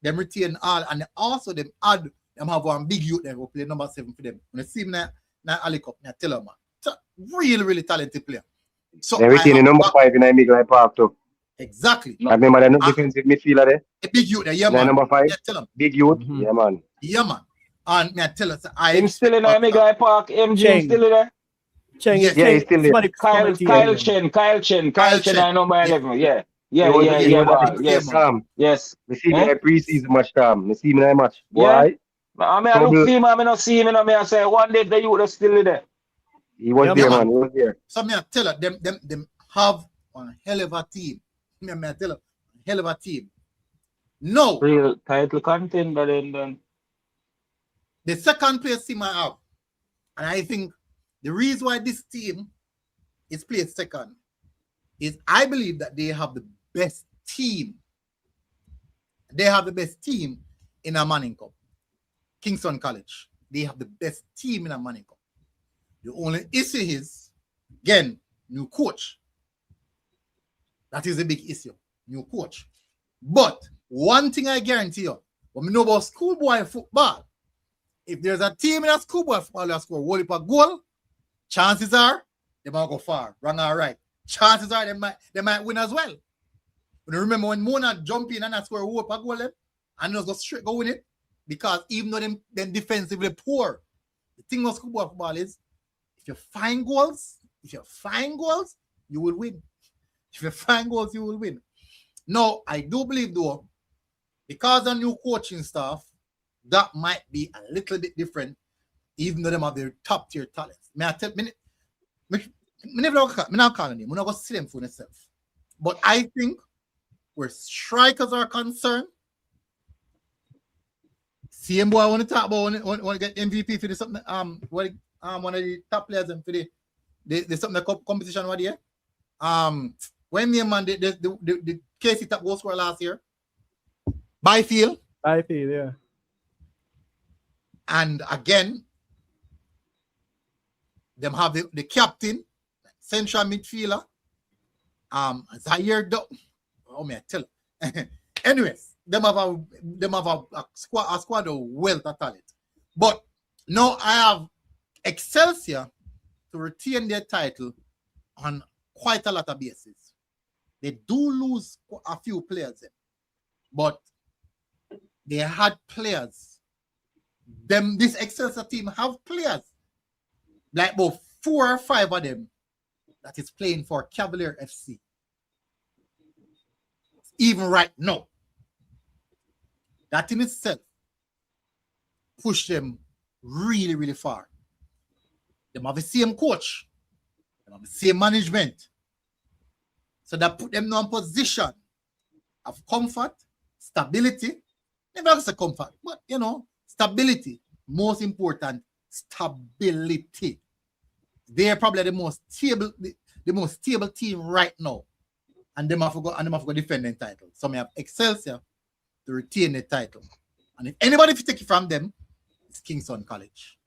Them retain all, and also them add, them have one big youth that will play number 7 for them. When they see him now Ali Cup, I tell them, man. It's a really, really talented player. So
they retain the number 5 in Middle Park too.
Exactly.
I remember the defensive midfielder there.
A big youth there, yeah, man.
Number 5.
Yeah, tell him.
Big youth, yeah, man.
Yeah, man. And me I tell us,
I'm still in Middle Park. MG still in there.
Yeah, he's still there.
Kyle Chen, I number 11. Yeah. Yes. Yes.
We see me pre-season match time. We see me that match.
Yeah. I mean, I look see him, I not see him, I say one day the youth is still there.
He was there, man. He was there.
So me I tell her, them have one hell of a team. Me I tell her, hell of a team. No.
Real title contender then.
The second place team I have, and I think the reason why this team is placed second is I believe that they have the best team. They have the best team in a Manning Cup. Kingston College. They have the best team in a Manning Cup. The only issue is, again, new coach. That is a big issue. New coach. But one thing I guarantee you, when we know about schoolboy football, if there's a team in a schoolboy football that score one goal, chances are they might go far, wrong or right. Chances are they might win as well. But remember when Mona jump in and I score a goal and just go straight go win it, because even though them defensively poor, the thing with schoolboy football is if you find goals, you will win. If you find goals, you will win. Now, I do believe though, because of new coaching staff, that might be a little bit different, even though them have their top tier talents. Me never call them. We're not going to see them for themselves. But I think where strikers are concerned, same boy I want to talk about want to get MVP for the something one of the top players and for the something competition what year. When the man the KC top goal scorer last year. Byfield,
yeah.
And again, them have the captain, central midfielder, Zaire. Oh man, tell. Anyways, them have a squad of wealth of talent. But now I have Excelsior to retain their title on quite a lot of bases. They do lose a few players, but they had players. This Excelsior team have players, like about 4 or 5 of them that is playing for Cavalier FC. Even right now, that in itself push them really, really far. They have the same coach, they have the same management. So that put them in a position of comfort, stability. Never have to say comfort, but stability. Most important, stability. They're probably the most stable team right now. And them have to go defend the title. So I have Excelsior to retain the title. And if anybody take it from them, it's Kingston College.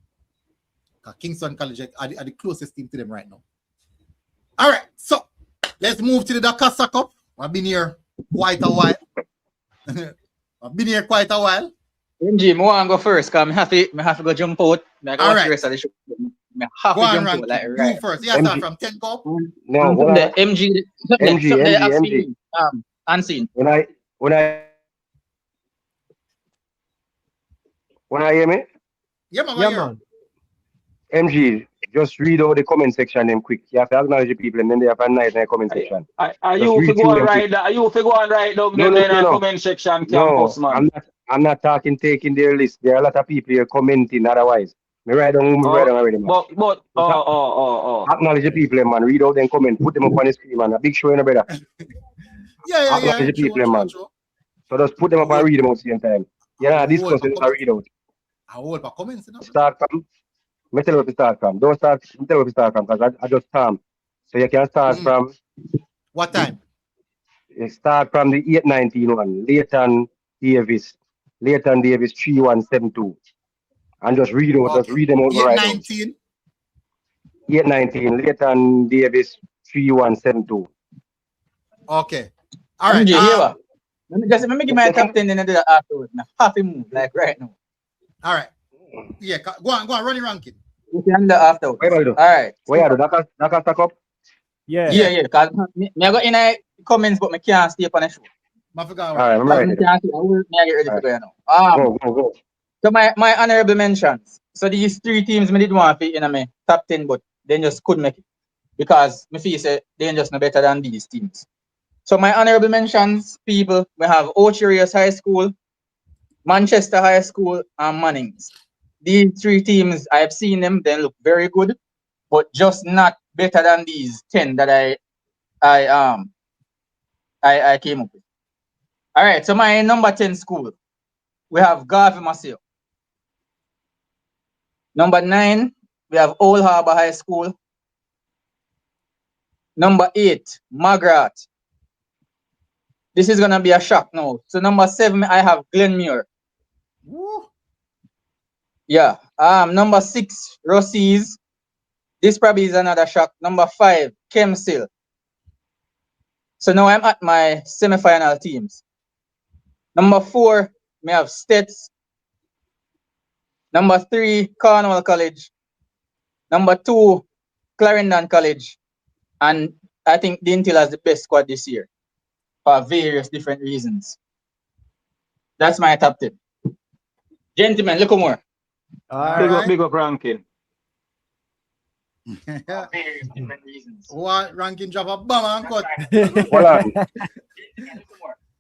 Because Kingston College are the closest team to them right now. All right, so let's move to the Dakar Cup. I've been here quite a while.
MG, I want to go first because I have to go jump out. I
All right.
the rest of the show. I have
Go
to
on,
jump
Ranky.
out. Like,
You
right.
first. Yeah, start from 10 cup.
No,
the MG.
MG.
Unseen.
When I hear me,
Yeah, man.
Yeah, man.
MG, just read out the comment section them quick. You have to acknowledge the people and then they have a nice comment section.
Are you to go and write that? Are you to go and write down them in the comment section, campus, man?
I'm not taking their list. There are a lot of people here commenting otherwise. Me write down already, man.
But
acknowledge the people, man. Read out them comment, put them up on the screen, man. A big show in the brother.
Yeah.
Acknowledge the people, man. So just put them up and read them at the same time. Yeah, discuss it and read out.
I hold for comments.
Start from. Me tell you where to start from. Don't start. Me tell you where to start from because I just time. So you can start from.
What time?
You start from the 8-19 one. Leighton Davis 3172. And just read them. Okay. Just read them out right now. 8-19. Leighton Davis 3172.
Okay. All right.
Let me give my captain and do that afterwards. Now, happy move like right now.
All right. Yeah, go on, run the ranking.
You can do afterwards. All right.
Where are you? That stack up?
Yeah. Because I got in the comments, but I can't stay up on the show.
All right, I'm ready.
I get ready to go now.
Go.
So my honorable mentions. So these 3 teams I did want to fit in my top 10, but they just couldn't make it because me feel say they're just no better than these teams. So my honorable mentions, people, we have Ocherius High School, Manchester High School, and Mannings. These 3 teams, I have seen them, they look very good, but just not better than these 10 that I came up with. All right, so my number 10 school, we have Garvey Maceo. Number 9, we have Old Harbor High School. Number 8, Magrat. This is gonna be a shock now. So number 7, I have Glenmuir.
Woo.
Yeah. Number 6, Rossies. This probably is another shock. Number 5, Kemsil. So now I'm at my semi-final teams. Number 4, we have Stets. Number 3, Cornwall College. Number 2, Clarendon College. And I think Dintil has the best squad this year for various different reasons. That's my top 10. Gentlemen, look more.
Big up ranking.
Various different reasons.
What ranking drop a bomb and cut?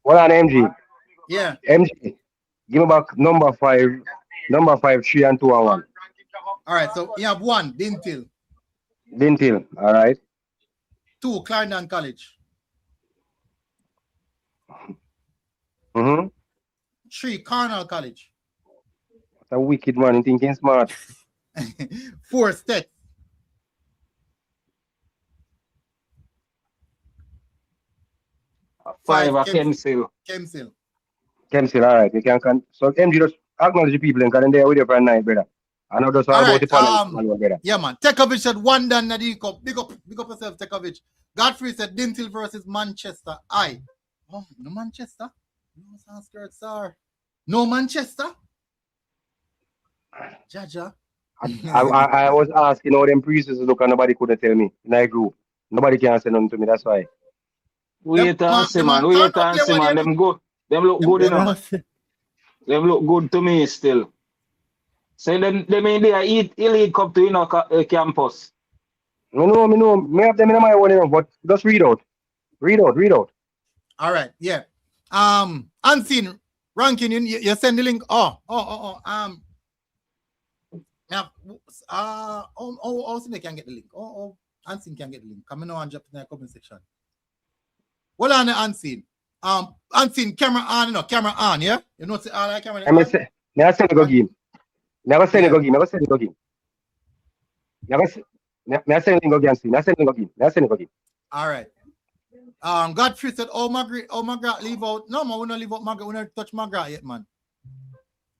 Hold on, MG.
Yeah.
MG. Give me back number 5, 3 and 2 and 1.
All right, so you have 1, Dintil.
Dintil, all right.
2, Clarendon College.
Mm-hmm.
3, Cornell College.
That's a wicked man, he thinking smart.
4, Stet.
5 Kemsil.
Kemsil.
Kemsil, all right. You can so MG just acknowledge the people and can they with you for a night, brother. I know that's all about the panel, brother.
Yeah, man. Tekovic said 1 done at the cup. Big up yourself, Tekovic. Godfrey said Dintil versus Manchester. Aye. Oh, no Manchester? No Sanskrit, sir. No Manchester? Jaja.
I was asking all them priests look and nobody couldn't tell me in that group. Nobody can say nothing to me, that's why.
Wait and see, man. Wait and see, man. Them good. Them look good enough. Them look good to me still. So them in there elite cup to campus.
No. Me have them in my one enough, but just read out. Read out.
All right, yeah. Unseen ranking, you send the link. Now, they can get the link. Unseen can get the link. Come in and drop in the comment section. Well, on the Unseen. Unseen camera on, yeah? You know, all that camera.
I send it go game. Never send it go game.
All right. Godfrey said, Margaret, leave out. No, man, we don't leave out Margaret. We don't touch Margaret yet, man.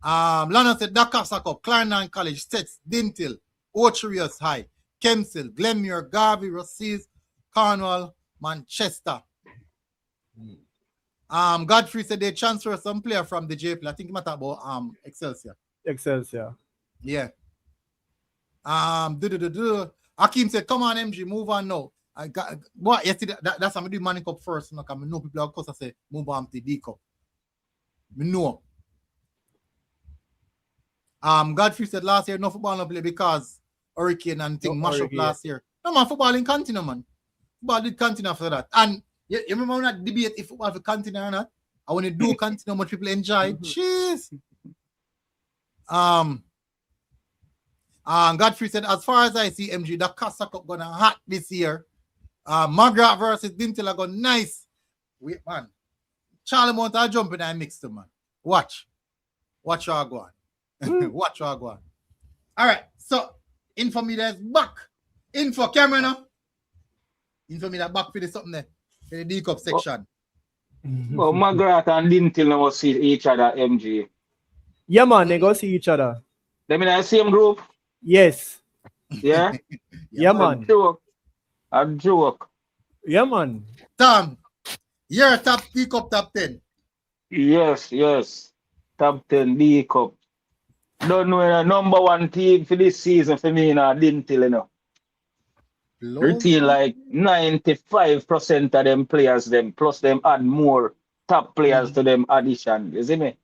Lana said, Dakar Cup, Clarendon College, Sets, Dintil, Ocherius High, Kemsil, Glenmuir, Garvey, Rossies, Cornwall, Manchester. Godfrey said they transfer some player from the JPL. I think he might talk about Excelsior. Yeah. Akeem said, come on, MG, move on now. Yesterday, that's how I do Manning Cup first. I know people of course I say move on to the D Cup. I know. Godfrey said last year no football no play because Hurricane and thing mash up last year. No man, football in continue, man. Football did continue after that. And you remember when that debate if football for continue or not? I want to do continue, much people enjoy. Jeez. Godfrey said, as far as I see MG, the Casa Cup gonna hot this year. Margaret versus Dintil are going nice. Wait, man. Charlie Monta jumping and mixed them, man. Watch y'all go on. Watch y'all go on. All right. So, Info Media is back. Info camera now. Info Media back for the something there. For the D Cup section.
Well, Margaret and Dintil never see each other, MG.
Yeah, man. They go see each other.
They in the same group?
Yes.
Yeah?
Yeah, man.
A joke.
Yeah, man.
Tom, you're top D Cup top 10.
Yes. Top 10 D Cup. Don't know the number 1 team for this season for me now, Dintil, you know. Retain like 95% of them players, them plus them add more top players to them addition. You see me?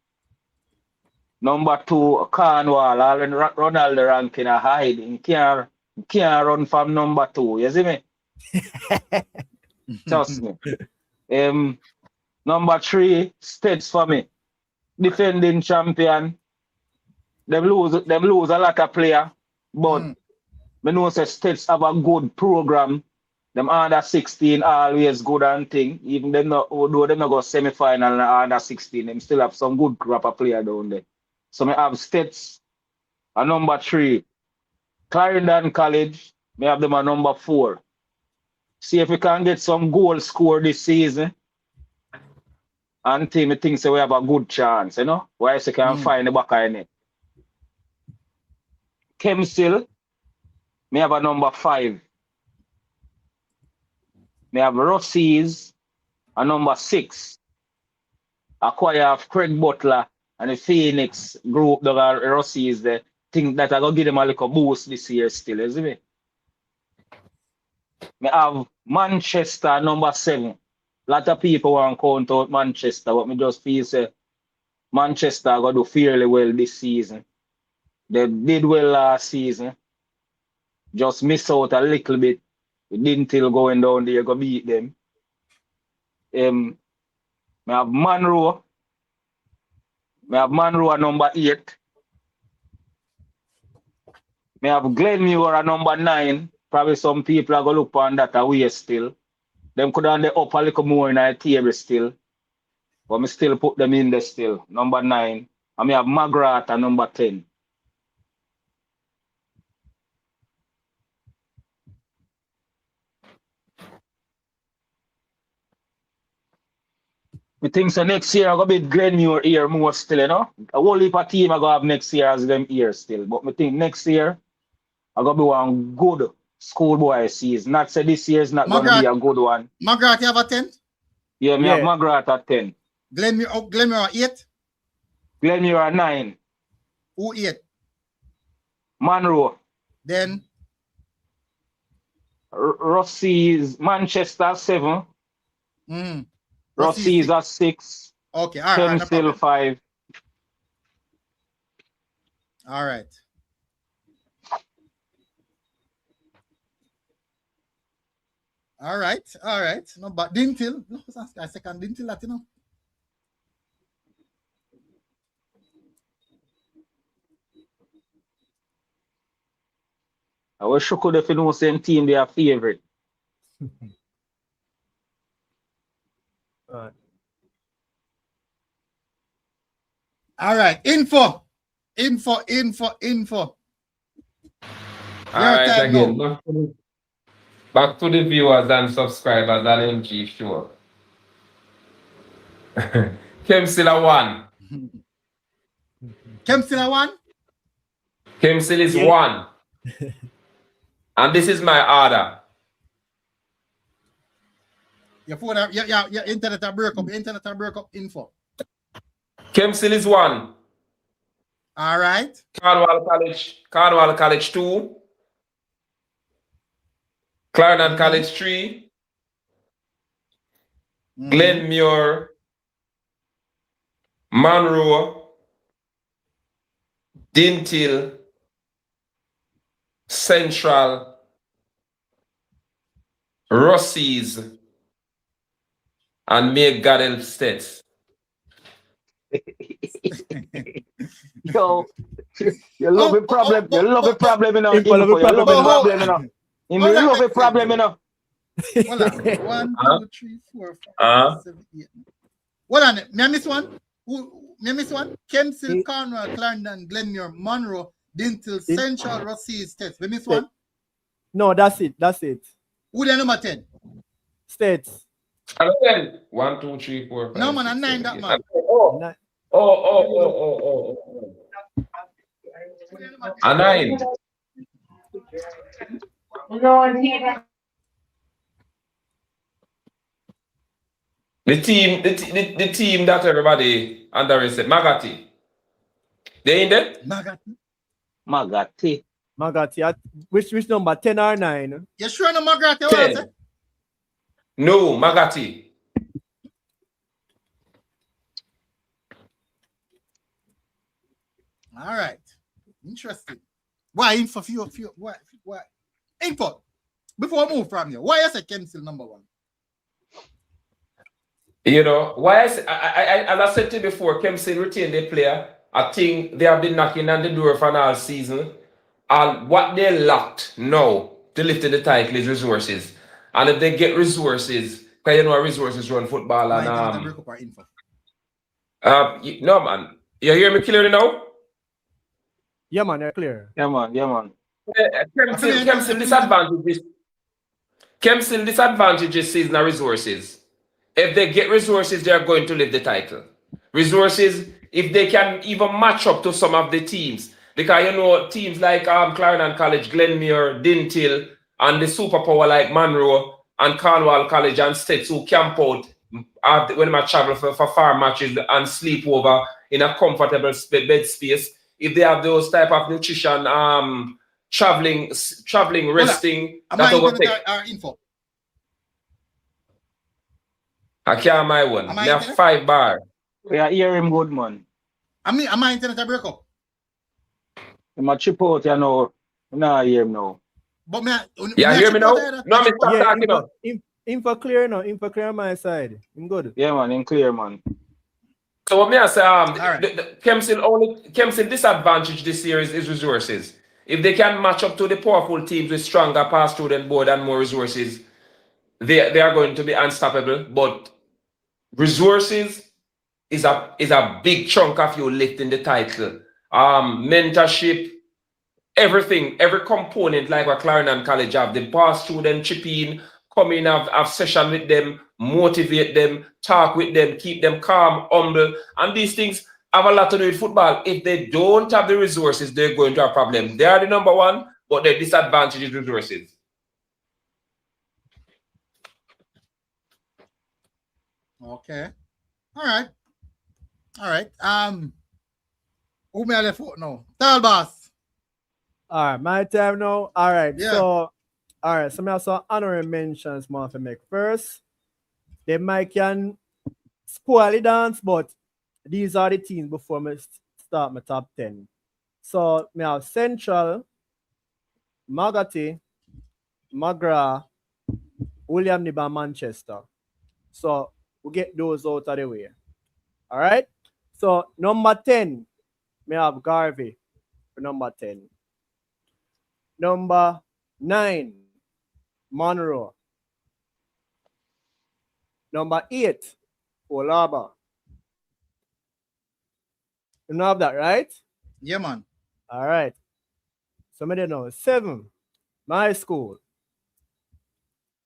Number 2, Cornwall, Ronaldo ranking a hiding. Can't run from number 2. You see me? Trust me. Number 3, States for me. Defending champion. Them lose a lot of player, but me know say States have a good program. Them under 16 always good and thing. Even them though them not go semi-final and under 16, them still have some good crop of player down there. So me have States a number 3. Clarendon College, me have them a number 4. See if we can get some goal score this season. And team thinks we have a good chance, you know? Why else you can find the back of it. Kemsil, me have a number 5. Me have Rossies a number 6. Acquire of Craig Butler and the Phoenix group that are Rossies there. Think that I gonna give them a little boost this year still, isn't it? Me have Manchester number 7. A lot of people want to count out Manchester, but me just feel say Manchester are gonna do fairly well this season. They did well last season. Just miss out a little bit. We didn't till going down there go beat them. Me have Monroe Me have Monroe at number 8. Me have Glenmure at number 9. Probably some people are going to look on that away still. Them could on the up a little more in a table still. But me still put them in there still. Number 9. And me have Magrat at number 10. I think so next year I'm going to be Glenmure here more still, you know. A whole heap of team I'm going to have next year as them here still. But I think next year I'm going to be one good schoolboy season. Not say this year is not going to be a good one.
Magrat, you have a 10?
Yeah, me have Magrat at 10.
Glenmure 8?
Glenmure 9.
Who 8?
Monroe.
Then?
Rossi's Manchester 7. Rossi's at 6.
Okay, all right.
Kemstil no 5.
All right. All right. No, but Dintil. I second Dintil that, you know.
I was shocked if you know same team they are favorite.
All right. Info.
All right, again. Back to the viewers and subscribers at MG Show. Kemstil a 1.
Kemstil a 1?
Kemstil is 1. And this is my order.
Your phone, your internet a break up, info.
Kemstil is 1.
All right.
Cornwall College 2. Clarendon College 3. Glenmure. Monroe. Dintil. Central. Rossi's. And May Gadel States.
Yo, you love a problem. You love a problem, you know. You love a problem, you know. You love a problem, you know.
Hold on. 1, 2, 3, 4, 5, 7, 8. Hold on. May I miss one? May I miss one? Kemstil, Cornwall, Clarendon, Glenmure, Monroe, Dintil, Central, Rossi's, States. We miss one?
No, that's it.
Who the number 10?
States.
10. 1, 2, 3, 4, 5.
No, man, I'm 9 that man.
A 9. The team that everybody underrated, Magati. They in there?
Magati. Which number? 10 or 9?
You sure no Magati?
10. No, Magati.
All right. Interesting. Why info? Why? Info. Before I move from here, why is a Kemstil number 1?
You know, why as I said to you before, Kemstil retained their player. I think they have been knocking on the door for all season. And what they lacked now to lift the title is resources. And if they get resources, because you know resources run football and no man. You hear me clearly now?
Yeah man, you're clear.
Yeah man.
Kemstil disadvantages seasonal resources. If they get resources, they are going to lift the title. Resources, if they can even match up to some of the teams. Because you know, teams like Clarendon College, Glenmure, Dintil, and the superpower like Monroe and Cornwall College and States who camp out when they travel for farm matches and sleep over in a comfortable bed space. If they have those type of nutrition, traveling, resting, that's what we take.
Info.
I can't my one. They have 5 bar.
Yeah, hear him good, man.
Am I internet a break up?
I'm a chip out, you know. Nah, hear him now.
But
hear me now? No, me stop talking now.
Info clear now. Info clear on my side. I'm good.
Yeah, man, I'm clear, man.
So what may I say?
right.
Kempsey disadvantage this year is resources. If they can match up to the powerful teams with stronger past student board and more resources, they are going to be unstoppable. But resources is a big chunk of you lifting the title. Mentorship, everything, every component like what Clarendon College have. The past student chip in, come in, have session with them, motivate them, talk with them, keep them calm, humble. And these things have a lot to do with football. If they don't have the resources, they're going to have problems. They are the number one, but their disadvantage is resources.
Okay. All right. All right. Who may I left out now? Tell boss.
All right, my time now. All right,
Yeah.
so all right, so I have some honorary mentions more to make. First, they might can spoil the dance, but these are the teams before me start my top 10. So me have Central, Magati, Magra, William Niba, Manchester. So we get those out of the way. All right. So number 10, me have Garvey for number 10. Number 9, Monroe. Number 8, Olaba. You know have that, right?
Yeah, man.
All right. Somebody know. 7, my school.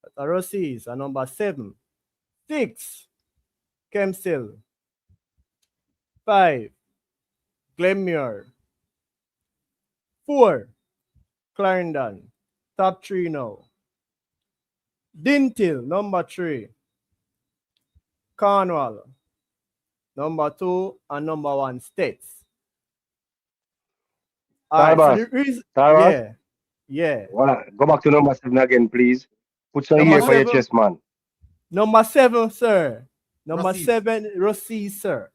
That's Rossies at number 7. 6, Kemsil. 5, Glenmuir. 4, Clarendon. Top 3 now. Dintil, number 3. Cornwall, number 2, and number 1 States. All right, so the reason, yeah.
Well, go back to number 7 again, please. Put some
Number
ear for your
7.
chest, man.
Number 7, sir. Number
Rossies.
7, Rossi, sir.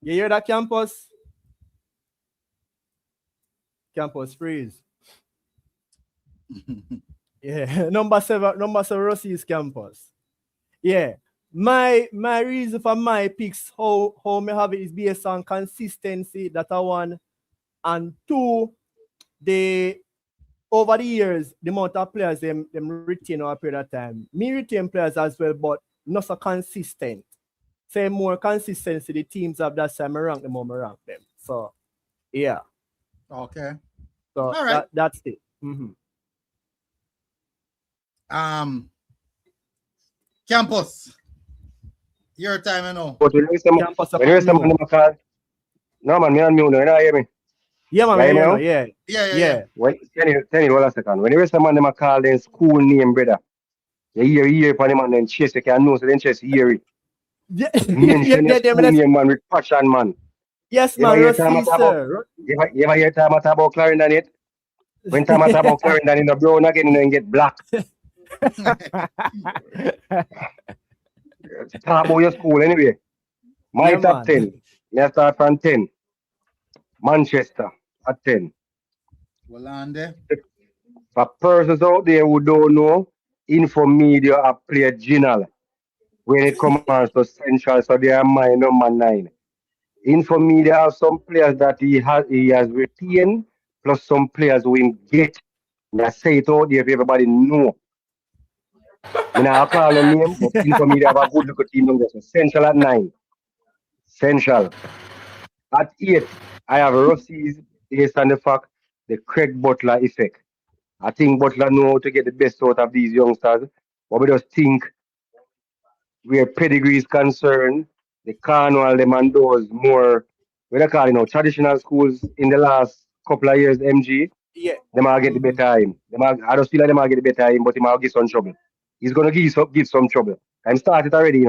You hear that, campus? Campus freeze. Yeah, number 7, Rossi's campus. Yeah. My reason for my picks, how me have it is based on consistency, that I one, and 2, over the years, the amount of players them retain over a period of time. Me retain players as well, but not so consistent. Say more consistency, the teams have that time I rank them, I rank them. So yeah.
Okay.
So
all right.
That's it. Mm-hmm.
Campus. Your time, I know.
But when you say no, man, me on mute now. You know, hear me?
Yeah, man. Yeah.
Well, tell you, hold a second. When you say man, them call them school name, brother. You hear upon them and then chase, you can know, so then chase hear it.
Yeah.
Mention your school name, man, with passion, man.
Yes, man.
You ever hear time about Clarendon yet? When time about Clarendon in the brown again, you know, and get black. Talk about your school anyway. My top 10. Let's start from 10. Manchester at 10.
Well, on there.
For persons out there who don't know, Infomedia are played general when it comes to Central, so they are my number 9. Infomedia have some players that he has retained, plus some players who he get. I say it out there if everybody know. I now call the name, but Infomedia have a good look at team on this. Central at 9. Central. At 8, I have Rossi's based on the fact the Craig Butler effect. I think Butler know how to get the best out of these youngsters, but we just think where pedigree is concerned, the Cornwall, them and those more, what they call, traditional schools in the last couple of years, MG, them will get the better time. I just feel like them will get the better time, but him will give some trouble. He's going to give some trouble. I'm started already,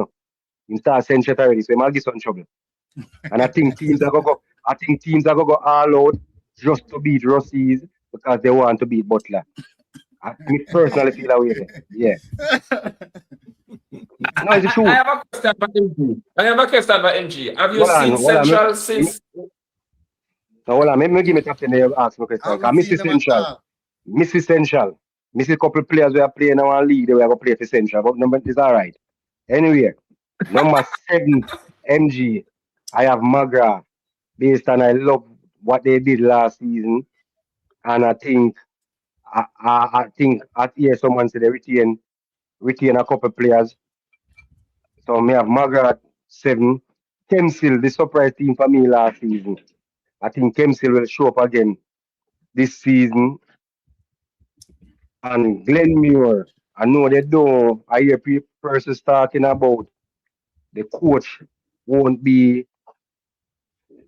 He started Central already, so he will give some trouble. And I think teams are going to go all out just to beat Rossi's because they want to beat Butler. I personally feel that way. Yeah. No, it's true.
I have a question for MG. Have you seen Central since?
No, hold on. Let me give me top 10 there. Ask me a question. Mrs. Central. Mrs. couple players we are playing in our league. They will go play for Central. But number is all right. Anyway, Number 7, MG. I have Magra based on I love what they did last season, and I think I think at here someone said they retain a couple players. So me have Magra at 7. Kemsil, the surprise team for me last season. I think Kemsil will show up again this season. And Glenmuir, I know they don't. I hear persons talking about the coach won't be,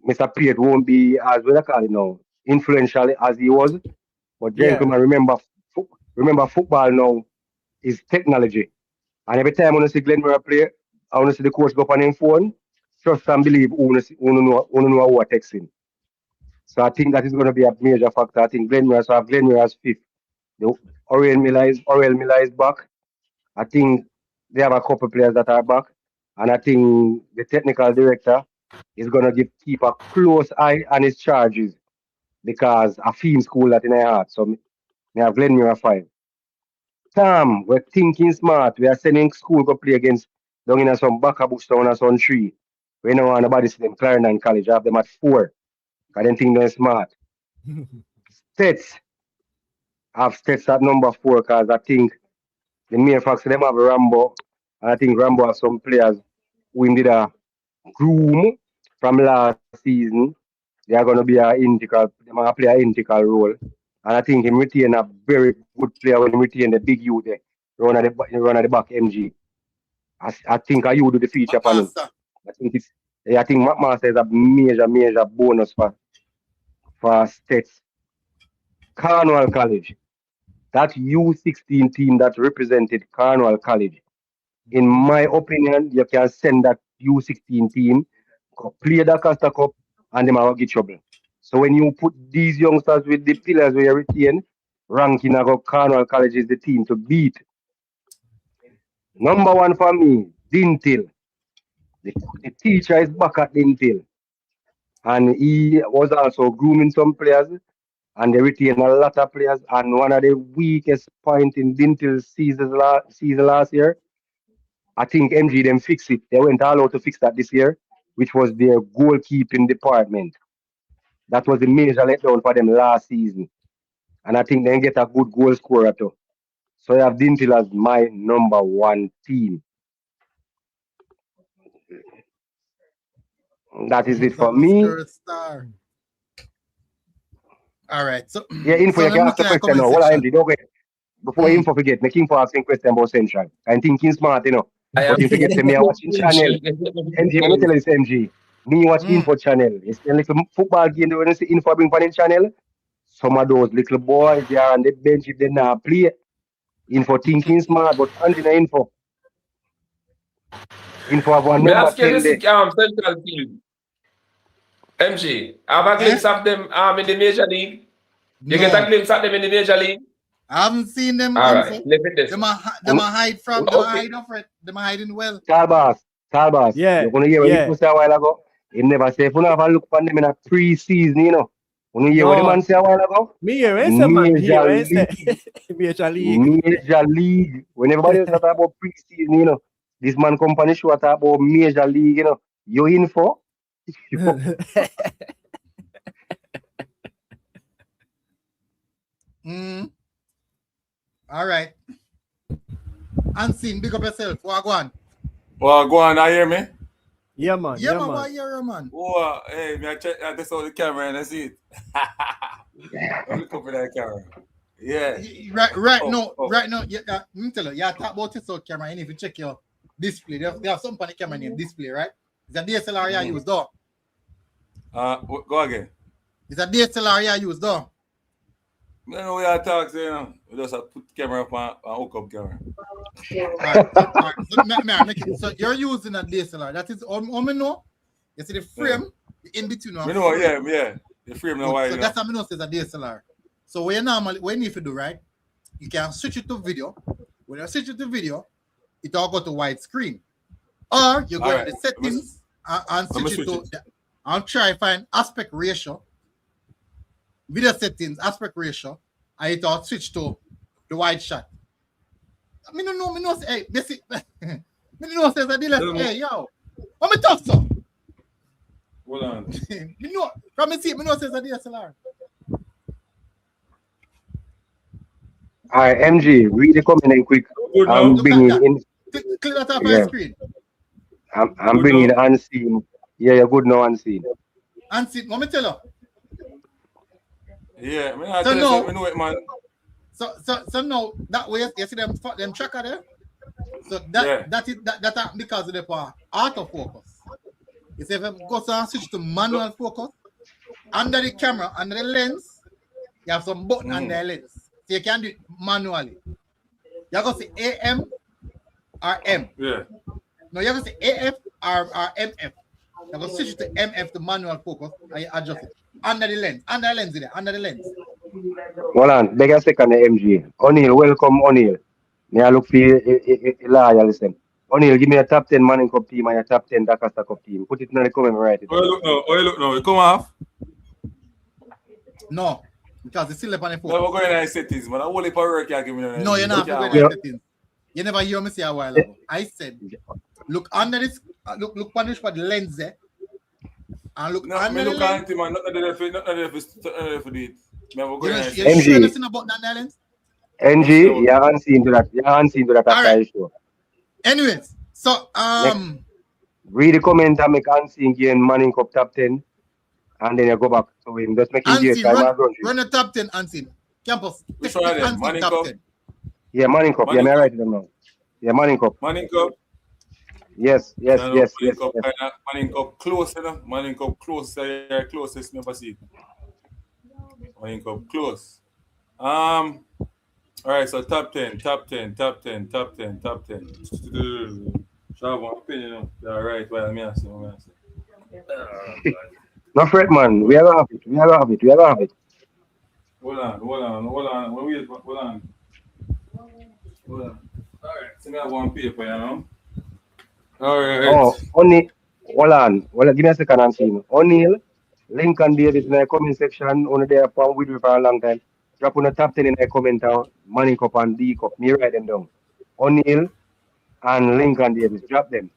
Mr. Piet won't be as what I call it now, influential as he was. But
Yeah.
gentlemen, remember football now is technology. And every time when I see Glenmuir play, I want to see the coach go up on his phone, trust and believe who know what texting. So I think that is going to be a major factor. I think Glenmuir as 5th. The Oriel Miller is back. I think they have a couple players that are back, and I think the technical director is gonna keep a close eye on his charges because a theme school that in our heart. So me have Glenmuir 5. Tom, we're thinking smart. We are sending school go play against down in some Backabush down in some 3. We know nobody see them Clarendon College. I have them at 4. I don't think they're smart. Stats. I have Stats at number 4 because I think the mere fact that them have Rambo, and I think Rambo has some players who did a groom from last season. They are going to be they might play an integral role. And I think him retain a very good player when he retain the big youth there, run at the back MG. I think you do the feature for him. I think McMaster is a major bonus for States. Cornwall College. That U16 team that represented Cornwall College. In my opinion, you can send that U16 team, play the Costa Cup, and them will get trouble. So when you put these youngsters with the pillars where you retain, ranking of Cornwall College is the team to beat. Number 1 for me, Dintil. The teacher is back at Dintil. And he was also grooming some players, and they retain a lot of players. And one of the weakest point in Dintil's season last year, I think MG them fix it. They went all out to fix that this year, which was their goalkeeping department. That was the major letdown for them last season. And I think they get a good goal scorer too. So I have Dintil as my number 1 team. That is it for me.
Star. All right. So
yeah, Info,
so
you can ask the question now. What I MG, don't wait. Before Info forget, make Info asking question about Central. I'm thinking smart, you know. But you forget to me, I watching channel. MG, let me tell you this, MG. Me watch Info channel. It's a little football game when you see Info bring on channel. Some of those little boys they are on the bench if they not play. Info thinking smart, but Andy Info. Info have one number 10 there.
Central team. MG, have a glimpse of them in the major league. You get a glimpse of them in the major league.
I haven't seen them.
All right,
Them hide from. Them hiding well.
Talbas.
Yeah.
You're gonna hear what you say a while ago. He never say if you never look upon them in a pre-season, you know. When you hear what the man say a while ago.
Major league.
Major league. When everybody else talk about pre-season, you know, this man company show talk about major league, you know. You Info.
All right. Unseen, big up yourself. Wagwan.
Wagwan, I hear me?
Yeah, man.
Man.
Oh, hey, me I check this out the camera and I see it. Look up for that camera. Yeah.
Right now, yeah, let me tell you, you talk about this out camera, and if you check your display, they have some funny camera named display, right? It's a DSLR you use, though.
Go again.
It's a DSLR you use, though.
I don't know what you talk, you know. We just have to put the camera up and hook up camera.
All right. So you're using a DSLR. That is all I know. You see the frame in between.
I know, yeah. The frame now wide.
So that's how I know it's a DSLR. So what you need to do, right? You can switch it to video. When you switch it to video, it all go to widescreen. Or you go to the settings and switch it to and try find aspect ratio. Video settings, aspect ratio, and it all switch to the wide shot. I mean, no, hey, basic. I know know says I did hey yo. What me talk so?
Hold on.
Me know from me see me know says I DSLR.
All right, MG, read the comment in quick.
Good now.
I'm
Look at
bringing
that.
in.
Clear that off my
Yeah,
screen.
I'm
Good
bringing
now.
unseen. Yeah, you're good now, unseen.
And see, let me tell you.
Yeah, I mean, I
So
tell you
now,
something, know it, man.
so now that way you see them tracker there. So
Yeah.
that because of the autofocus. You see if I go and switch to manual focus under the camera, under the lens, you have some button on the lens. So you can do it manually. You go see AM or M.
Yeah.
No, you have to say AF or MF. You go switch it to MF to manual focus and you adjust it. Under the lens. Under the lens there. Under the lens.
Hold on, beg a second, MG. O'Neal, welcome, O'Neal. May I look for you, loyal, listen. O'Neal, give me a top 10 Manning Cup team and a top 10 Dakasta Cup team. Put it in the comment, right?
Oh, you look now. You come off.
No, because it's still up on the
No,
focus.
we're going in settings, man. I only for work you give me no.
No, you're not going in settings. You never hear me say a while ago. I said, look under this, look punish for the lens there. And look
no,
under
me
the
look
lens.
at it, man. Not there for it.
You're sure nothing about that lens?
NG, you're unseen to that. You're unseen to that after I show.
Anyways, so
read the comment and make unseen gain Manning Cup top 10. And then you go back to him. Just make him
unseen,
time.
run the top 10 unseen. Campus.
Which one are them? Manning Cup?
10. Yeah, Manning Cup. Yeah, I write it down now. Yeah, Manning Cup.
Manning Cup?
Yes.
Manning Cup close, you know? Manning Cup close. Closest never see. Manning Cup close. All right, so top 10. Shall have one opinion, you know? All right, well, me answer.
No fret, man. We are gonna have it.
Hold on. Hold on. All right, so I have one paper, you know? All right.
Oh, O'Neal. Hold on. Well, give me a second and see. O'Neal, Lincoln Davis in the comment section. Only there with me for a long time. Drop on the top 10 in the comment down. Manning Cup and D Cup. Me write them down. O'Neal and Lincoln Davis. Drop them.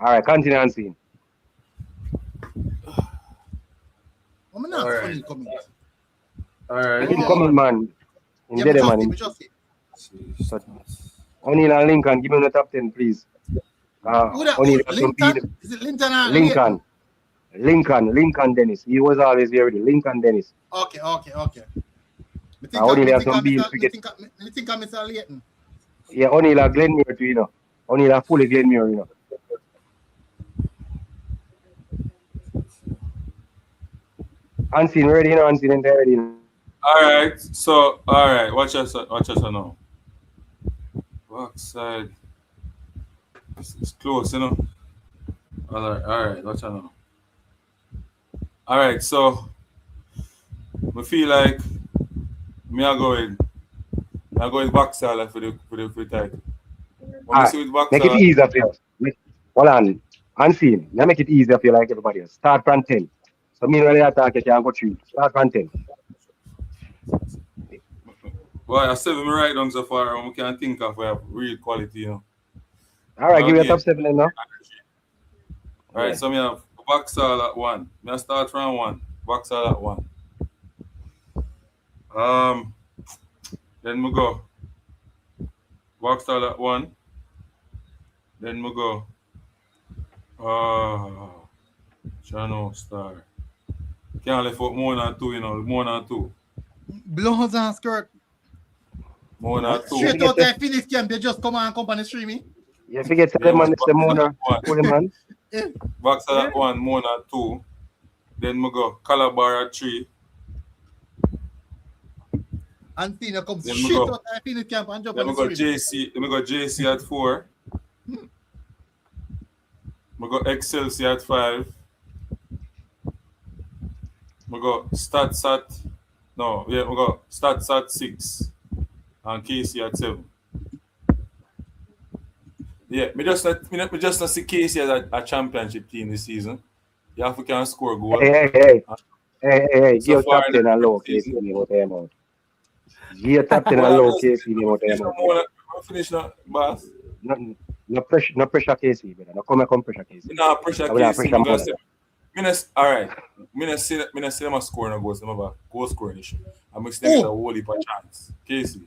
All right, continue and see.
I'm not funny comment.
All right.
Keep coming, man. In there, man. O'Neal and Lincoln, give me the top 10, please. O'Neal
Lincoln? Is it Lincoln?
Lincoln Dennis. He was always here with you. Lincoln Dennis.
Okay. I think I'm Mr. Leighton.
Yeah, O'Neal and Glenmere too, you know. O'Neal and fully Glenmere, you know. Unseen ready, you know, unseen entirely. You know.
All right. Watch us now. Backside. It's close, you know. All right. Watch out now. All right, so I feel like I'm going backside for the title.
Make it easier for you. Hold on. Unseen. Now make it easier for you like everybody else. Start from 10. So me when they attack, you can go 3. Start from 10.
Well, I said me right down so far, we can think of real quality, you know.
All right, give me a top 7 then now.
All right, so me have backside at 1. I start from 1. Backside at 1. Then we go backside at 1. Then we go Channel Star. Can't left out more than 2, you know. More than 2.
Blows and skirt.
More than 2.
Straight out there, finish camp, they just come on company streaming.
You forget to them, man, it's the Mona. Man.
Backside at 1, Mona at 2. Then we go Calabar at 3.
And Tina comes straight out there, finish camp and jump on the stream.
Then we go JC at 4. We go Excelsior at 5. We go Stats at 6. And Casey at 7. Yeah, me just not see Casey as a championship team this season. You have to score goals.
Hey. Give captain and low Casey in the time out. Give captain and low Casey in the time out.
Finish now, boss.
No pressure KC, brother. No come pressure KC.
No pressure
We not
KC.
pressure more.
All right. Me not see them a score no goals. Them have a goal scoring issue. I must them get a whole heap of chance. KC.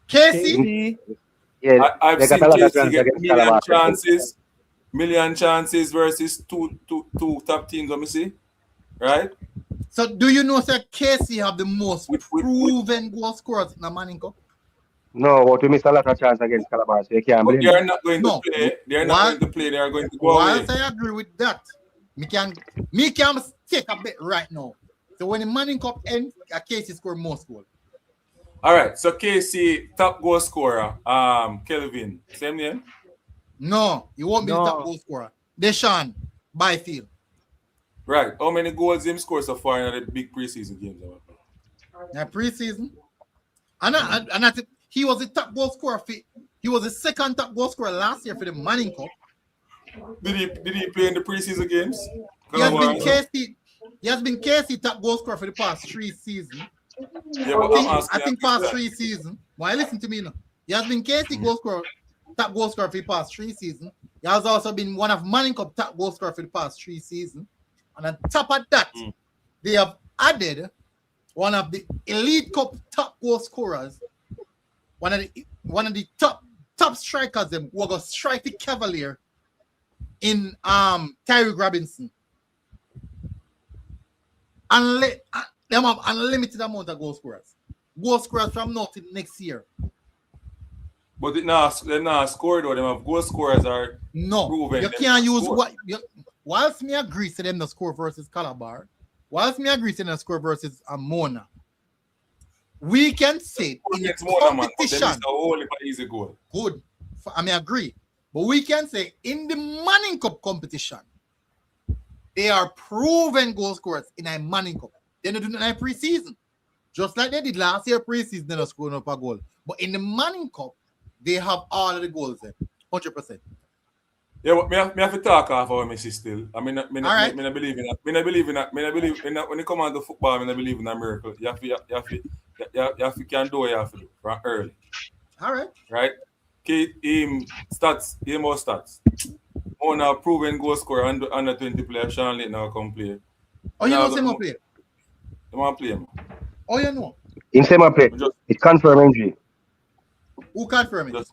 KC?
Yeah,
I've
they
seen
got a lot of
KC
chance
get
against Calabar.
million chances versus two top teams. Let me see. Right?
So do you know that KC have the most proven goal scorers in the Manning Cup?
No, but we missed a lot of chance against Calabar, so you can't blame
They are
them.
not going to play. They are not going to play. They are going to go away.
Whilst I agree with that, me can take a bet right now. So when the Manning Cup ends, KC score most goal.
All right. So KC top goal scorer, Kelvin, same name?
No, he won't be the top goal scorer. Deshaun Byfield.
Right. How many goals him score so far in the big preseason games?
Now preseason, and he was the top goal scorer. He was the second top goal scorer last year for the Manning Cup.
Did he play in the preseason games?
He has been KC top goal scorer for the past 3 seasons.
Yeah, but
I think past 3 seasons. Why listen to me now? He has been KC top goal scorer for the past 3 seasons. He has also been one of Manning Cup top goal scorer for the past 3 seasons. And on top of that, they have added one of the Elite Cup top goal scorers, one of the top strikers them who are going to strike the Cavalier in Tyreek Robinson. And them have unlimited amount of goal scorers. Goal scorers from now till next year.
But they're not scored though. Them have goal scorers are proven.
You can't use what whilst me agree to them the score versus Calabar, whilst me agree to them the score versus Mona, we can say in the competition.
Easy goal.
Good. I mean agree. But we can say in the Manning Cup competition, they are proven goal scorers in a Manning Cup. They don't do it in a preseason. Just like they did last year preseason, they're not scoring up a goal. But in the Manning Cup, they have all of the goals there. 100%.
Yeah, but me have to talk off our Messi still. I mean, I believe in that. I believe in that. When it comes on to football, I believe in a miracle. You have to can do what you have to do from early.
All right.
Right? Him more stats. On a proven goal scorer under 20 player, Sean Lee now come play.
Oh, you know Sema play?
They want to play him.
Oh, you know?
In Sema play. It confirmed MG.
Who confirmed it?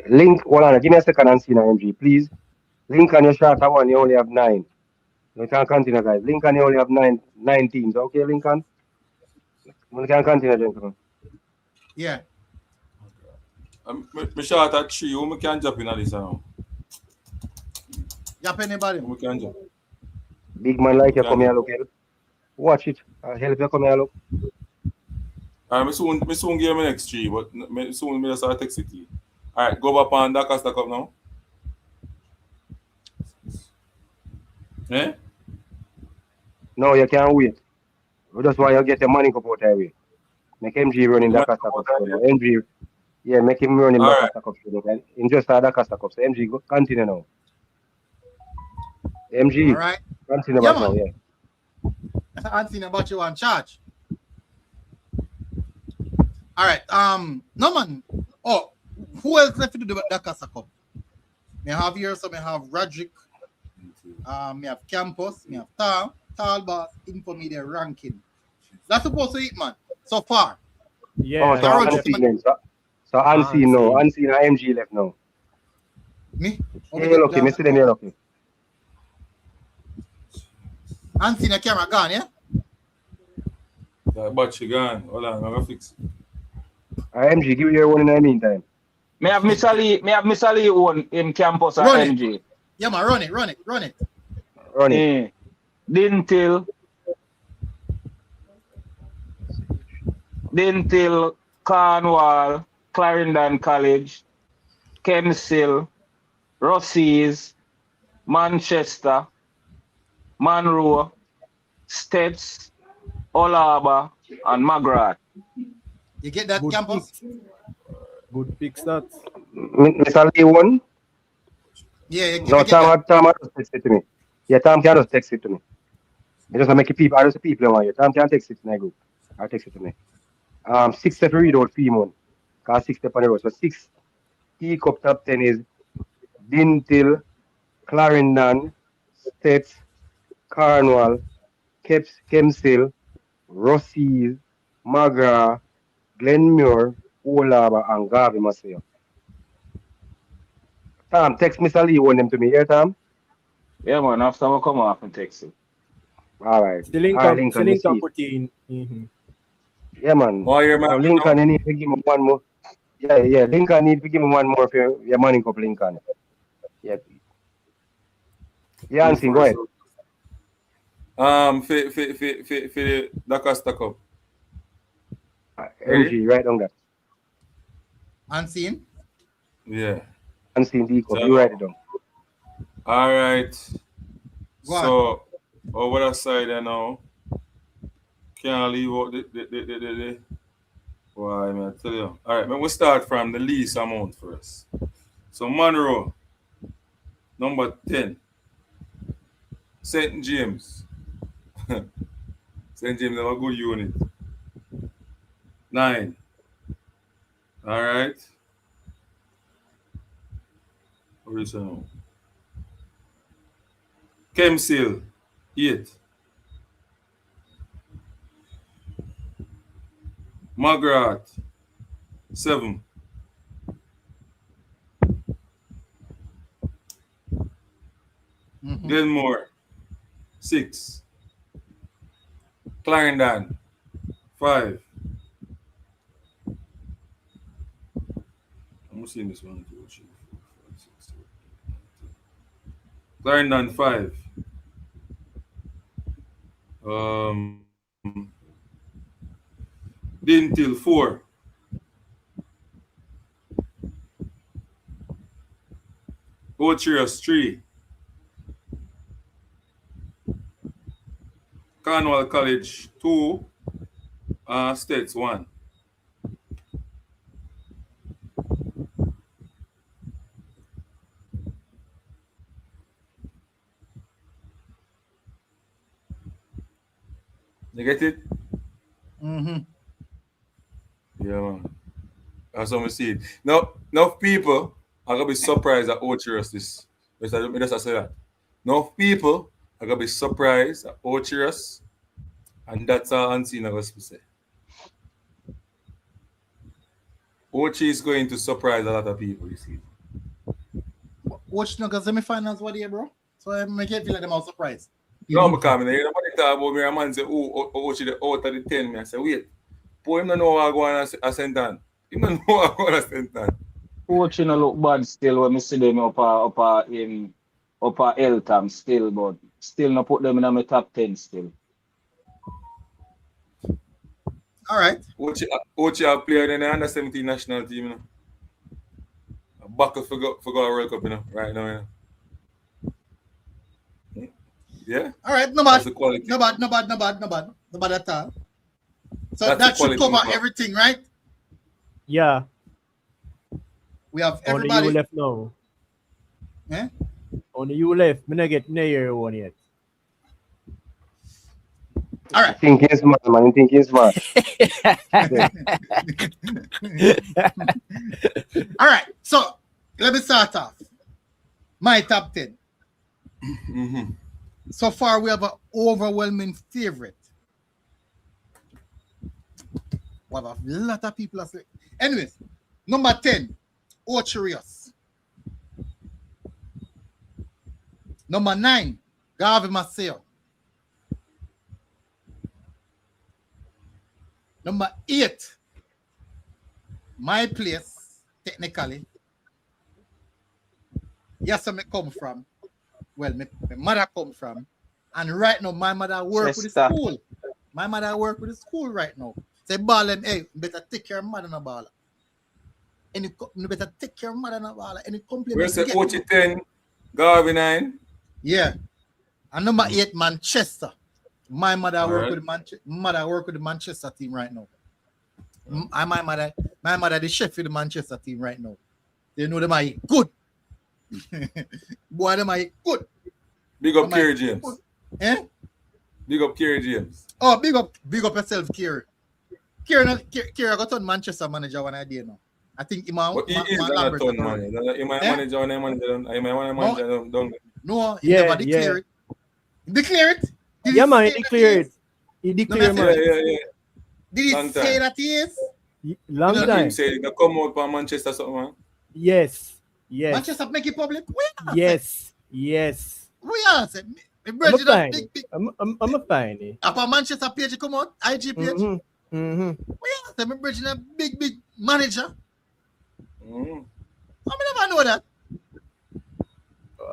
Link, hold on, give me a second and see now, MG, please. Link on your shorter one, you only have 9. You can continue, guys. Lincoln, you only have 9 teams. Okay, Lincoln? We can continue, gentlemen.
Yeah.
Me short at 3. Who can jump in at this now?
Jump anybody?
Who can jump?
Big man like you come here, look. Watch it. I'll help you come here, look.
I soon give me next 3, but soon me just text it to you. All right, go back on that stack up now. Eh?
No, you can't wait. That's why you get the money up out of way. Make MG running that stack up. MG, yeah, make him running that stack up. And just that stack up. So MG, go continue now. MG,
all right.
Continue back now, yeah.
Anthony, about you on charge. All right. No man. Oh, who else left to do the Casa Cup? Me have here, so me have Roderick. Me have Campus. Me have Talbot. Infomedia ranking. That's supposed to eat, man. So far.
Yeah. Oh, so Unseen no. Unseen MG left now.
Me?
Yeah, you're lucky. Me see them, you're lucky.
Unseen a camera gone, yeah?
But she gone. Hold on, I'm gonna fix it.
MG, give me your one in the meantime.
Me have Miss Ali one in Campus at MG.
Yeah, man, run it.
Run it.
Dintil, Cornwall, Clarendon College, Kemsill, Rossies, Manchester, Monroe, Steps, Olaba, and Magrat.
You get that, Campus?
Good picks that.
Miss Ali one?
Yeah,
no, Tom just text it to me. Yeah, Tom can just text it to me. I just make people, I just people want you. Tom can text it to my group. I'll text it to me. 6 step read out 3 months. Cause 6 step on the road. So 6 Teacup top 10 is Dintil, Clarendon, Stets, Cornwall, Kemsil, Rossies, Magra, Glenmuir, Olaba, and Garvey Maceo. Tom, text Mr. Lee one them to me here, Tom.
Yeah, man, after we come off and text you.
All right. Lincoln, you see.
put in. Mm-hmm.
Yeah, man.
Oh, yeah, man.
So Lincoln, you need to give him one more. Yeah. Lincoln need to give him one more for your money cup, Lincoln. Yeah. Yeah, Ansin, go ahead.
For the Costa Cup.
MG, right on that.
Unseen?
Yeah.
Unseen D cup.
So,
You write it down.
all right.
Go
So over that side there now. Can't leave out the why man, I tell you. All right, man, we'll start from the least amount first. So Monroe, number 10. St. James. St. James have a good unit. 9. All right. What is it now? Kemsil, 8. Margaret, 7. Glenmore, 6. Clarendon, 5. I'm seeing this one. 2, 3, 4, 5, 6, 7, 8, 9, 10. Clarendon, 5. Dintil, 4. Ochias, 3. Cornwall College, 2. States, 1. You get it?
Mm-hmm.
Yeah, man. That's how we see it. Now people are gonna be surprised at Ochias this. Just say that. Now people are gonna be surprised at Ochias, and that's all Unseen are going to say. Ochi is going to surprise a lot of people, you see.
Watch no semi-finals what here, bro. So I make it feel like them all surprised.
No, because nobody talk about me. A man say, oh, Ochi the out of the 10. Me I say, wait. Boy, him don't know how I go on a St. Him don't know how I go on a St.
Coach, you know, look bad still when I see them up Eltham still, but still not put them in my top 10 still.
All right.
Ochi have played in the under 17 national team, you know. A buckle for go World Cup, you know, right now, you know. Yeah.
All right, no bad at all. So that should cover everything, right?
Yeah.
We have
everybody. Only you left now.
Eh?
Only you left. Me not get near one yet.
All right.
Thinking smart, man. Thinking smart.
All right. So let me start off. My top 10.
Mm-hmm.
So far, we have an overwhelming favorite. We have a lot of people. Anyways, number 10, Ocherios. Number 9, Garvey Maceo. Number 8, my place, technically. Yes, I come from. Well, my mother come from. And right now, my mother work with the school. My mother work with the school right now. Say, Ballin, hey, better take care of mother and ball. And you better take care of mother and ball. Any complaint?
Where's the Ochi 10, Garvey 9?
Yeah. And number 8, Manchester. My mother work with the Manchester team right now. My mother, the chef for the Manchester team right now. They know them are good. Boy, them are good.
Big up Kerry James.
Good. Eh?
Big up Kerry James.
Oh, big up yourself, Kerry. Kerry got on Manchester manager when I did now. I think Iman
But he is on a ton money. He might manage on a manager. He might want to manage down.
No, he never declare it. Declare it? Did
Yeah,
he
man, he
say that
declared.
is?
He declared, man.
Yeah.
Did he
Long
say
time.
that he is?
Long
You know,
time.
him say he come out from Manchester something, man.
Yes.
Manchester make it public?
Yes.
We are say.
I'm a fine. I'm a fine.
Upon Manchester page come out, IG page. We are say me bridging a big manager. I never know that.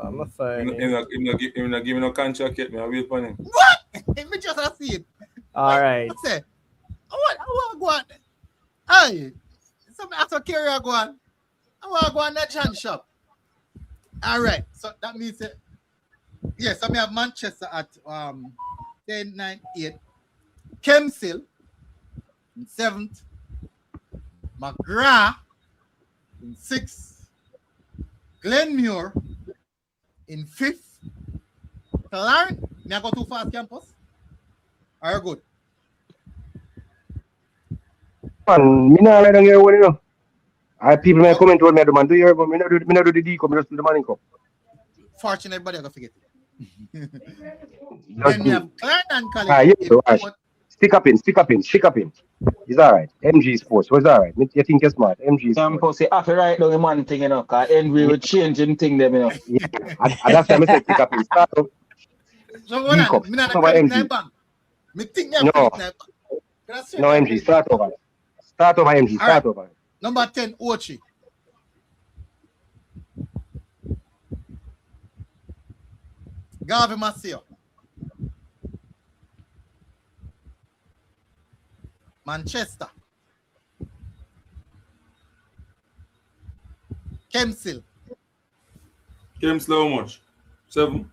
I'm a fine.
Him not give me no contract yet. Me I wait for him.
What? Me just see it.
All right.
I say, I want to go on. Hey, some after carrier go on. I want to go on that John shop. All right. So that means that, yes, I have Manchester at 10, 9, 8. Kemsil in 7th. McGrath in 6th. Glenmuir in 5th. Clarence, may I go too fast, campus? Are you good?
Man, me not right on your one, you know. I people may comment what me do, man. Do you but me not do the D come, just do the money come.
Fortunate, everybody I go forget it.
Just
Then we
do.
have Clarendon College.
Yeah, so watch. Stick up in. It's all right. MG Sports, was all right. You think you're smart. MG Sports.
Say, after right down the man thing, you know, because Henry will change him thing them, you know.
Yeah. And that's why I say stick up in. Start up.
So hold on, me not a credit na bank. Me think me a credit na bank.
No, MG, start over. Start over, MG, start over.
Number 10, Ochi. Garvey Masio. Manchester. Kemsil.
Kemsil how much? 7?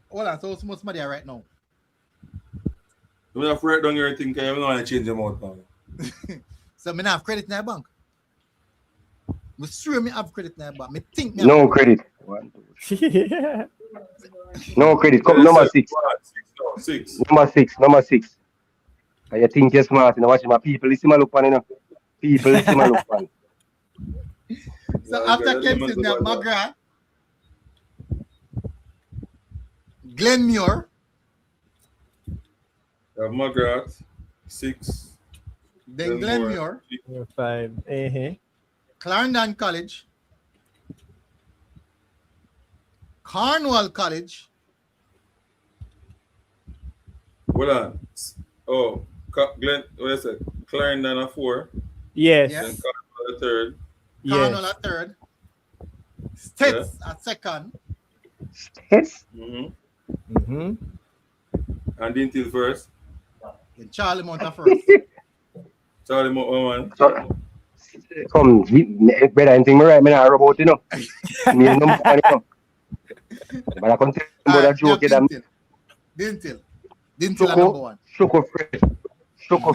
Hold on, so much money right now.
You have to write down your thing, because you don't want to change them out now.
So me not have credit in the bank. Me sure me have credit in the bank. Me think me
No credit. No credit. Come number 6. Number 6. And you think you're smart, you know, watching my people. Listen my look on, you know. People, listen my look on.
So after Kemsil, we have McGrath, Glenmuir.
McGrath, 6.
Then Glenmuir.
5.
Clarendon College. Cornwall College.
Hold on. Oh, Glenn, what is it? Clarendon a 4.
Yes.
Then Cornwall a 3rd.
Cornwall a 3rd. States a 2nd.
States?
And Dintil first.
Then Charlie Mount a 1st.
Charlie Mount 1.
So, come, better anything me right, me not about, you know. Me number 1, you know. But I can't tell you about that joke,
Dintil number 1.
Shoko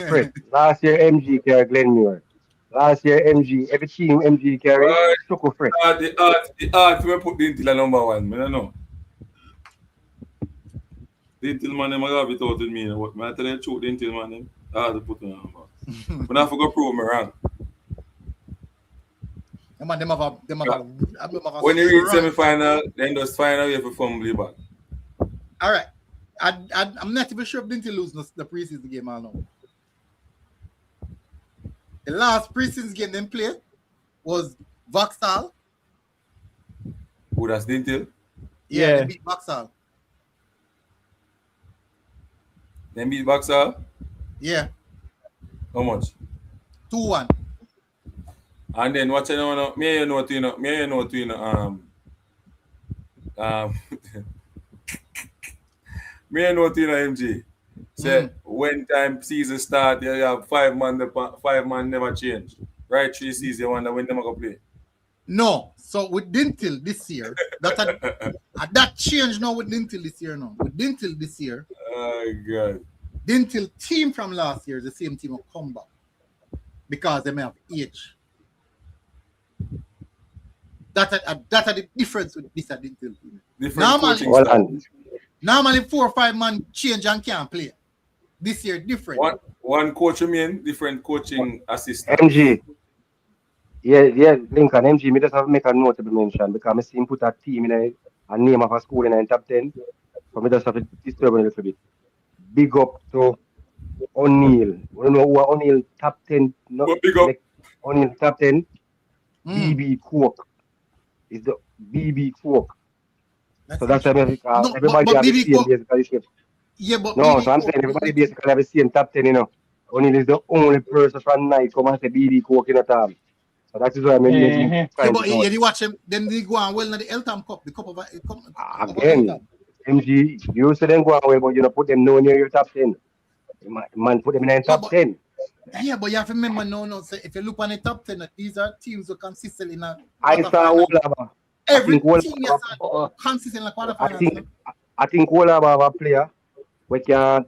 Fred. Last year MG carry Glenmuir. Last year MG, every team MG carry Shoko Fred.
The art we put Dintil at number 1. I don't know. Dintil man, them have it out with me. But I tell you the truth, Dintil man, I have to put on number. But I forgot prove me wrong. When you reach semi-final, then just find a way for fumble back.
All right. I'm not even sure if Dintil lose the preseason game or no. The last preseason game they played was Vauxhall.
Who that's Dintil?
Yeah, they beat Vauxhall.
They beat Vauxhall?
Yeah.
How much?
2-1.
And then what you know, me know to MG. Say when time season start, you have 5 man never change. Right? 3 seasons, you wonder when them go play.
No. So with Dintil this year, that change now with Dintil this year now. With Dintil this year.
Oh God.
Dintil team from last year is the same team will come back. Because they may have age. That's the difference with this Dintil team. Normally 4 or 5 man change and can't play. This year different.
One coach, you mean different coaching assistant.
MG, Yeah, Lincoln, MG, me just have to make a notable mention because I see him put a team in a name of a school in a top 10. So me just have to disturb him a little bit. Big up to O'Neal. We don't know who are O'Neal top 10, not
But big up.
make O'Neal top 10.
Mm.
BB Cook is the BB Cook. So that's
interesting. No,
everybody
but
have the
BB
same
Cook,
basically.
yeah, but
No,
BB
so I'm
Cook,
saying everybody basically have the same top 10, you know. O'Neal is the only person from night come and say BB Cook in a time. So that is why I'm making
Mhm.
yeah,
find
but
it out.
you watch him, then they go on well in the Eltham Cup, the cup of
Again,
Eltham.
MG, you say them go away, but you know put them nowhere near your top 10. Man, put them in the
No,
top
but
10.
yeah, but you have to remember, no. So if you look on the top 10, these are teams who consistent in a
I saw
quarterfinal.
Olava. I
Every
think Olava,
team you saw consistent in the
I
quarterfinals.
think
No?
I think Olava have a player we can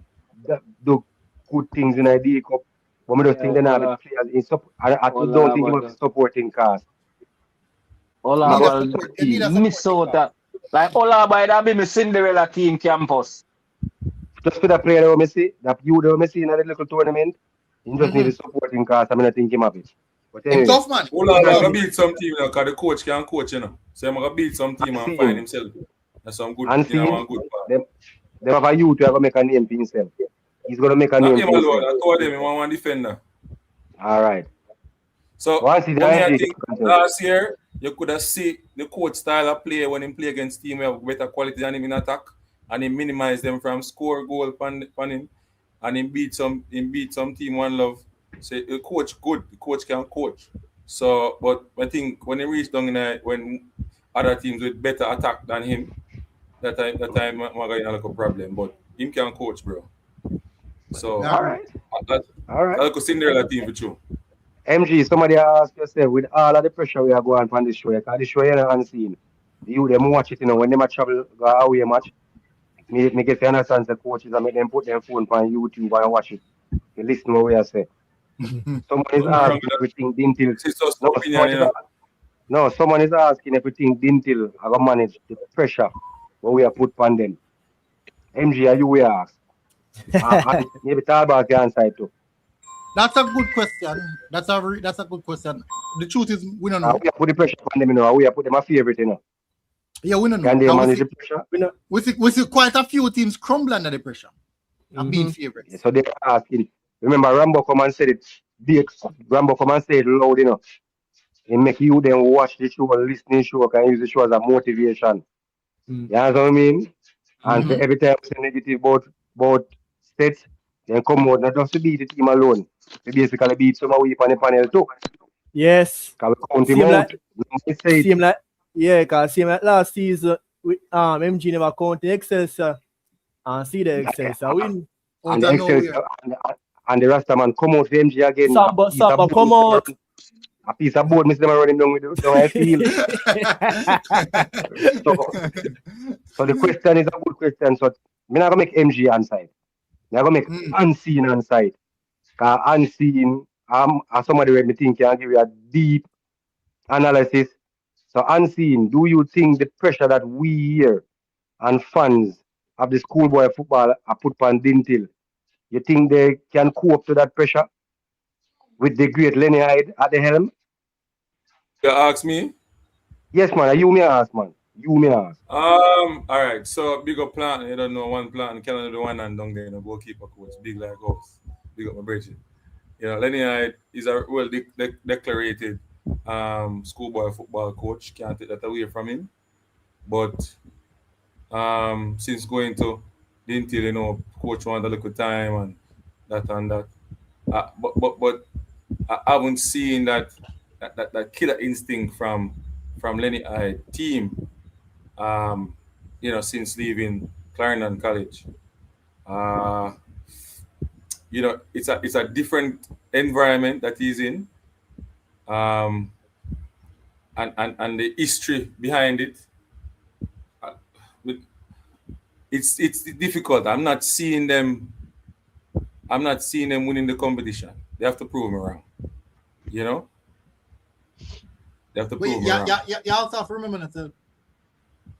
do good things in the D Cup. But I just
Yeah,
think they not the players in support. I don't think he have the supporting cast.
You need a
About
Olaba
support. You need a
miss
supporting
out
cast.
that. Like Olaba that be my Cinderella team campus.
just for the player that we see, that you that we see in a little tournament, he just need the supporting cast. I mean, I think him have it. But
Him
anyway,
tough man.
Hold on,
Him
I'm
tough.
gonna beat some team now, because the coach can coach, you know. So I'm gonna beat some team
I
and
see
find
him.
himself. That's some good,
And
you know,
see
one good part.
them have a youth who are gonna make a name for himself. He's gonna make a
Not
name
him
for
alone,
himself.
I told him he want one defender.
All right.
So,
Once the
for me, I
MG
think last year, you could have seen the coach style of play when he play against team with better quality than him in attack, and he minimize them from score goal pan him, and he beat some team one love. So the coach good, the coach can coach. So, but I think when he reached down when other teams with better attack than him, that time I'm gonna have a problem. But him can coach, bro. So,
All right.
that
All right.
that's a Cinderella team for you.
MG, somebody ask yourself with all of the pressure we are going on this show, because this show you know unseen. You them watch it, you know, when them a travel go away match, me get to understand the coaches and make them put their phone on YouTube and watch it. You listen to what we are saying. Someone is
Nothing wrong
asking
with that.
everything Dintil.
This is just
No,
opinion, you know.
someone is asking everything Dintil how to manage the pressure what we are put on them. MG, are you we ask? Maybe Talbot can answer it too.
That's a good question. That's a good question. The truth is, we don't know.
We have put the pressure on them, you know. We have put them a favorite, you know.
Yeah, we don't know.
Can they
Can
manage the pressure?
we see quite a few teams crumble under the pressure and being favorites.
Yeah, so they're asking. Remember, Rambo come and said it big. Rambo come and say it loud, you know. It make you then watch the show, listen to the show, can use the show as a motivation. You know what I mean? And for every time say negative about states, then come out not just to beat the team alone. We basically beat some away on the panel too.
Yes.
Can we count him
Seem
out?
Seem like last season we MG never count the Excelsior and see the Excelsior win.
And the Excelsior and the Rastaman come out for MG again.
Samba come out.
A piece of board, Mr. them running down I feel. So the question is a good question. So I'm not gonna make MG on side. I'm gonna make unseen on side. Cause unseen, as somebody where me think can give you a deep analysis. So unseen, do you think the pressure that we here and fans of the schoolboy football are put on Dintil, you think they can cope to that pressure with the great Lenny Hyde at the helm?
You ask me?
Yes, man. You may ask, man. You may ask.
All right. So big up plant. You don't know one plant. Canada do one and down there. No goalkeeper coach. Big like us. Big up my bridge. You know, Lenny Hyde is a well declarated schoolboy football coach. Can't take that away from him. But since going to Dintil, you know, coach want a little time and that. But I haven't seen that killer instinct from Lenny Hyde team. You know, since leaving Clarendon College. You know, it's a different environment that he's in. And the history behind it. It's difficult. I'm not seeing them winning the competition. They have to prove me wrong. You know? They have to prove me wrong.
You also have to remember that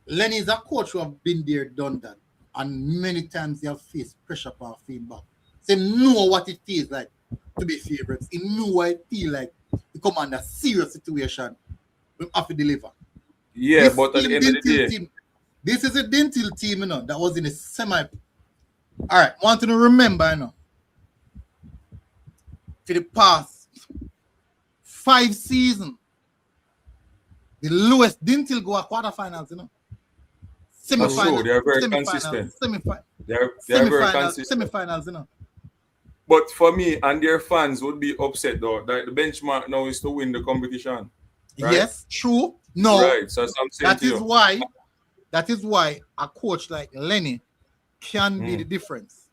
Lenny is a coach who have been there, done that, and many times he have faced pressure for feedback. So he know what it feels like to be favorites. He know what it feels like to come under serious situation, we have to deliver.
Yeah,
This
but at the end of the day,
team, this is a Dentil team, you know, that was in the semi. All right, want to remember, you know, for the past 5 seasons, the lowest Dentil go at quarterfinals, you know.
that's true. They are very
Semi-finals,
consistent.
semi-finals,
They are very consistent.
semi-finals, you know.
But for me and their fans would be upset though that the benchmark now is to win the competition. Right?
Yes, true. No,
right. So I'm saying
that is why a coach like Lenny can be the difference.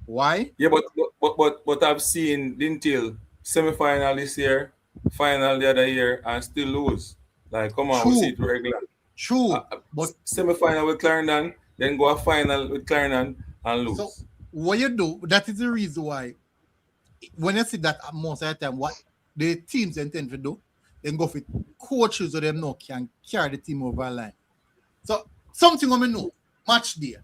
Why?
Yeah, but I've seen Dintil semi-final this year, final the other year, and still lose. Like, come on, we see it regular.
True.
But semi-final with Clarendon, then go a final with Clarendon and lose.
So what you do, that is the reason why when you see that most of the time, what the teams intend to do, then go for coaches so them know can carry the team over a line. So something I know, match day.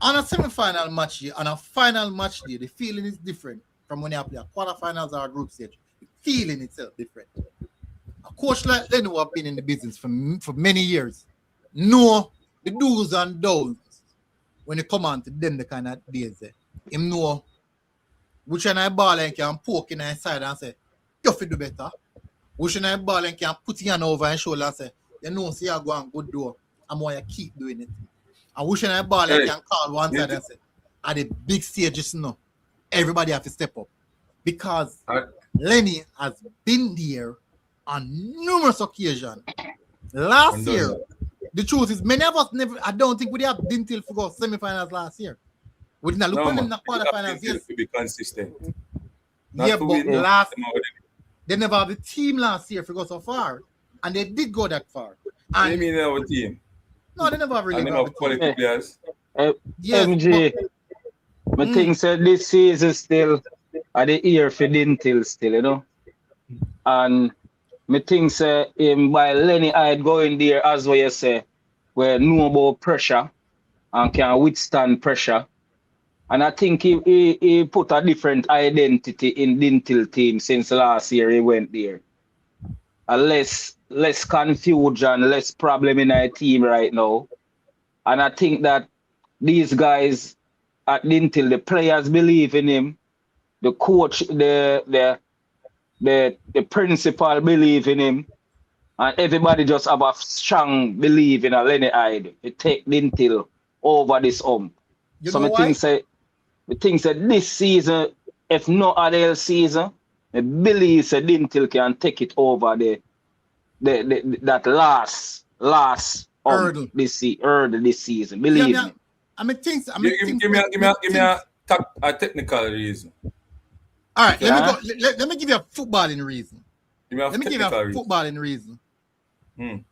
On a semi-final match day, on a final match day, the feeling is different from when you play a quarterfinals or a group stage. The feeling itself different. A coach like Lenny who have been in the business for many years know the do's and don'ts when you come on to them the kind of days there. Him know which one I ball and can poke in his side and say, you have to do better. Which one I ball and can put your hand over his shoulder and say, you know, see you go on good door. I'm why you keep doing it. And which one I ball and can call one side and say, at the big stages, no, everybody have to step up. Because Lenny has been there on numerous occasions. Last year, the truth is, many of us never, I don't think we have Dintil for go semi-finals last year. We didn't look in the quarterfinals. Yes,
to be consistent.
Yeah, but they never have the team last year for go so far, and they did go that far. And
you mean they have a team?
No, they never have really
have quality players.
Yes,
MG, I think so this season still at the year for Dintil still, you know. And me think say by Lenny Hyde going there as what you say, where know about pressure and can withstand pressure. And I think he put a different identity in Dintil team since last year he went there. A less confusion, less problem in our team right now. And I think that these guys at Dintil, the players believe in him, the coach, the principal believe in him, and everybody just have a strong belief in a Lenny Hyde to take Dintil over this So I think that this season, if no other else season, I believe that Dintil can take it over that last
hurdle
this season. Believe me.
Give me a technical reason.
All right, let me give you a footballing reason.
Let
me give you a footballing reason. On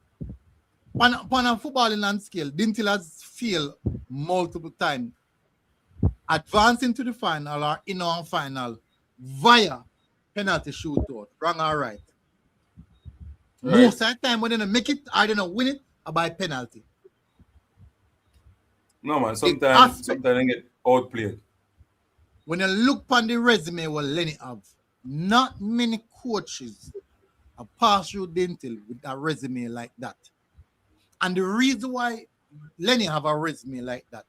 a footballing land scale, Dintil has failed multiple times advancing to the final or in our final via penalty shootout, wrong or right. Most of the time when they don't make it, I don't win it or by penalty.
No man, sometimes they get outplayed.
When you look on the resume what Lenny have, not many coaches have passed through Dintil with a resume like that. And the reason why Lenny have a resume like that,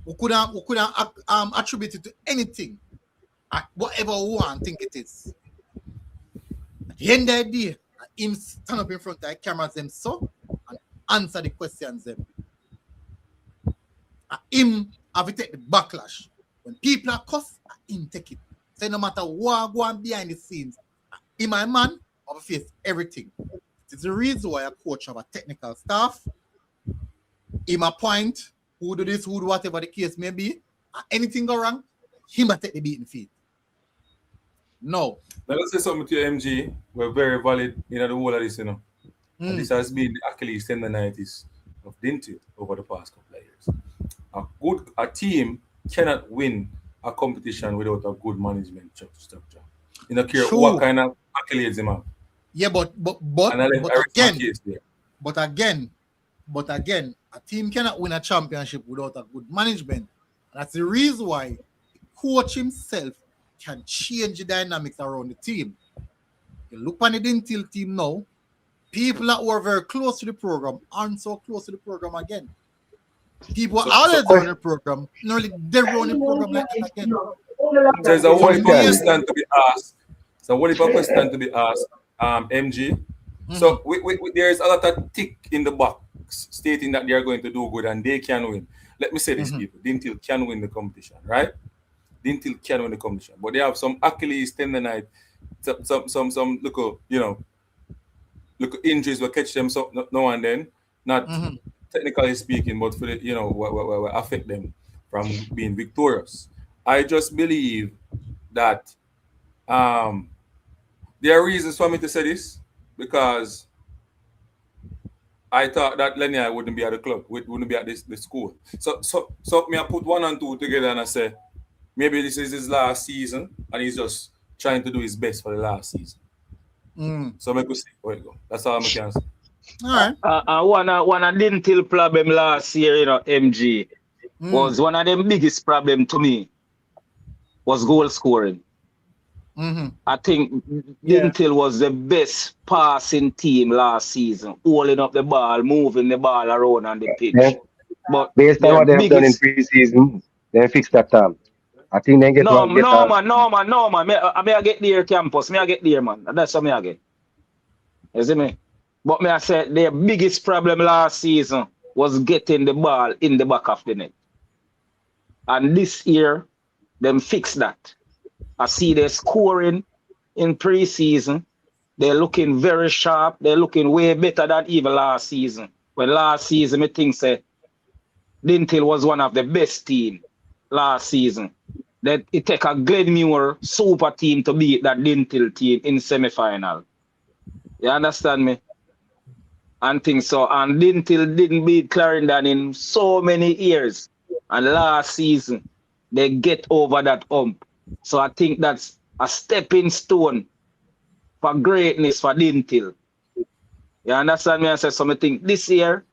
we could attribute it to anything, whatever we want think it is. At the end of the day, him stand up in front of the cameras them so and answer the questions them. Him have to take the backlash. When people are cussed, him take it. So no matter what go on behind the scenes, in my man, I face everything. It's the reason why a coach have a technical staff. Him appoint who do this, who do whatever the case may be. Anything go wrong, him a take the beating feet. No.
Let us say something to you, MG. We're very valid in the whole of this, you know. And this has been the Achilles tendonitis of Dintil over the past couple of years. A team cannot win a competition without a good management structure. You don't care what kind of accolades him have.
Yeah, but again, a team cannot win a championship without a good management. That's the reason why the coach himself can change the dynamics around the team. You look on the Dintil team now, people that were very close to the program aren't so close to the program again. People always run the program, nearly they run the program like that again.
There's a whole heap of question to be asked. So what if a question to be asked, MG? So there is a lot of tick in the box stating that they are going to do good and they can win. Let me say this, people. Dintil can win the competition, right? Dintil can win the competition. But they have some Achilles tendonite, some look, look injuries will catch them now and then. Not technically speaking, but for the, what affect them from being victorious. I just believe that there are reasons for me to say this because I thought that Lenny wouldn't be at the club, wouldn't be at the school. So me I put 1 and 2 together and I say maybe this is his last season and he's just trying to do his best for the last season. So I could see where it go. That's all I can say.
All right.
One of Dintil problem last year, MG, was one of the biggest problem to me was goal scoring. I think Dintil was the best passing team last season, holding up the ball, moving the ball around on the pitch.
Yeah.
But
based on what they have done in preseason, they fixed that time. I think they get
no, man. I get there, campus. I get there, man. That's what I get. You see me? But I said their biggest problem last season was getting the ball in the back of the net. And this year, them fix that. I see they're scoring in preseason. They're looking very sharp. They're looking way better than even last season. When last season, I think Dintil was one of the best teams last season. That it take a Glenmuir super team to beat that Dintil team in semi-final. You understand me? And things so. And Dintil didn't beat Clarendon in so many years. And last season, they get over that hump. So I think that's a stepping stone for greatness for Dintil. You understand me? I said something. This year,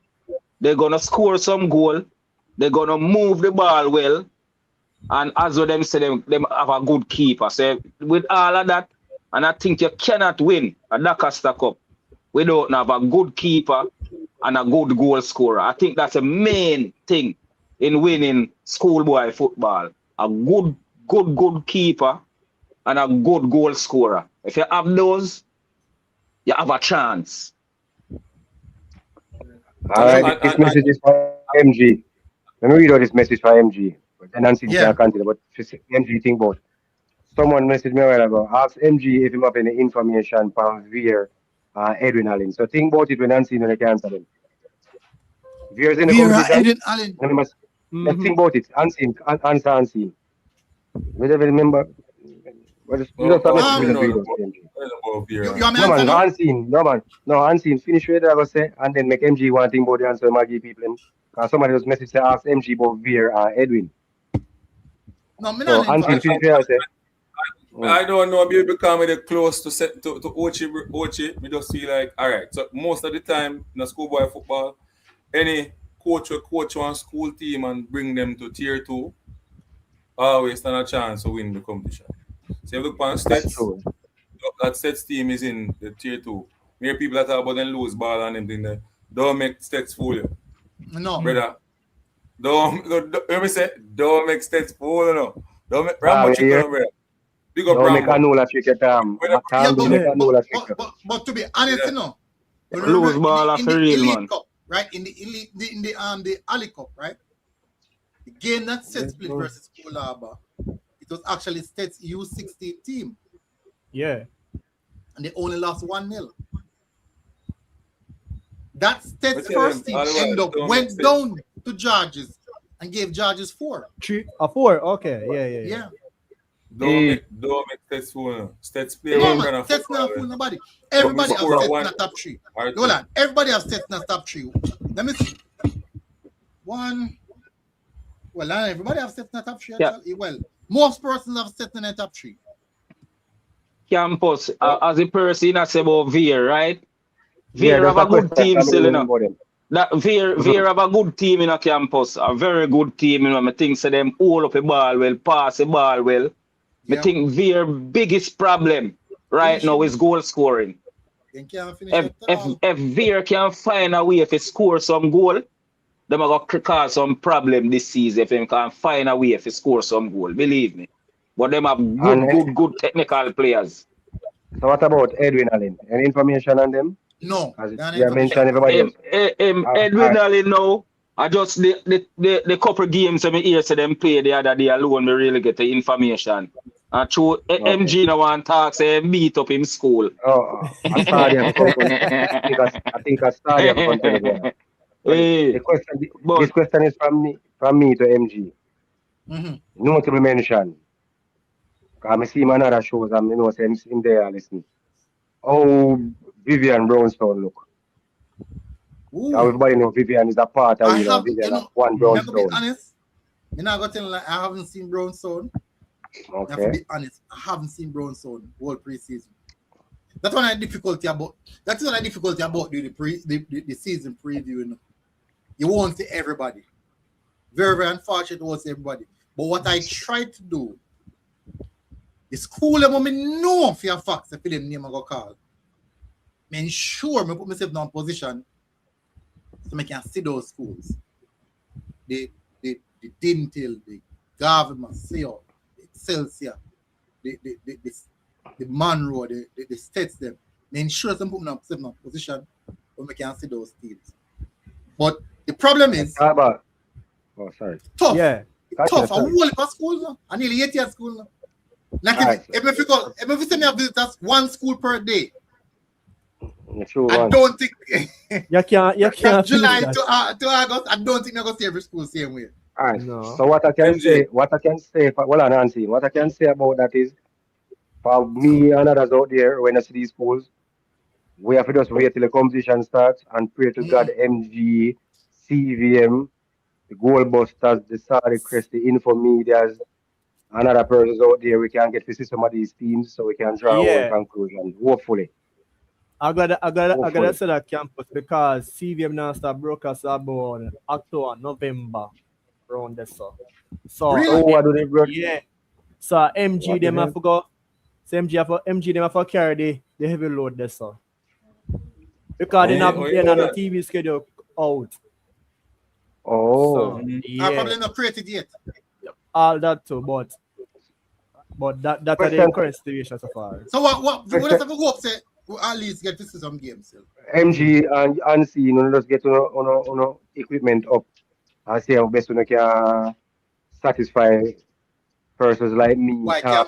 they're going to score some goal. They're going to move the ball well. And as with them say, them have a good keeper. So with all of that, and I think you cannot win a Doncaster Cup without have a good keeper and a good goal scorer. I think that's the main thing in winning schoolboy football. A good keeper and a good goal scorer. If you have those, you have a chance.
All right, this message is for MG. Let me read out this message for MG. And Nancy can't continue, but MG think about. Someone messaged me a while ago. Ask MG if he have any information from Veer Edwin Allen. So think about it when Nancy when I can answer them. Veer's in the competition. Let's think about it. Unseen, answer unseen. We never remember. Unseen. No, unseen. Finish with I was say, and then make MG one thing about the answer. Maggie people. Somebody was message to ask MG about Veer Edwin.
No,
so unseen. Finish with I say.
I don't know. Maybe become close to Ochi. Me just feel like all right. So most of the time in a schoolboy football, any coach will coach one school team and bring them to tier 2. Always stand a chance to win the competition. So if you look on Stets, that Stets team is in the tier 2. Many people that talk about them lose ball and them thing there. Don't make Stets fool you.
No.
Brother. Don't let me say, don't make Stets fool you know. Don't make Rambo chicken, brother. Big up
don't
Rambo.
make a nulla trick at
but to be honest, you know,
lose ball after real man.
Cup, right? In the Ali Cup, right? The game that Stets played versus Colaba, it was actually Stets U16 team.
Yeah.
And they only lost 1-0. That Stets first team went down to Georges and gave Georges 4.
4? Okay, yeah.
Don't make Stets fool. Stets play
no, man, Stets not fool nobody. Everybody has Stets in the top 3. Hold on. Everybody has Stets in the top 3. Let me see. One. Well, everybody have Stets in the top 3.
Yeah.
Well, most persons have Stets in the top 3.
Campus, as a person, I say about Veer, right? Veer have a good team still, you know. That Veer have a good team in a campus, a very good team. You know, I think so them hold up the ball well, pass the ball well. I
Yeah.
think their biggest problem right now is goal scoring.
They can't finish at all.
If Veer can find a way to score some goal, them are gonna cause some problem this season if they can find a way to score some goal. Believe me. But them have good technical players.
So what about Edwin Allen? Any information on them?
No.
As you mentioned everybody else.
Edwin Allen now. I just the couple games I hear so them play the other day alone, me really get the information. And through MG no one talk say beat up him school.
I started to come to I think I started to come to the
Hey,
this question is from me to MG. Notable mention. Because I see him on other shows and I know him there listening. How Vivian Brownstone look. Everybody know Vivian is a part of Vivian one Brownstone.
To be honest, I'm not gonna tell you like I haven't seen Brownstone.
Okay.
I have to be honest, I haven't seen Brownstone whole preseason. That's one of the difficulty about doing the season preview. You know? You won't see everybody. Very, very unfortunate you won't see everybody. But what I try to do, the school that I know for your facts, if them name I go call, I ensure I put myself in a position so I can see those schools. The Dintil, the Government, Maceo, the Excelsior, the Monroe, the States, them. I ensure I'm putting myself in a position where I can see those teams. But the problem is
tough.
Yeah.
Tough. I whole of school now. I nearly 8 years school now. Like if you send me a visitors one school per day, I don't think
you can't
from July to August, I don't think I'm gonna see every school same way.
All right. No. So what I can say Nancy, what I can say about that is for me and others out there when I see these schools, we have to just wait till the competition starts and pray to God MG, CVM, the Goalbusters, the Sari Crest, the Infomedias, and other persons out there, we can get to see some of these teams so we can draw our conclusions, hopefully.
I gotta say that campus because CVM now start broadcast about October, November around this. So
really?
Yeah. So MG them have to go. So MG them have to carry the heavy load this. Because they're not on the TV schedule out.
Oh.
So,
I probably not created yet.
All that too, but that's the current situation so far.
So what have a hope say we at least get to see some games?
MG and C, just get on equipment up and see how best we can satisfy persons like me. I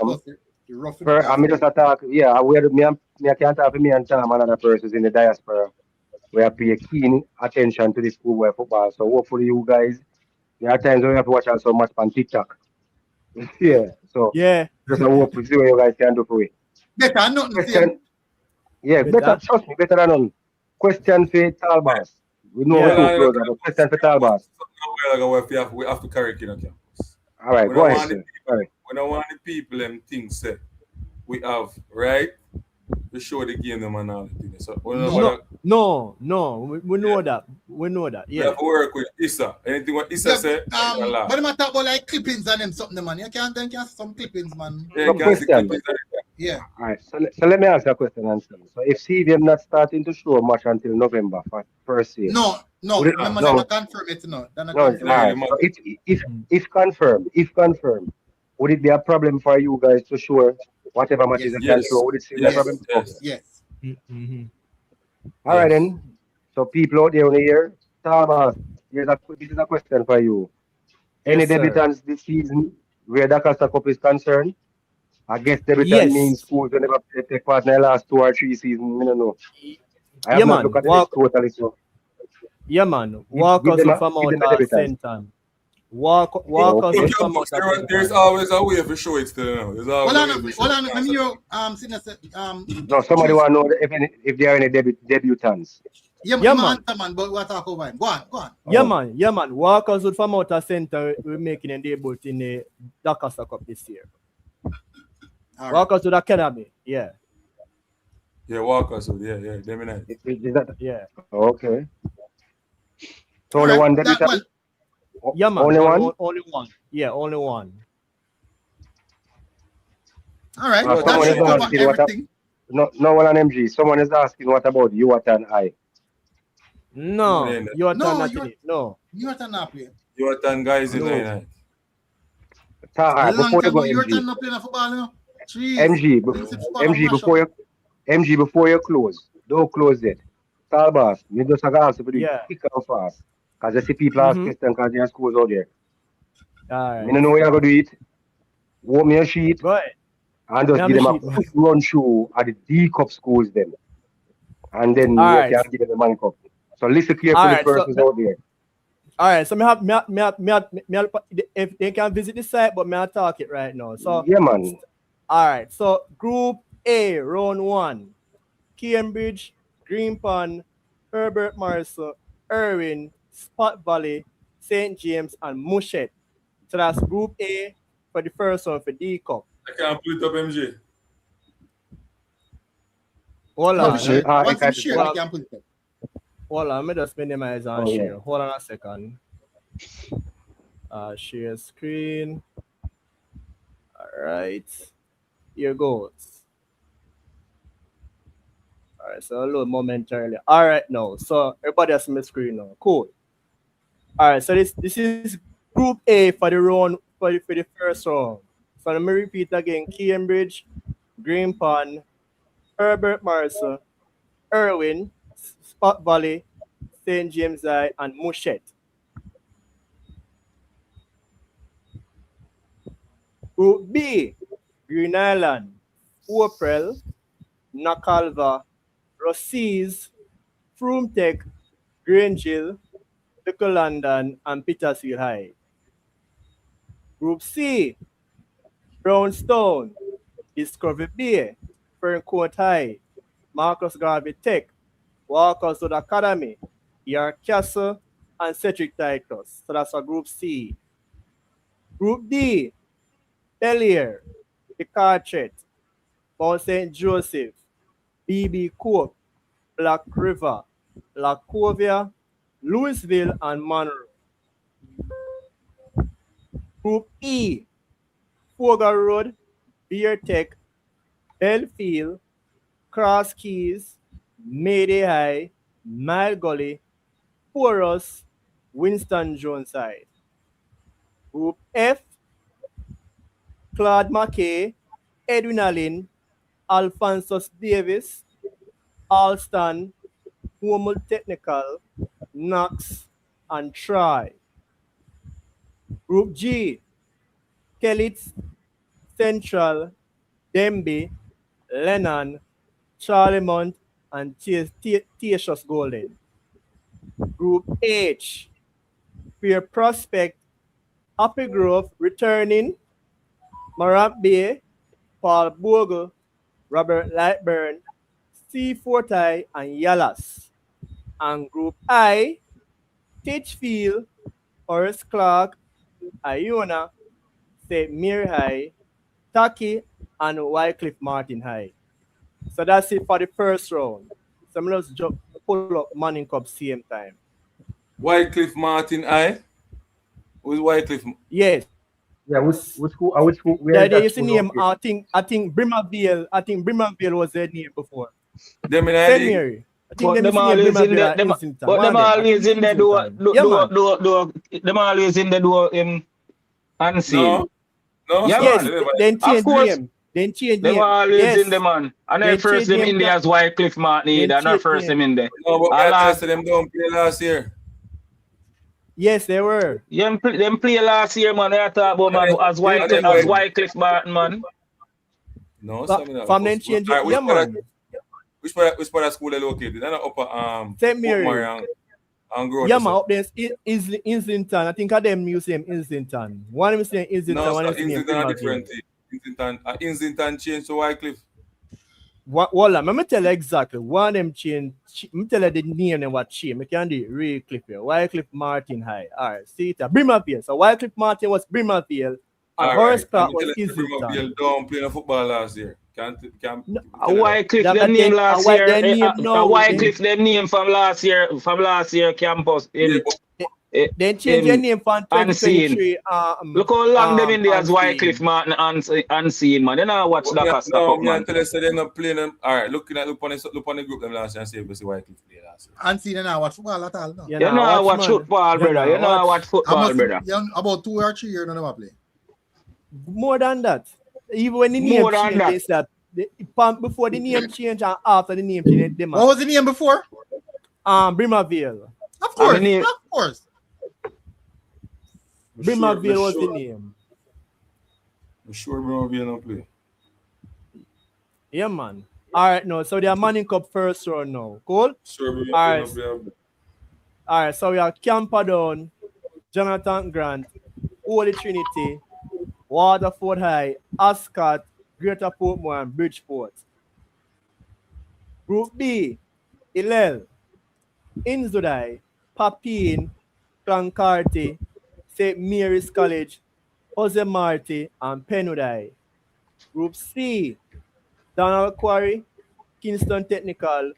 mean just attack, I can't talk for me and Tom and other persons in the diaspora. We have to pay keen attention to the schoolboy football. So hopefully you guys, there are times when we have to watch out so much on TikTok. Yeah. So just hope to see what you guys can do for it.
Better than nothing.
Better, trust me, better than none. Question for Talbas. We know we're too close, but question for Talbas.
We have to carry it on campus.
All right, go ahead.
We don't want the people them things say we have, right? To show the game them and all the things. So,
no, we know that. We know that. Yeah.
We have to work with Issa. Anything what Issa say,
but I'm talk about like clippings and them something, man. You can see some clippings, man.
Yeah. All right. So let me ask you a question, answer. So if CVM not starting to show much until November for first year.
No. They're not confirm it, no.
All right. So if confirmed, would it be a problem for you guys to show whatever matches you can show? Would it be a problem?
Yes.
All right then. So people out there on the air, Thomas, this is a question for you. Any debutants this season where the Costa Cup is concerned? I guess debutant means schools who never take part in the last 2 or 3 seasons. I don't know. I have not looked at this totally so.
Yeah, man. Walk us from out center. Walk us from out.
There's always a way for show it still now. There's always
no, somebody want to know if there are any debutants.
Yeah, man. But we'll talk over him. Go on.
Yeah, man. Walk us from out center. We're making a debut in the Dakota Cup this year. Walk us to the academy. Yeah.
Yeah, walk us. Yeah.
Is that?
Yeah.
Okay. So only one debutant?
Yeah, man.
Only one?
Only one. Yeah, only one.
All right,
You
that
Someone is
should cover
asking what.
everything.
No one on MG. Someone is asking what about you and I?
No, you are
No,
not in it. No.
you're not playing.
You guys in
No.
there.
Taha,
Long
before you
time
go
ago, you're
MG.
not playing football, you know. Jeez.
MG, MG before you close. Don't close it. Talbas, me just have answer for the
Yeah.
quick and fast. Because I see people ask
Mm-hmm.
questions because there are schools out there.
All
Me
right.
don't know what you're going to do it. Warm your sheet
Go ahead.
and just
Me
give
have
them
a
a
sheet, man.
quick run through at the D cup schools then. And then
All
you
right.
can give them the man cup. So listen
All
carefully,
right. So,
persons out there.
all right. So if they can visit the site, but me I'll talk it right now. So,
Yeah, man.
all right. So, Group A, round 1. Cambridge, Greenpond, Herbert Marshall, Irwin, Spot Valley, St. James, and Mushet. So that's Group A for the first one for D Cup.
I can't put it up, MJ.
Hold
No,
on.
share.
Ah,
Once
I
you share, you can put it up.
Hold on. Let me just minimize and
Oh, yeah.
share. Hold on a second. Share screen. All right. Here goes. All right, so a little momentarily. All right, now. So everybody has my screen now. Cool. All right, so this is Group A for the round for the first round. So let me repeat again: Cambridge, Greenpond, Herbert Marshall, Irwin, Spot Valley, St. James I, and Mushet. Group B, Green Island, Oprel, Nakalva, Rossies, Fromtech, Grangeville, Little London, and Petersfield High. Group C, Brownstone, Discovery Bay, Ferncourt High, Marcus Garvey Tech, Walker's Road Academy, York Castle, and Cedric Titus. So that's our Group C. Group D, Bellier, The Cartret, Mount St. Joseph, BB Cook, Black River, Lacovia, Louisville, and Monroe. Group E, Fogar Road, Beer Tech, Belfield, Cross Keys, Mayday High, Mile Gully, Porus, Winston Jones Side. Group F, Claude McKay, Edwin Allen, Alphonsus Davis, Alston, Homewood Technical, Knox, and Troy. Group G, Kellitz, Central, Denby, Lennon, Charlemont, and Theatius Golden. Group H, Peer Prospect, Happy Grove, returning, Morant Bay, Paul Bogle, Robert Lightburn, C. Forti, and Yalas. And Group I, Titchfield, Horace Clark, Iona, St. Mary High, Taki, and Wycliffe Martin High. So that's it for the first round. So I'm just pull up Manning Cup same time.
Wycliffe Martin I. Who's Wycliffe?
Yes.
Yeah, which school? Where
Yeah,
is
they
that
used to
school
name.
located?
I think Brimaville was their name before.
Them in
St.
ID.
Mary. I think
But
them
them
used to name
always in
Brimaville
the
at Islington.
but them always in the door them always in the door in unseen.
No,
Yeah,
Yes,
man.
then
Of
change
course.
name. Then change
Them
name.
always
Yes.
in the man. And then
Then
first
change
them
name.
in there as Wycliffe Martin
Then
either, not
change
first them
name.
in there.
No, but
And
I
last,
tell them don't play last year.
Yes, they were.
them play last year, man. I talk about man as Wycliffe Martin, man.
No, something else.
From then change it. Yeah, man.
Which part of school they located? They're not upper
St. Mary.
And Grove.
Yeah, man, up there is Islington. I think of them museum Islington. One of them saying Islington,
No,
one
so
of them saying
Islington are different. Islington changed to Wycliffe.
Well, let me tell you exactly. One of them change. Me tell you the name and what change. I can do it really clip here. Wycliffe Martin High. All right, see it. Brimaville. So Wycliffe Martin was Brimaville. And Horace Clark was Islington.
Brimaville don't play football last year.
Wycliffe them name last year. Wycliffe them name from last year campus.
Then change your name from
Unseen.
2023.
Look how long them in there as
Unseen.
Wycliffe Martin unseen, man. You know watch the Costa
No,
Cup,
me
man.
and tell you, so they're not playing them. All right, look on the group them last year and see if we see Wycliffe play last year.
And see now watch football at all. No.
You know watch football, brother. You know watch football, brother.
About 2 or 3 years, no never play.
More than that. Even when the name
More than that.
change, that before the name change and after the name change, they
What was the name before?
Brimaville.
Of course, of course.
Brimaville was the name.
I'm sure Brimaville don't play.
Yeah, man. All right, no. So they are Manning Cup first round now. Cool?
Sure,
All right. All right, so we have Camperdown, Jonathan Grant, Holy Trinity, Waterford High, Ascot, Greater Portmore, and Bridgeport. Group B, Hillel, Innsudai, Papine, Clancarty, St. Mary's College, Jose Marti, and Penudai. Group C, Donald Quarry, Kingston Technical,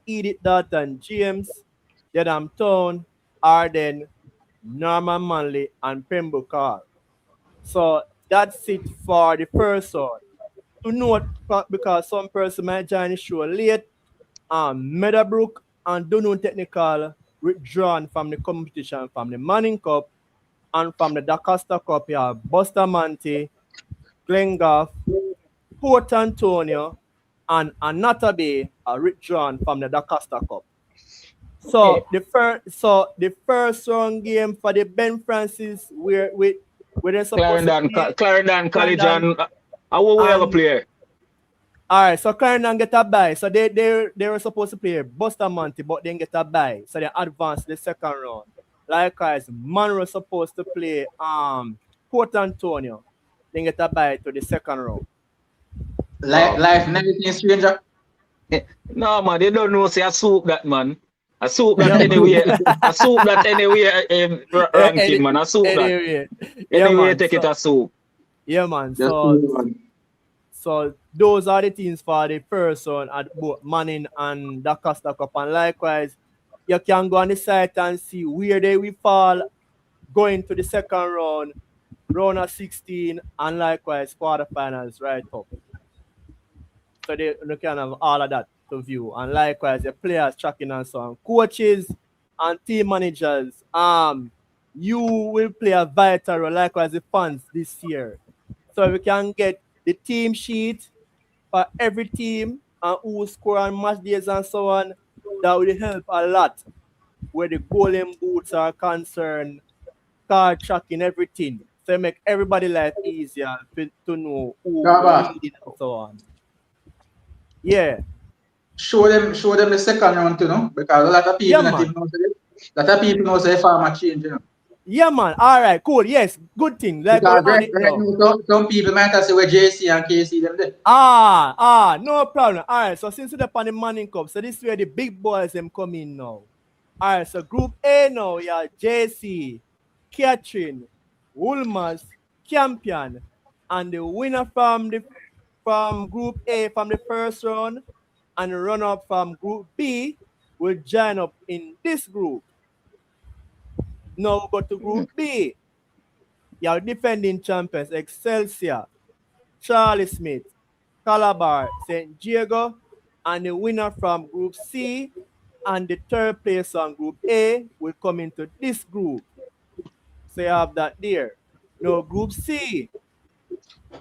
Edith Dalton James, Dedham Town, Arden, Norman Manley, and Pembroke Hall. So that's it for the first one. To note, because some person might join the show late, Meadowbrook and Dunoon Technical withdrawn from the competition from the Manning Cup and from the DaCosta Cup. You have Bustamante, Glengoff, Port Antonio, and Anata Bay are withdrawn from the DaCosta Cup. So the first round game for the Ben Francis where they're supposed to play
Clarendon College and how we have a player.
All right, so Clarendon get a bye. So they were supposed to play Bustamante, but then get a bye. So they advanced the second round. Likewise, Monroe supposed to play Port Antonio. Then get a bye to the second round.
Life and everything, stranger.
No, man, they don't know. Say I soup that, man. I soup that anyway. I soup that anyway. Ranking, man. I soup that. Anyway, take it as soup.
Yeah, man. So those are the teams for the first one at both Manning and DaCosta Cup. And likewise, you can go on the site and see where they will fall going to the second round, round of 16, and likewise quarterfinals right up. So they can have all of that to view. And likewise, the players tracking and so on. Coaches and team managers, you will play a vital role, likewise the fans this year. So we can get the team sheet for every team and who score on match days and so on. That will help a lot where the golden boots are concerned, card tracking, everything. So make everybody life easier to know who leading and so on. Yeah.
Show them the second round too, no? Because a lot of people know say farmer change, you know.
Yeah, man. All right, cool. Yes, good thing. Like
some people might have say where JC and KC them there.
No problem. All right, so since we're on the Manning Cup, so this is where the big boys them come in now. All right, so Group A now, yeah, JC, Catherine, Woolmers, Campion, and the winner from Group A from the first round and the runner-up from Group B will join up in this group. Now we go to Group B. Your defending champions, Excelsior, Charlie Smith, Calabar, St. Diego, and the winner from Group C and the third place on Group A will come into this group. So you have that there. Now Group C,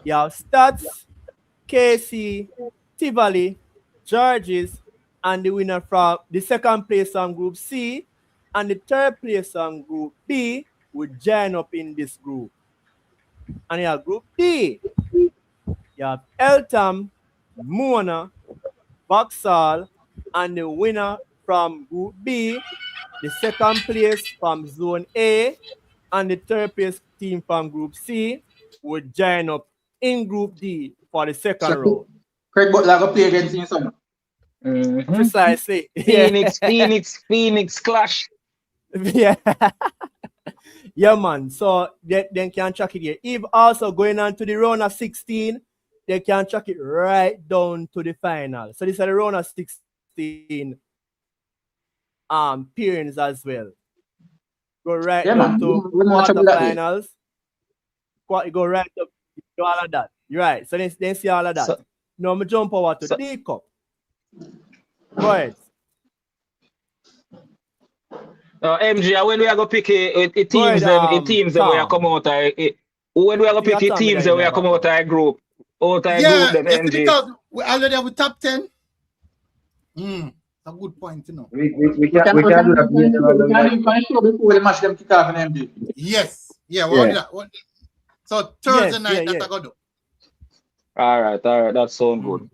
you have Stats, KC, Tivoli, Georges, and the winner from the second place on Group C and the third place on Group B will join up in this group. And you have Group D. You have Eltham, Mona, Vauxhall, and the winner from Group B, the second place from Zone A, and the third place team from Group C will join up in Group D for the second round.
Craig Butler go play against him, son.
Precisely.
Phoenix clash.
Yeah. Yeah, man. So they can track it here. If also going on to the round of 16, they can track it right down to the final. So this is the round of 16 pairings as well. Go right
Yeah,
down
man.
to
We're not trouble that way.
quarterfinals. Go right up to all of that. You're right. So then see all of that.
So,
Now me jump over to
so
D Cup. Go ahead.
MG, when we are going to pick
Go ahead,
teams them we are
Tom.
come out when we are going to
See
pick
your Tom
teams
in
them we
the
are come out
background.
group. Out
Yeah,
group them
you see,
MG.
because we already have a top 10. A good point, you know.
We
We
can
can,
we
we
can
can,
do
we
that
can,
later
we
on
can
like
do one show before the match them kick off in MD.
Yes. Yeah, we'll
yeah.
do that. So Thursday night, that's a good.
All right, that sounds good.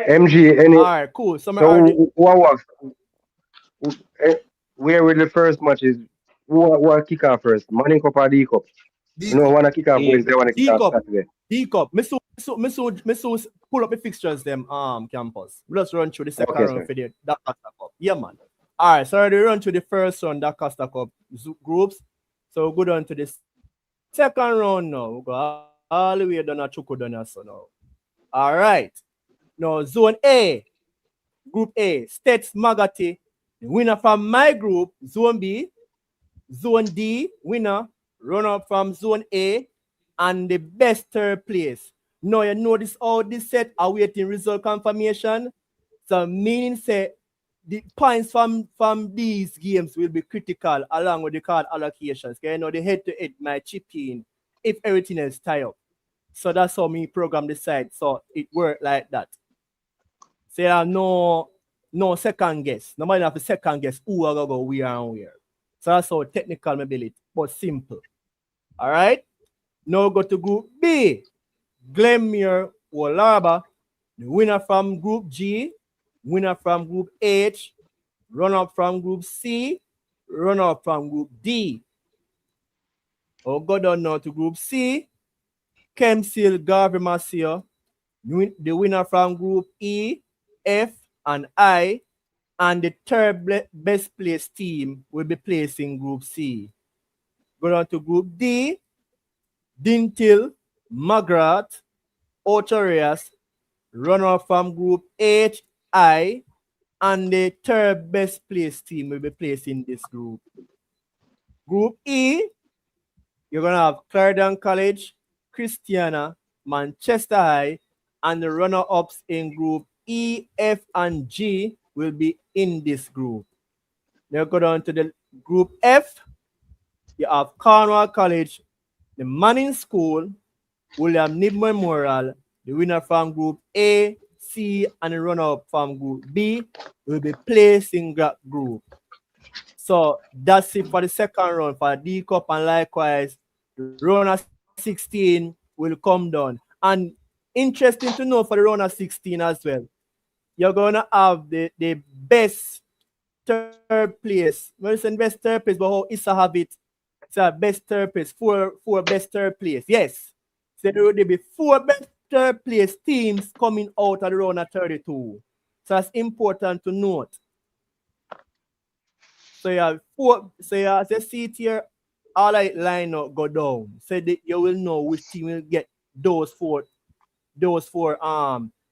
MG, any
All right, cool. So
so what was where will the first match is who kick off first? Morning Cup or D Cup? You know, wanna kick off Wednesday, wanna kick
D
off
Cup.
Saturday.
D Cup. Me so pull up the fixtures them campus. Let's run through the second
Okay,
round
sir.
for the that Costa Cup. Yeah, man. All right, so already run through the first round that Costa Cup groups. So we'll go down to the second round now. We'll go all the way down to Chukwudana so now. All right. Now zone A, group A, States Magati, the winner from my group, zone B, zone D, winner, run up from zone A, and the best third place. Now you notice all this set awaiting result confirmation. So meaning say the points from these games will be critical along with the card allocations. Okay, you know the head-to-head might chip in if everything is tied up. So that's how me program the site. So it worked like that. So you have no second guess. Nobody have to second guess who are gonna go where and where. So that's how technical ability, but simple. All right. Now go to group B. Glenmuir Walaba, the winner from group G, winner from group H, runner from group C, runner from group D. Or go down now to group C. Kemsil Garvey Masio, the winner from group E, F, and I, and the third best placed team will be placed in group C. Go down to group D. Dintil, Magrat, Ocharias, runner from group H, I, and the third best placed team will be placed in this group. Group E, you're going to have Clarendon College, Christiana, Manchester High, and the runner-ups in group E, F, and G will be in this group. Now go down to the group F. You have Cornwall College, the Manning School, William Knibb Memorial, the winner from group A, C, and the runner-up from group B will be placed in that group. So that's it for the second round for D Cup, and likewise, the round of 16 will come down. And interesting to know for the round of 16 as well, you're gonna have the best third place. When you say best third place, but how Issa have it? So best third place, four best third place. Yes. So there will be 4 best third place teams coming out of the round of 32. So that's important to note. So you have 4. So you have the seat here, all right, line up, go down. So that you will know which team will get those four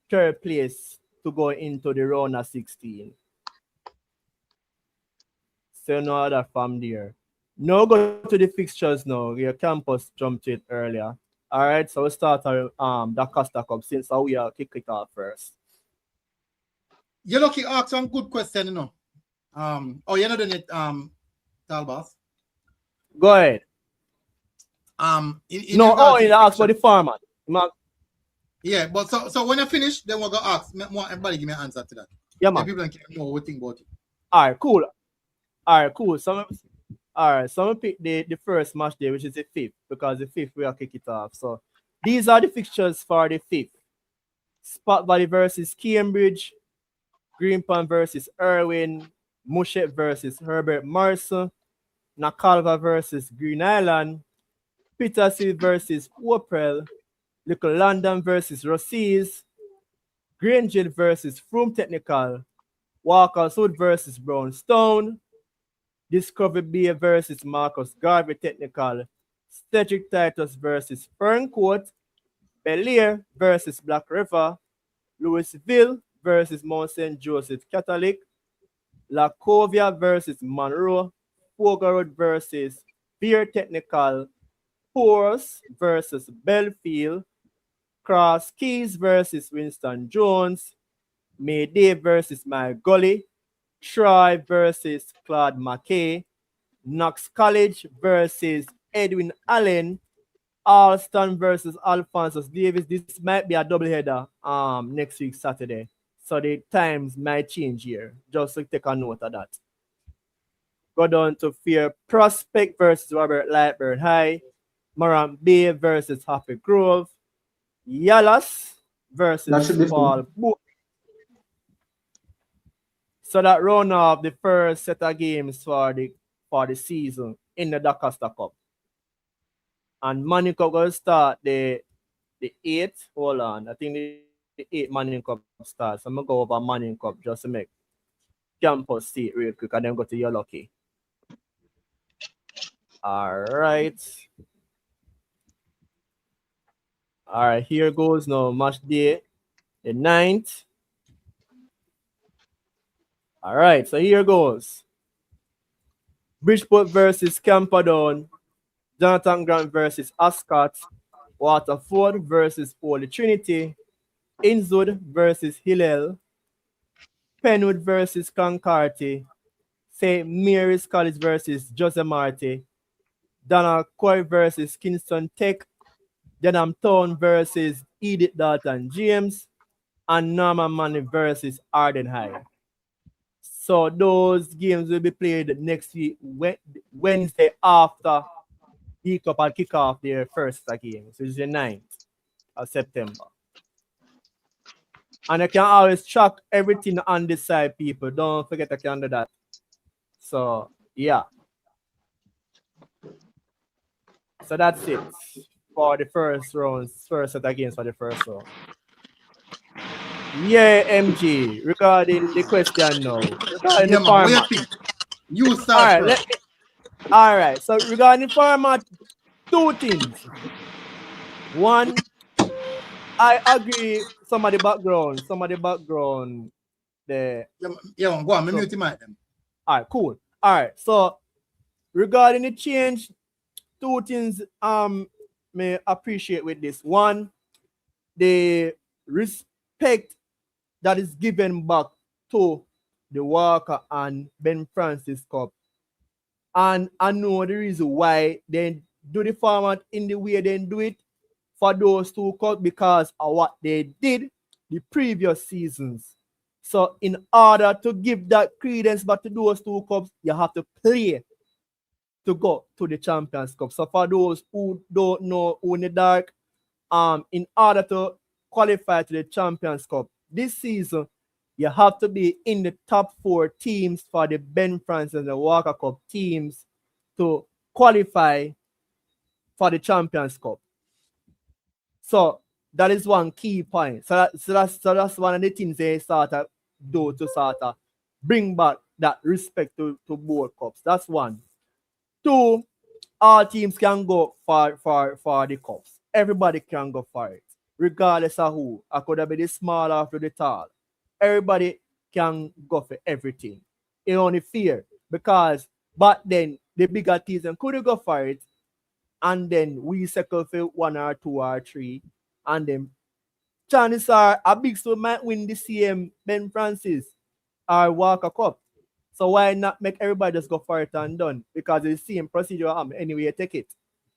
third place to go into the round of 16. So no other from there. Now go to the fixtures now. Your campus jumped it earlier. All right, so we'll start the Costa Cup since we are kick it off first.
You're lucky ask one good question, you know. You're not doing it, Talbas.
Go ahead.
You
ask for the format.
Yeah, but so when you finish, then we're gonna ask. Everybody give me an answer to that.
Yeah, man.
People can know what we think about it.
All right, cool. So I'm gonna pick the first match day, which is the 5th, because the 5th we are kick it off. So these are the fixtures for the 5th. Spot Valley versus Cambridge, Greenpan versus Irwin, Mushet versus Herbert Morrison, Nakalva versus Green Island, Petersfield versus Woprel, Little London versus Rossies, Granger versus Froome Technical, Walker's Hood versus Brownstone, Discovery Bay versus Marcus Garvey Technical, Cedric Titus versus Ferncourt, Belair versus Black River, Louisville versus Mount St. Joseph Catholic, Lacovia versus Monroe, Pogo Road versus Beer Technical, Force versus Belfield, Cross Keys versus Winston Jones, Mayday versus My Gully, Troy versus Claude McKay, Knox College versus Edwin Allen, Alston versus Alphonsus Davis. This might be a doubleheader next week, Saturday. So the times might change here. Just to take a note of that. Go down to Fair Prospect versus Robert Lightburn High, Moran Bay versus Happy Grove, Yalas versus Paul Book. So that round off the first set of games for the season in the Dacosta Cup. And Manning Cup will start the 8th. Hold on. I think the 8th Manning Cup starts. I'm going to go over Manning Cup just to make campus see it real quick and then go to your lucky. All right. All right, here goes now. Match day, the 9th. All right, so here goes. Bridgeport versus Camperdown. Jonathan Grant versus Ascot. Waterford versus Holy Trinity. Innswood versus Hillel. Penwood versus Concarty. St. Mary's College versus Jose Marti. Donald Coy versus Kingston Tech. Denham Town versus Edith Dalton James. And Norman Manley versus Arden High. So those games will be played next week, Wednesday after the Cup and kick off their first game. So it's the 9th of September. And you can always track everything on this side, people. Don't forget I can do that. So, yeah. So that's it for the first set of games for the first round. Yeah, MG, regarding the question now. Regarding the format.
You start first.
All right, so regarding the format, two things. One, I agree some of the background, there.
Yeah, go on, me mute him out them.
All right, cool. All right, so regarding the change, two things may appreciate with this. One, the respect that is given back to the Walker and Ben Francis Cup. And I know the reason why they do the format in the way they do it for those two cups because of what they did the previous seasons. So in order to give that credence back to those two cups, you have to play to go to the Champions Cup. So for those who don't know, who in the dark, in order to qualify to the Champions Cup this season, you have to be in the top 4 teams for the Ben Francis and the Walker Cup teams to qualify for the Champions Cup. So that is one key point. So that's one of the things they start to do to sort of bring back that respect to both cups. That's one. 2, all teams can go for the cups. Everybody can go for it, regardless of who. I could have been the small or the tall. Everybody can go for everything. It's only fair because but then the bigger teams could go for it, and then we settle for 1 or 2 or 3, and then chances are a big store might win the same Ben Francis or Walker Cup. So why not make everybody just go for it and done? Because it's the same procedure anyway you take it.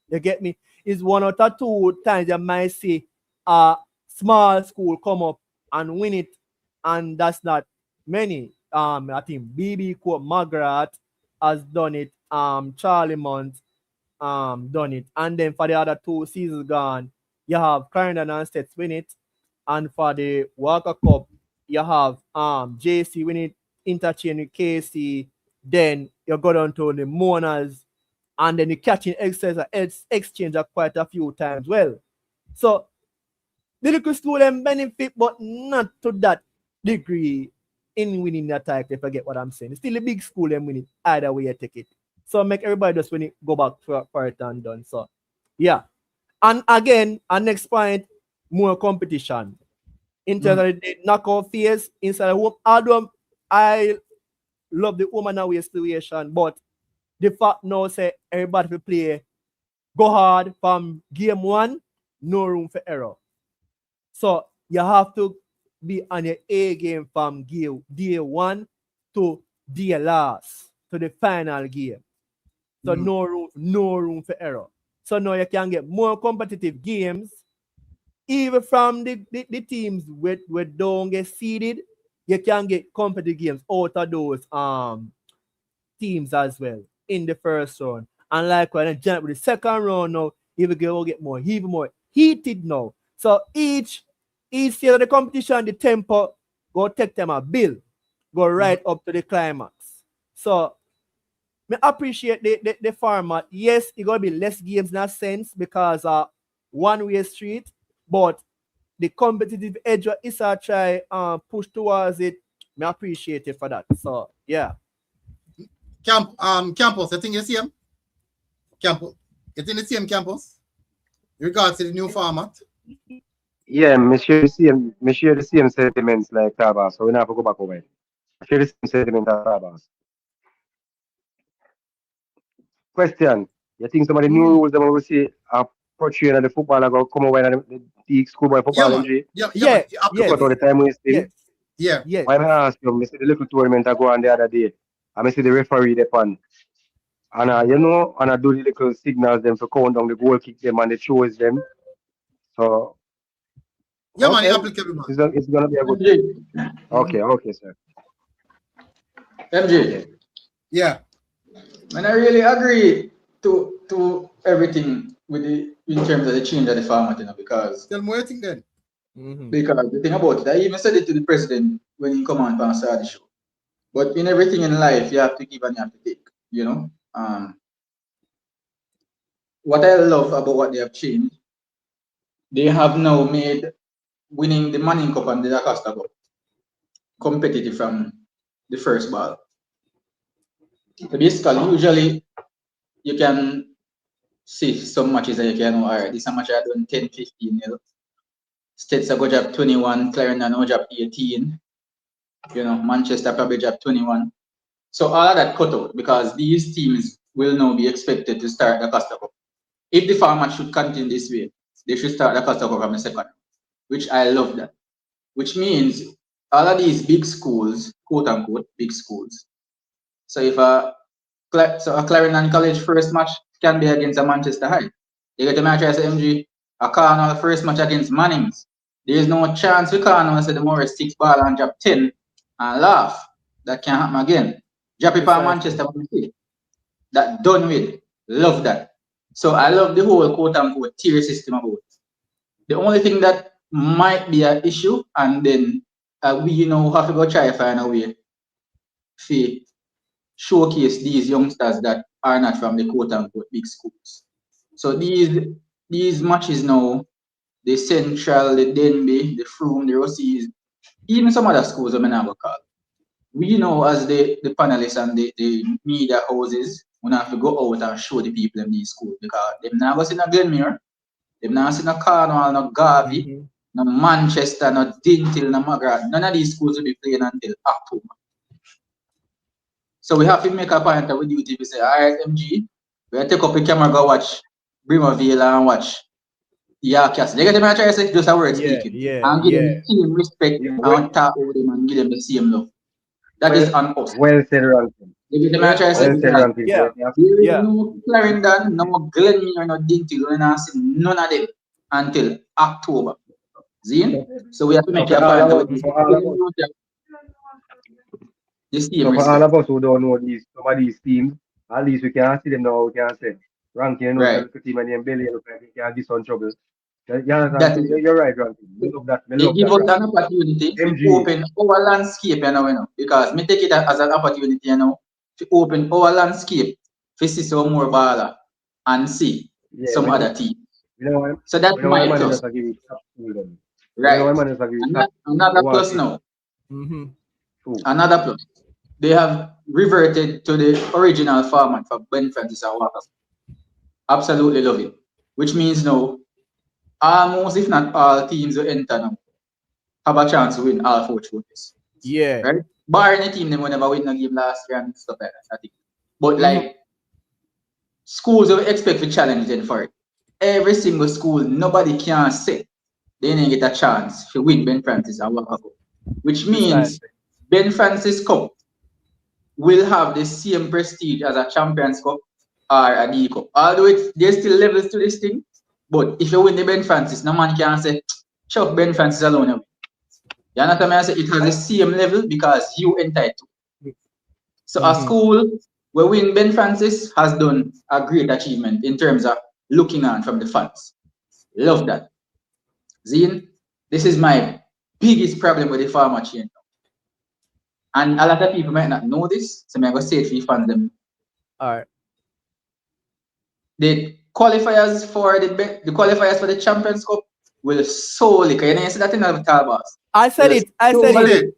You get me? It's 1 out of 2 times you might see a small school come up and win it, and that's not many. I think BB Court Margaret has done it. Charlie Mont done it. And then for the other 2 seasons gone, you have Clarendon and States win it. And for the Walker Cup, you have JC win it, interchange with KC. Then you go down to the Mourners, and then the catching exchange quite a few times. Well, so the little school benefit, but not to that degree in winning that title, if I get what I'm saying. It's still a big school and win it either way you take it. So make everybody just win it, go back for it and done. So yeah. And again, our next point, more competition. In terms of the knockout phase inside the home. Although I love the woman away situation, but the fact now say everybody will play, go hard from game 1, no room for error. So you have to be on your A game from day 1 to day last, to the final game. So no room for error. So now you can get more competitive games, even from the teams with don't get seeded. You can get competitive games out of those teams as well in the first round. And likewise, then jump with the second round now, even get more even more heated now. So each stage of the competition, the tempo go take them a bill, go right up to the climax. So I appreciate the format. Yes, it's gonna be less games in a sense because one-way street, but the competitive edge of Issa try push towards it. I appreciate it for that. So yeah.
Campus, I think you see him. Campus, it's in the same campus. In regards to the new format.
Yeah, me share the same sentiments like Tabas, so we have to go back over it. I share the same sentiment as Tabas. Question: you think some of the new rules that we will see are portraying the football are going to come over in the schoolboy football MG?
Yes.
Cut all the time wasting.
Yeah.
Why I ask you? I see the little tournament I go on the other day. I see the referee there on. And you know, and I do the little signals them for count down the goal kick them and the throws them. So
yeah,
okay.
man, applicable, man.
It's gonna be a good thing. Okay, sir.
MJ.
Okay.
Yeah.
And I really agree to everything with in terms of the change of the format, because
tell me what you think then.
Because the thing about it, I even said it to the president when he come on and started the show. But in everything in life, you have to give and you have to take, What I love about what they have changed, they have now made winning the Manning Cup and the Acosta Cup competitive from the first ball. So basically, usually you can see some matches that you can know, all right, this match I done 10, 15 nil. States are go job 21, Clarendon go job 18. Manchester probably job 21. So all of that cut out because these teams will now be expected to start the Costa Cup. If the format should continue this way, they should start the Costa Cup from the second, which I love that. Which means all of these big schools, quote unquote, big schools. So if a Clarendon College first match can be against a Manchester High, you get the match as MG, a Cornwall first match against Mannings. There is no chance we can't say the Morris 6 ball and drop 10 and laugh. That can't happen again. Drop it on Manchester. That done with. Love that. So I love the whole quote unquote tier system about it. The only thing that might be an issue, and then we have to go try to find a way to showcase these youngsters that are not from the quote unquote big schools. So these matches now, the Central, the Denby, the Froome, the Rossies, even some other schools I may not call. We know as the panelists and the media houses, we have to go out and show the people in these schools because they've never seen a Glenmuir, they've never seen a Cornwall, no Garvey, no Manchester, no Dintil, no McGrath. None of these schools will be playing until October. So we have to make a point that we do to say, all right, MG, we'll take up a camera, go watch Brimaville and watch Castle. They get them, I try to say just a word speaking. And give them the same respect and talk with them and give them the same love. That is on us.
Well said, Rankin.
They get them, I try to say, there is no Clarendon, no Glenmuir, no Dintil, we're not seeing none of them until October. See? So we have to make a point that we
So for all of us who don't know some of these teams, at least we can see them now. We can say, Rankin, right. The team and them Billy, look like they can get some trouble. You're right, Rankin. We love that.
They give us an opportunity to open our landscape, because me take it as an opportunity, to open our landscape, to see some more baller and see some other teams. So that's my plus. Right. Another plus now. Another plus. They have reverted to the original format for Ben Francis and Walker. Absolutely love it. Which means now, almost if not all teams who enter now have a chance to win all 4 trophies.
Yeah.
Right? Barring a team they never win a game last year and stuff like that, I think. But like schools will expect to challenge them for it. Every single school, nobody can say they didn't get a chance to win Ben Francis and Waka Cup. Which means Ben Francis Cup will have the same prestige as a Champions Cup or a D Cup. Although there's still levels to this thing, but if you win the Ben Francis, no man can say, chuck Ben Francis alone. You understand me? I say it has the same level because you entitled. So a school where win Ben Francis has done a great achievement in terms of looking on from the fans. Love that. Zine, this is my biggest problem with the farmer chain. And a lot of people might not know this, so I'm going to say it for you fans them.
All right.
The qualifiers for the Champions Cup will solely, can you see that in the Talbas?
I said it.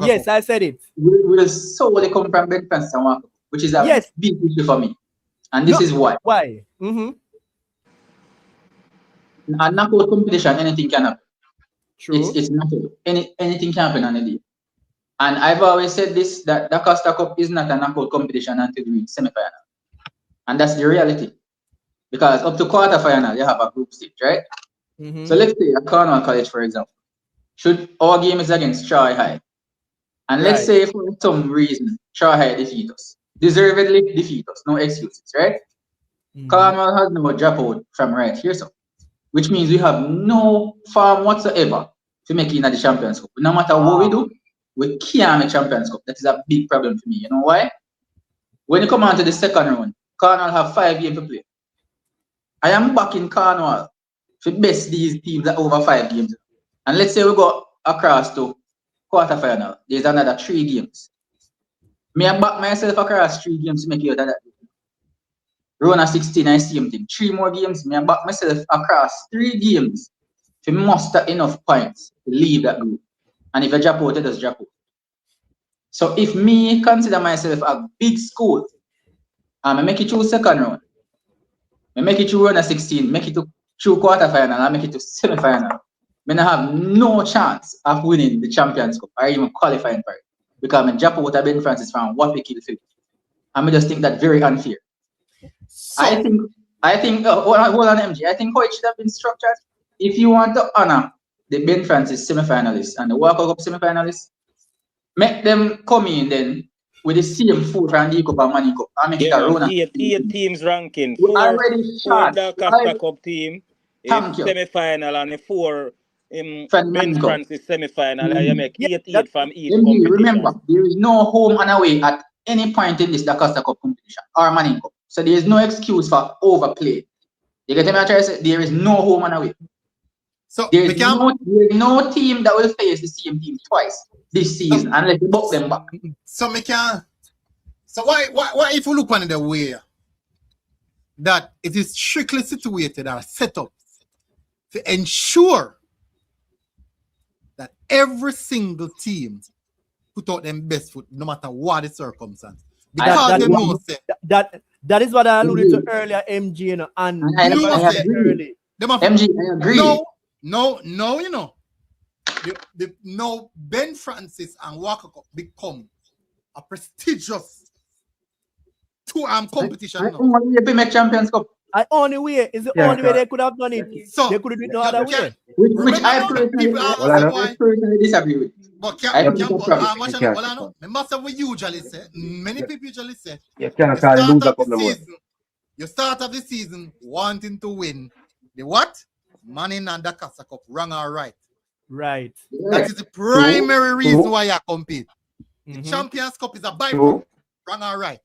Yes, I said it.
Will solely come from Ben Francis and Waka, which is a big issue for me. And this is why.
Why?
A knockout competition, anything can happen.
True.
It's knockout. Anything can happen on the day. And I've always said this, that the Costa Cup is not a knockout competition until we reach semi-final. And that's the reality. Because up to quarter-final, you have a group stage, right? So let's say a Cornwall College, for example. Our game is against Troy High. And let's say for some reason, Troy High defeat us. Deservedly defeat us. No excuses, right? Cornwall has no dropout from right here, so. Which means we have no farm whatsoever to make it in the Champions Cup. No matter what we do, we can't make Champions Cup. That is a big problem for me. You know why? When you come on to the second round, Cornwall have 5 games to play. I am backing Cornwall to best these teams at over 5 games. And let's say we go across to quarterfinal. There's another 3 games. Me I back myself across 3 games to make it out of that. Round of 16, I same thing. 3 more games, me I back myself across 3 games to muster enough points to leave that group. And if I drop out, I just drop out. So if me consider myself a big school, and I make it through second round, I make it through round of 16, make it through quarterfinal, I make it to semi-final, I have no chance of winning the Champions Cup or even qualifying for it. Because I drop out of Ben Francis from what we kill Philip. And I just think that very unfair. So, I think hold on MG. I think how it should have been structured. If you want to honor the Ben Francis semi-finalists and the World Cup semi-finalists, make them come in then with the same food from the Cup and Money Cup. And make it a run.
8 teams ranking.
Already
four the Costa Cup team semi-final and 4 Ben Francis semi-final. You make 8 from each competition.
Remember, there is no home and away at any point in this the Costa Cup competition or Money Cup. So there is no excuse for overplay. You get me? I try to say there is no home and away. So there is no team that will face the same team twice this season unless you book them back.
So why if you look on the way that it is strictly situated or set up to ensure that every single team put out them best foot no matter what the circumstance. Because they know
that is what I alluded to earlier, MG, you know, and
I agree. MG, I agree.
No, you know. No, Ben Francis and Waka Cup become a prestigious competition.
Only way to make Champions Cup.
Only way is the only way they could have done it. So they could have done it no other way.
Which I personally disagree with.
But remember we usually say, many people usually say, you start of the season wanting to win the what? Money and the Casa Cup, wrong or right?
Right.
That is the primary reason why you compete. The Champions Cup is a byproduct, wrong or right?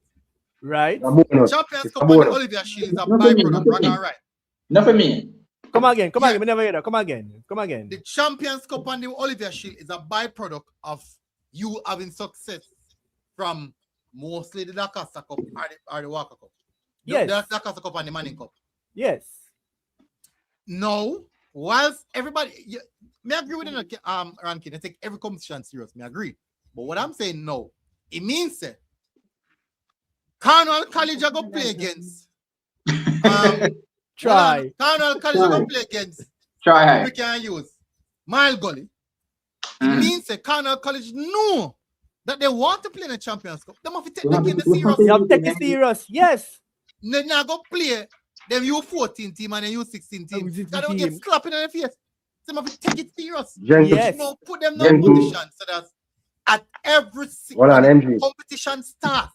Right.
Champions Cup and the Olivier Shield is a byproduct, wrong or right?
Not for me.
Come again. We never hear that. Come again.
The Champions Cup and the Olivier Shield is a byproduct of you having success from mostly the Casa Cup or the Waka Cup.
Yes.
The Casa Cup and the Manning Cup.
Yes.
No, whilst everybody, may agree with the ranking. I take every competition serious. May agree. But what I'm saying, no, it means that Cornwall College are going to play against. Cornwall College are going to play against. We can use Mile Gully. It means that Cornwall College know that they want to play in the Champions Cup, they have to take the game serious.
You have to take it serious, yes.
They not go play them U14 team and the U16 team. They don't get slapping in the face. They have to take it serious.
Yes.
You know, put them in position so that at every single competition start,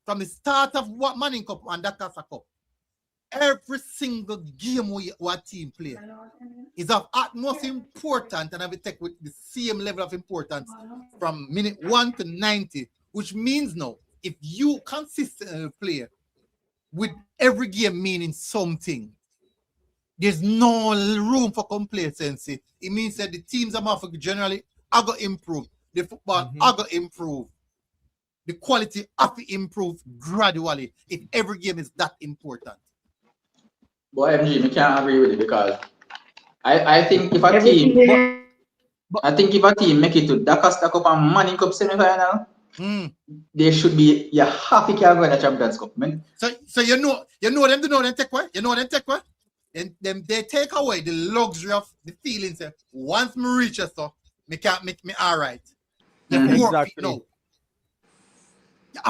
from the start of what Manning Cup and that Casa Cup, every single game what team play is of utmost importance and have to take with the same level of importance from minute 1 to 90, which means now if you consistently play with every game meaning something, there's no room for complacency. It means that the teams are generally are going to improve. The football are going to improve. The quality have to improve gradually if every game is that important.
But MG, I can't agree with it because I think if a team make it to the Costa Cup and Manning Cup semi-final, they should be happy to go in the Champions Cup, man.
So you know them do know them take what? You know them take what? And them they take away the luxury of the feelings. Once me reach us, so me can't make me all right.
Exactly.
No.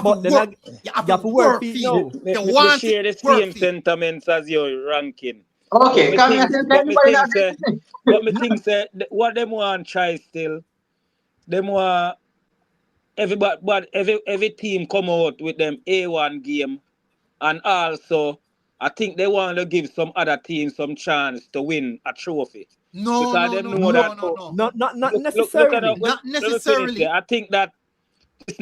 But then you have to work feet now.
They share the same sentiments as your ranking.
Okay,
but me think say what them want try still. Them want everybody, but every team come out with them A1 game, and also I think they want to give some other teams some chance to win a trophy.
No,
not necessarily.
Not necessarily.
I think that this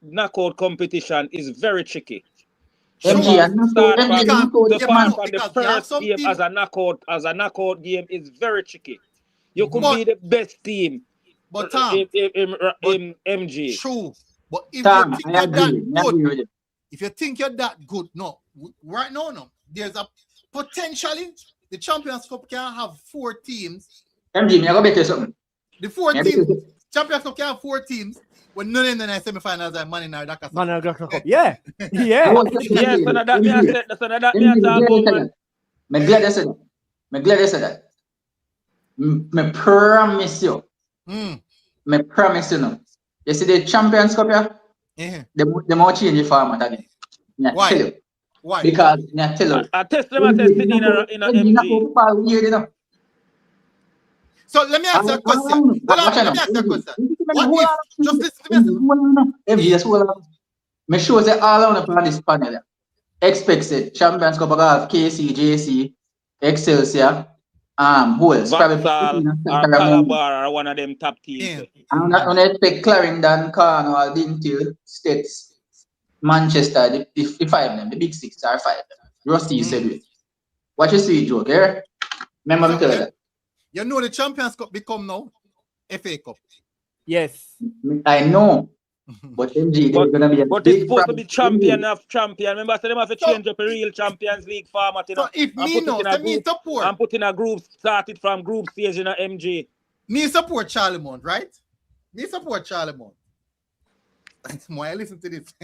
knockout competition is very tricky. The first game as a knockout game is very tricky. You could be the best team,
but Tom,
in MG.
True, but if you think you're that good, if you think you're that good, no, right now, no, there's a potentially the Champions Cup can have 4 teams.
MG, me go bet you something.
The 4 teams, Champions Cup can have 4 teams. When none in the semi-finals are Man in our Cup.
Yeah.
Yeah. So that me I talk about, man.
Me glad you said that. Me promise you. Me promise you now. You see the Champions Cup here? They more change the format again.
Why?
Tell you.
Why?
Because I tell you.
I test them in a MG.
So let me ask you a question. Let me ask you a question. What if, just listen to me.
Just hold on. Me sure say all on this panel. Expect it. Champions Cup have KC, JC, Excelsior, Bulls.
Vauxhall or Calabar or one of them top teams.
I'm not gonna expect Clarendon, Cornwall, Dinty, States, Manchester, the 5 of them, the big 6 are 5. Rusty said it. What you see, Joe, there? Remember me tell you that.
You know the Champions Cup become now FA Cup.
Yes.
I know. But MG, there's gonna be a
but it's supposed to be champion of champion. Remember, so they have to change up a real Champions League format. You know,
so if me know, me support.
I'm putting a group started from group stage in a MG.
Me support Charlemont, right? Me support Charlemont. Why listen to this?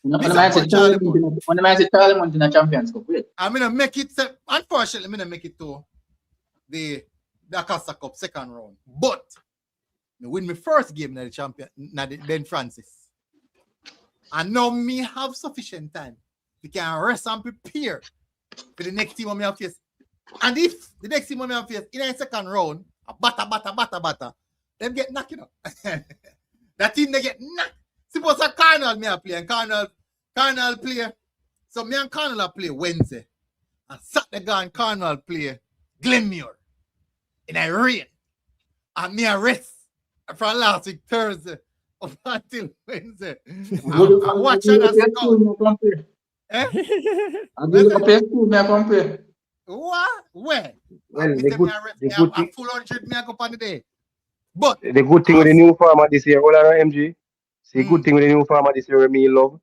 When I say Charlemont in a Champions Cup, wait.
I'm gonna make it. Unfortunately, I'm gonna make it to the Costa Cup second round, but I win my first game in the champion, Ben Francis. And now me have sufficient time. We can rest and prepare for the next team on me have face. And if the next team on me have face in the second round, a batter, them get knocked, you know. That team they get knocked. Suppose a Cardinal me a play and Cardinal play. So me and Cardinal play Wednesday. And Saturday gone Cardinal play Glenmuir. In a rain. And me a rest from last week Thursday up until Wednesday. I'm watching that scout. What? Where?
Well,
a full 100 me I go on the day. But
the good thing with the new format this year, hold on, MG. See, good thing with the new format this year, me love.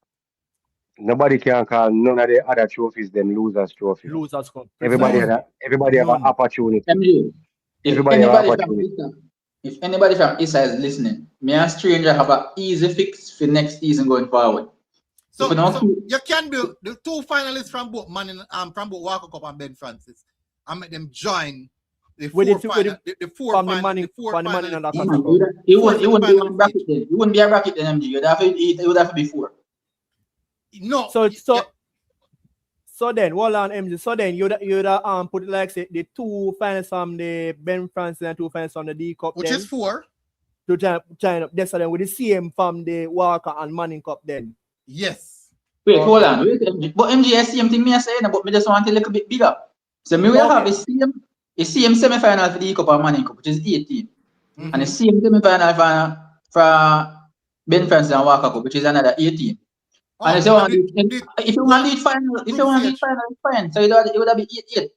Nobody can call none of the other trophies them losers trophy.
Losers cup.
Everybody have an opportunity.
MG, if anybody from Issa is listening, me and Stranger have an easy fix for next season going forward.
So you can build the 2 finalists from both from both Walker Cup and Ben Francis and make them join The
With
four
the two, with
final,
the
the four
from the
final,
money
the four
from the money
final,
and the
Yeah,
each.
man,
Costco.
you
Four
wouldn't be
semi-final
one bracket
each.
then. You wouldn't be a bracket then, MG. It would have to be 4.
No,
So
yeah,
so then hold on, MG. So then you'd put it like say the 2 finals from the Ben Francis and 2 finals from the D Cup
which
then
is 4.
to join up this then with the same from the Walker and Manning Cup then.
Yes.
Wait, hold
Okay.
on. Wait, MG. But MG, is same thing me I say, but me just want it a little bit bigger. So me will have the same semi-final for the Cup and Manning Cup, which is 18. And the same semi-final for Ben Francis and Walker Cup, which is another 18. And if you want to do it final, it's fine. So it would have been 8-8.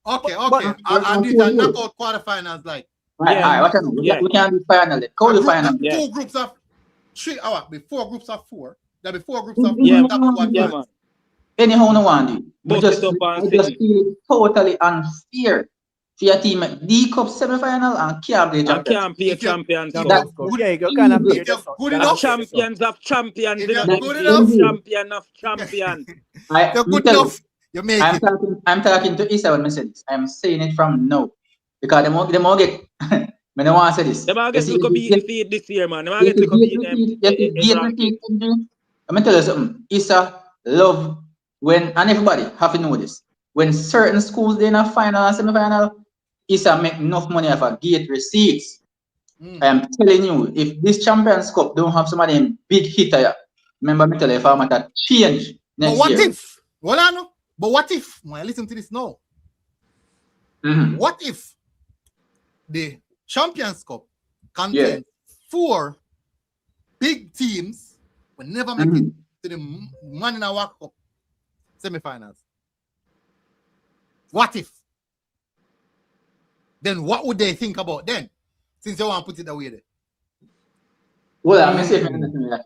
Okay. And these are knockout quarterfinals, like.
Right, what can we can do final? Call the final.
2 groups of 3 hours, 4 groups of 4. There'll be 4 groups of 4.
Yeah, man. Anyhow, no one do. I just feel it totally unfair for your team at D Cup semi-final and can't play champions.
Can't play champions.
You kind of play this.
Good enough.
Champions of champions.
If you're good enough.
Champion of champions.
You're good enough. You make it.
I'm talking to Issa when I say this. I'm saying it from now. Because they more get I don't want to say this.
They might get to beat this year, man. They might get to beat them.
I'm going to tell you something. Issa love when, and everybody have to know this. When certain schools they in a final and semi-final, Issa make enough money off of gate receipts. I am telling you, if this Champions Cup don't have some of them big hitter, remember me tell you, if I'm at change next year.
But what if, listen to this now. What if the Champions Cup contains 4 big teams will never make it to the Man in a World Cup semi-finals? What if? Then what would they think about then? Since you want to put it away there.
Well, I'm saying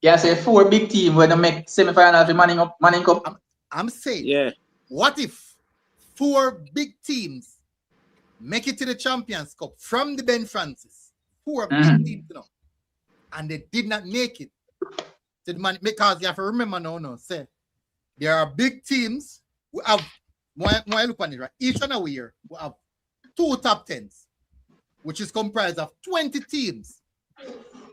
yeah, say 4 big teams when they make semi-finals for Manning Cup.
I'm saying, what if 4 big teams make it to the Champions Cup from the Ben Francis? 4 big teams, and they did not make it. Because you have to remember now, say there are big teams who have, when I look on it, right, each and every year we have 2 top 10s, which is comprised of 20 teams.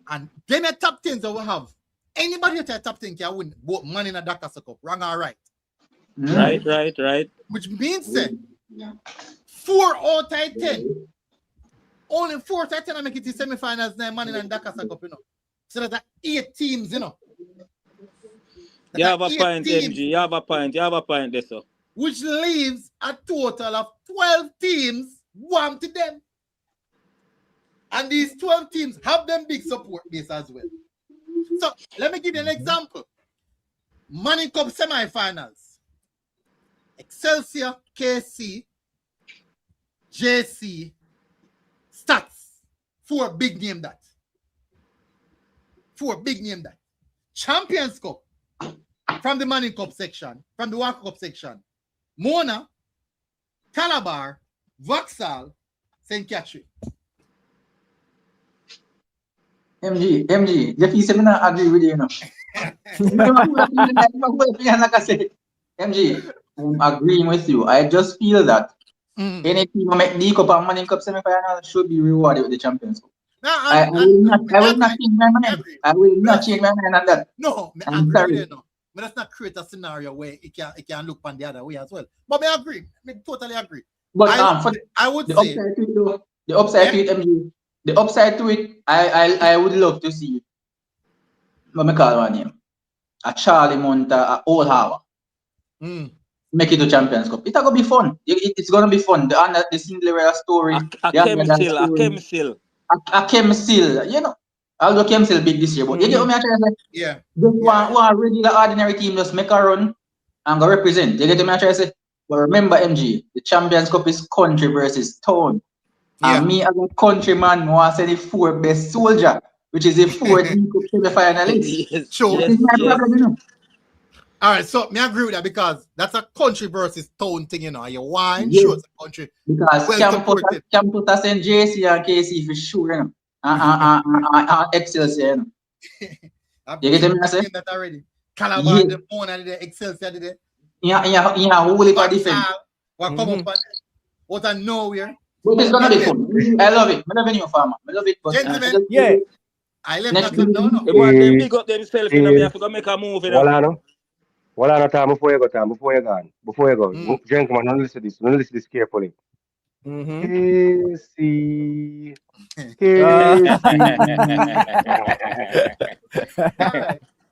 And then a top 10s that will have anybody at a top 10 can win both Man in a Dakar Cup, wrong or right?
Right.
Which means that 4 out of 10, only 4 out of 10 make it to semi-finals now, Man in a Dakar Cup, So that's 8 teams,
You have a point, MG. You have a point there, so.
Which leaves a total of 12 teams warm to them. And these 12 teams have them big support base as well. So let me give you an example. Manning Cup semi-finals. Excelsior, KC, JC, Stats. 4 big name that. 4 big name that. Champions Cup from the Manning Cup section, from the World Cup section. Mona, Calabar, Vauxhall, St. Catherine.
MG, the piece I agree with you, MG, I'm agreeing with you. I just feel that any team who make D Cup and Manning Cup semi-final should be rewarded with the Champions Cup. I will not change my mind. I will not change my mind on that.
No,
I'm sorry.
But let's not create a scenario where it can look on the other way as well. But I agree. I totally agree.
But
I would say
the upside to it, MG. The upside to it, I would love to see. What me call one name? A Charlie Monta, a Old Hour. Make it to Champions Cup. It's gonna be fun. It's gonna be fun. The Cinderella story.
A Kemsil.
A Kemsil. Although Kemsil big this year, but you get what I'm trying to say?
Yeah.
Just one regular ordinary team just make a run and go represent. You get what I'm trying to say? But remember, MG, the Champions Cup is country versus town. Yeah. And me as a countryman, I want to say the 4 best soldier, which is the 4 semi-finalists.
Yes, sure.
That is my problem,
All right, so I agree with that because that's a country versus town thing, You wine sure it's a country.
Because campus and JC and KC for sure, Excelsior, You get what I'm saying?
That already. Calabar, the phone and the Excelsior did it.
Yeah, whole heap of defense.
What come up out of nowhere.
But it's gonna be fun. I love it. I love new farmer. I love it. But
Gentlemen,
Yeah.
I left
next
that no.
The man them big up themselves and they have to make a move. You know?
Wala na time before you go, before you go. Gentlemen, don't listen to this. Don't listen to this carefully. KC.
Alright.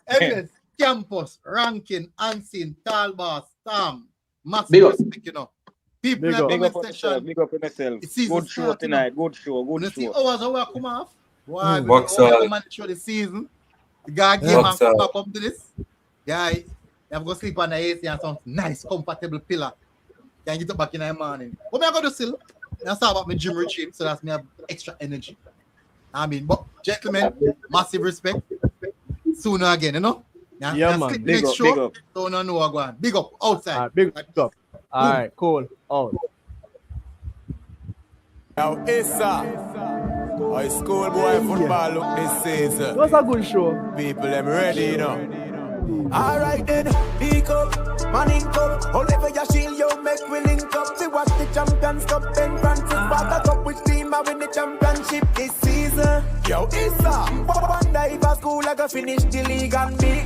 Anyways, campus, ranking, unseen, tall boss, Tam. Massive respect, you know. People in the comment section.
Big up on yourself.
It's season
Good show
start,
tonight.
you know.
Good show. Good
You see
show.
hours how we come off. Why?
Box
We
out.
man show the season. The guy game and
Box out.
come up to this. Guy, you have to go sleep on the AC and some nice, comfortable pillow. Can get up back in the morning. What am I going to still? I start about my gym routine, so that's me have extra energy. I mean, but gentlemen, massive respect. Sooner again, you know?
Yeah, man.
Sleep
Big
next
up,
show,
big up.
so no know what going. Big up, outside.
Big up. All right, cool. Out.
Now, Issa. Our schoolboy football look this season.
It was a good show.
People, them ready, you know. Alright then, pick up, man in cup. Oliver Yashil, yo, make we link up. We watch the Champions Cup, Ben Francis, back up which team are win the championship this season. Yo, Issa, wonder if a school I go finish the league and be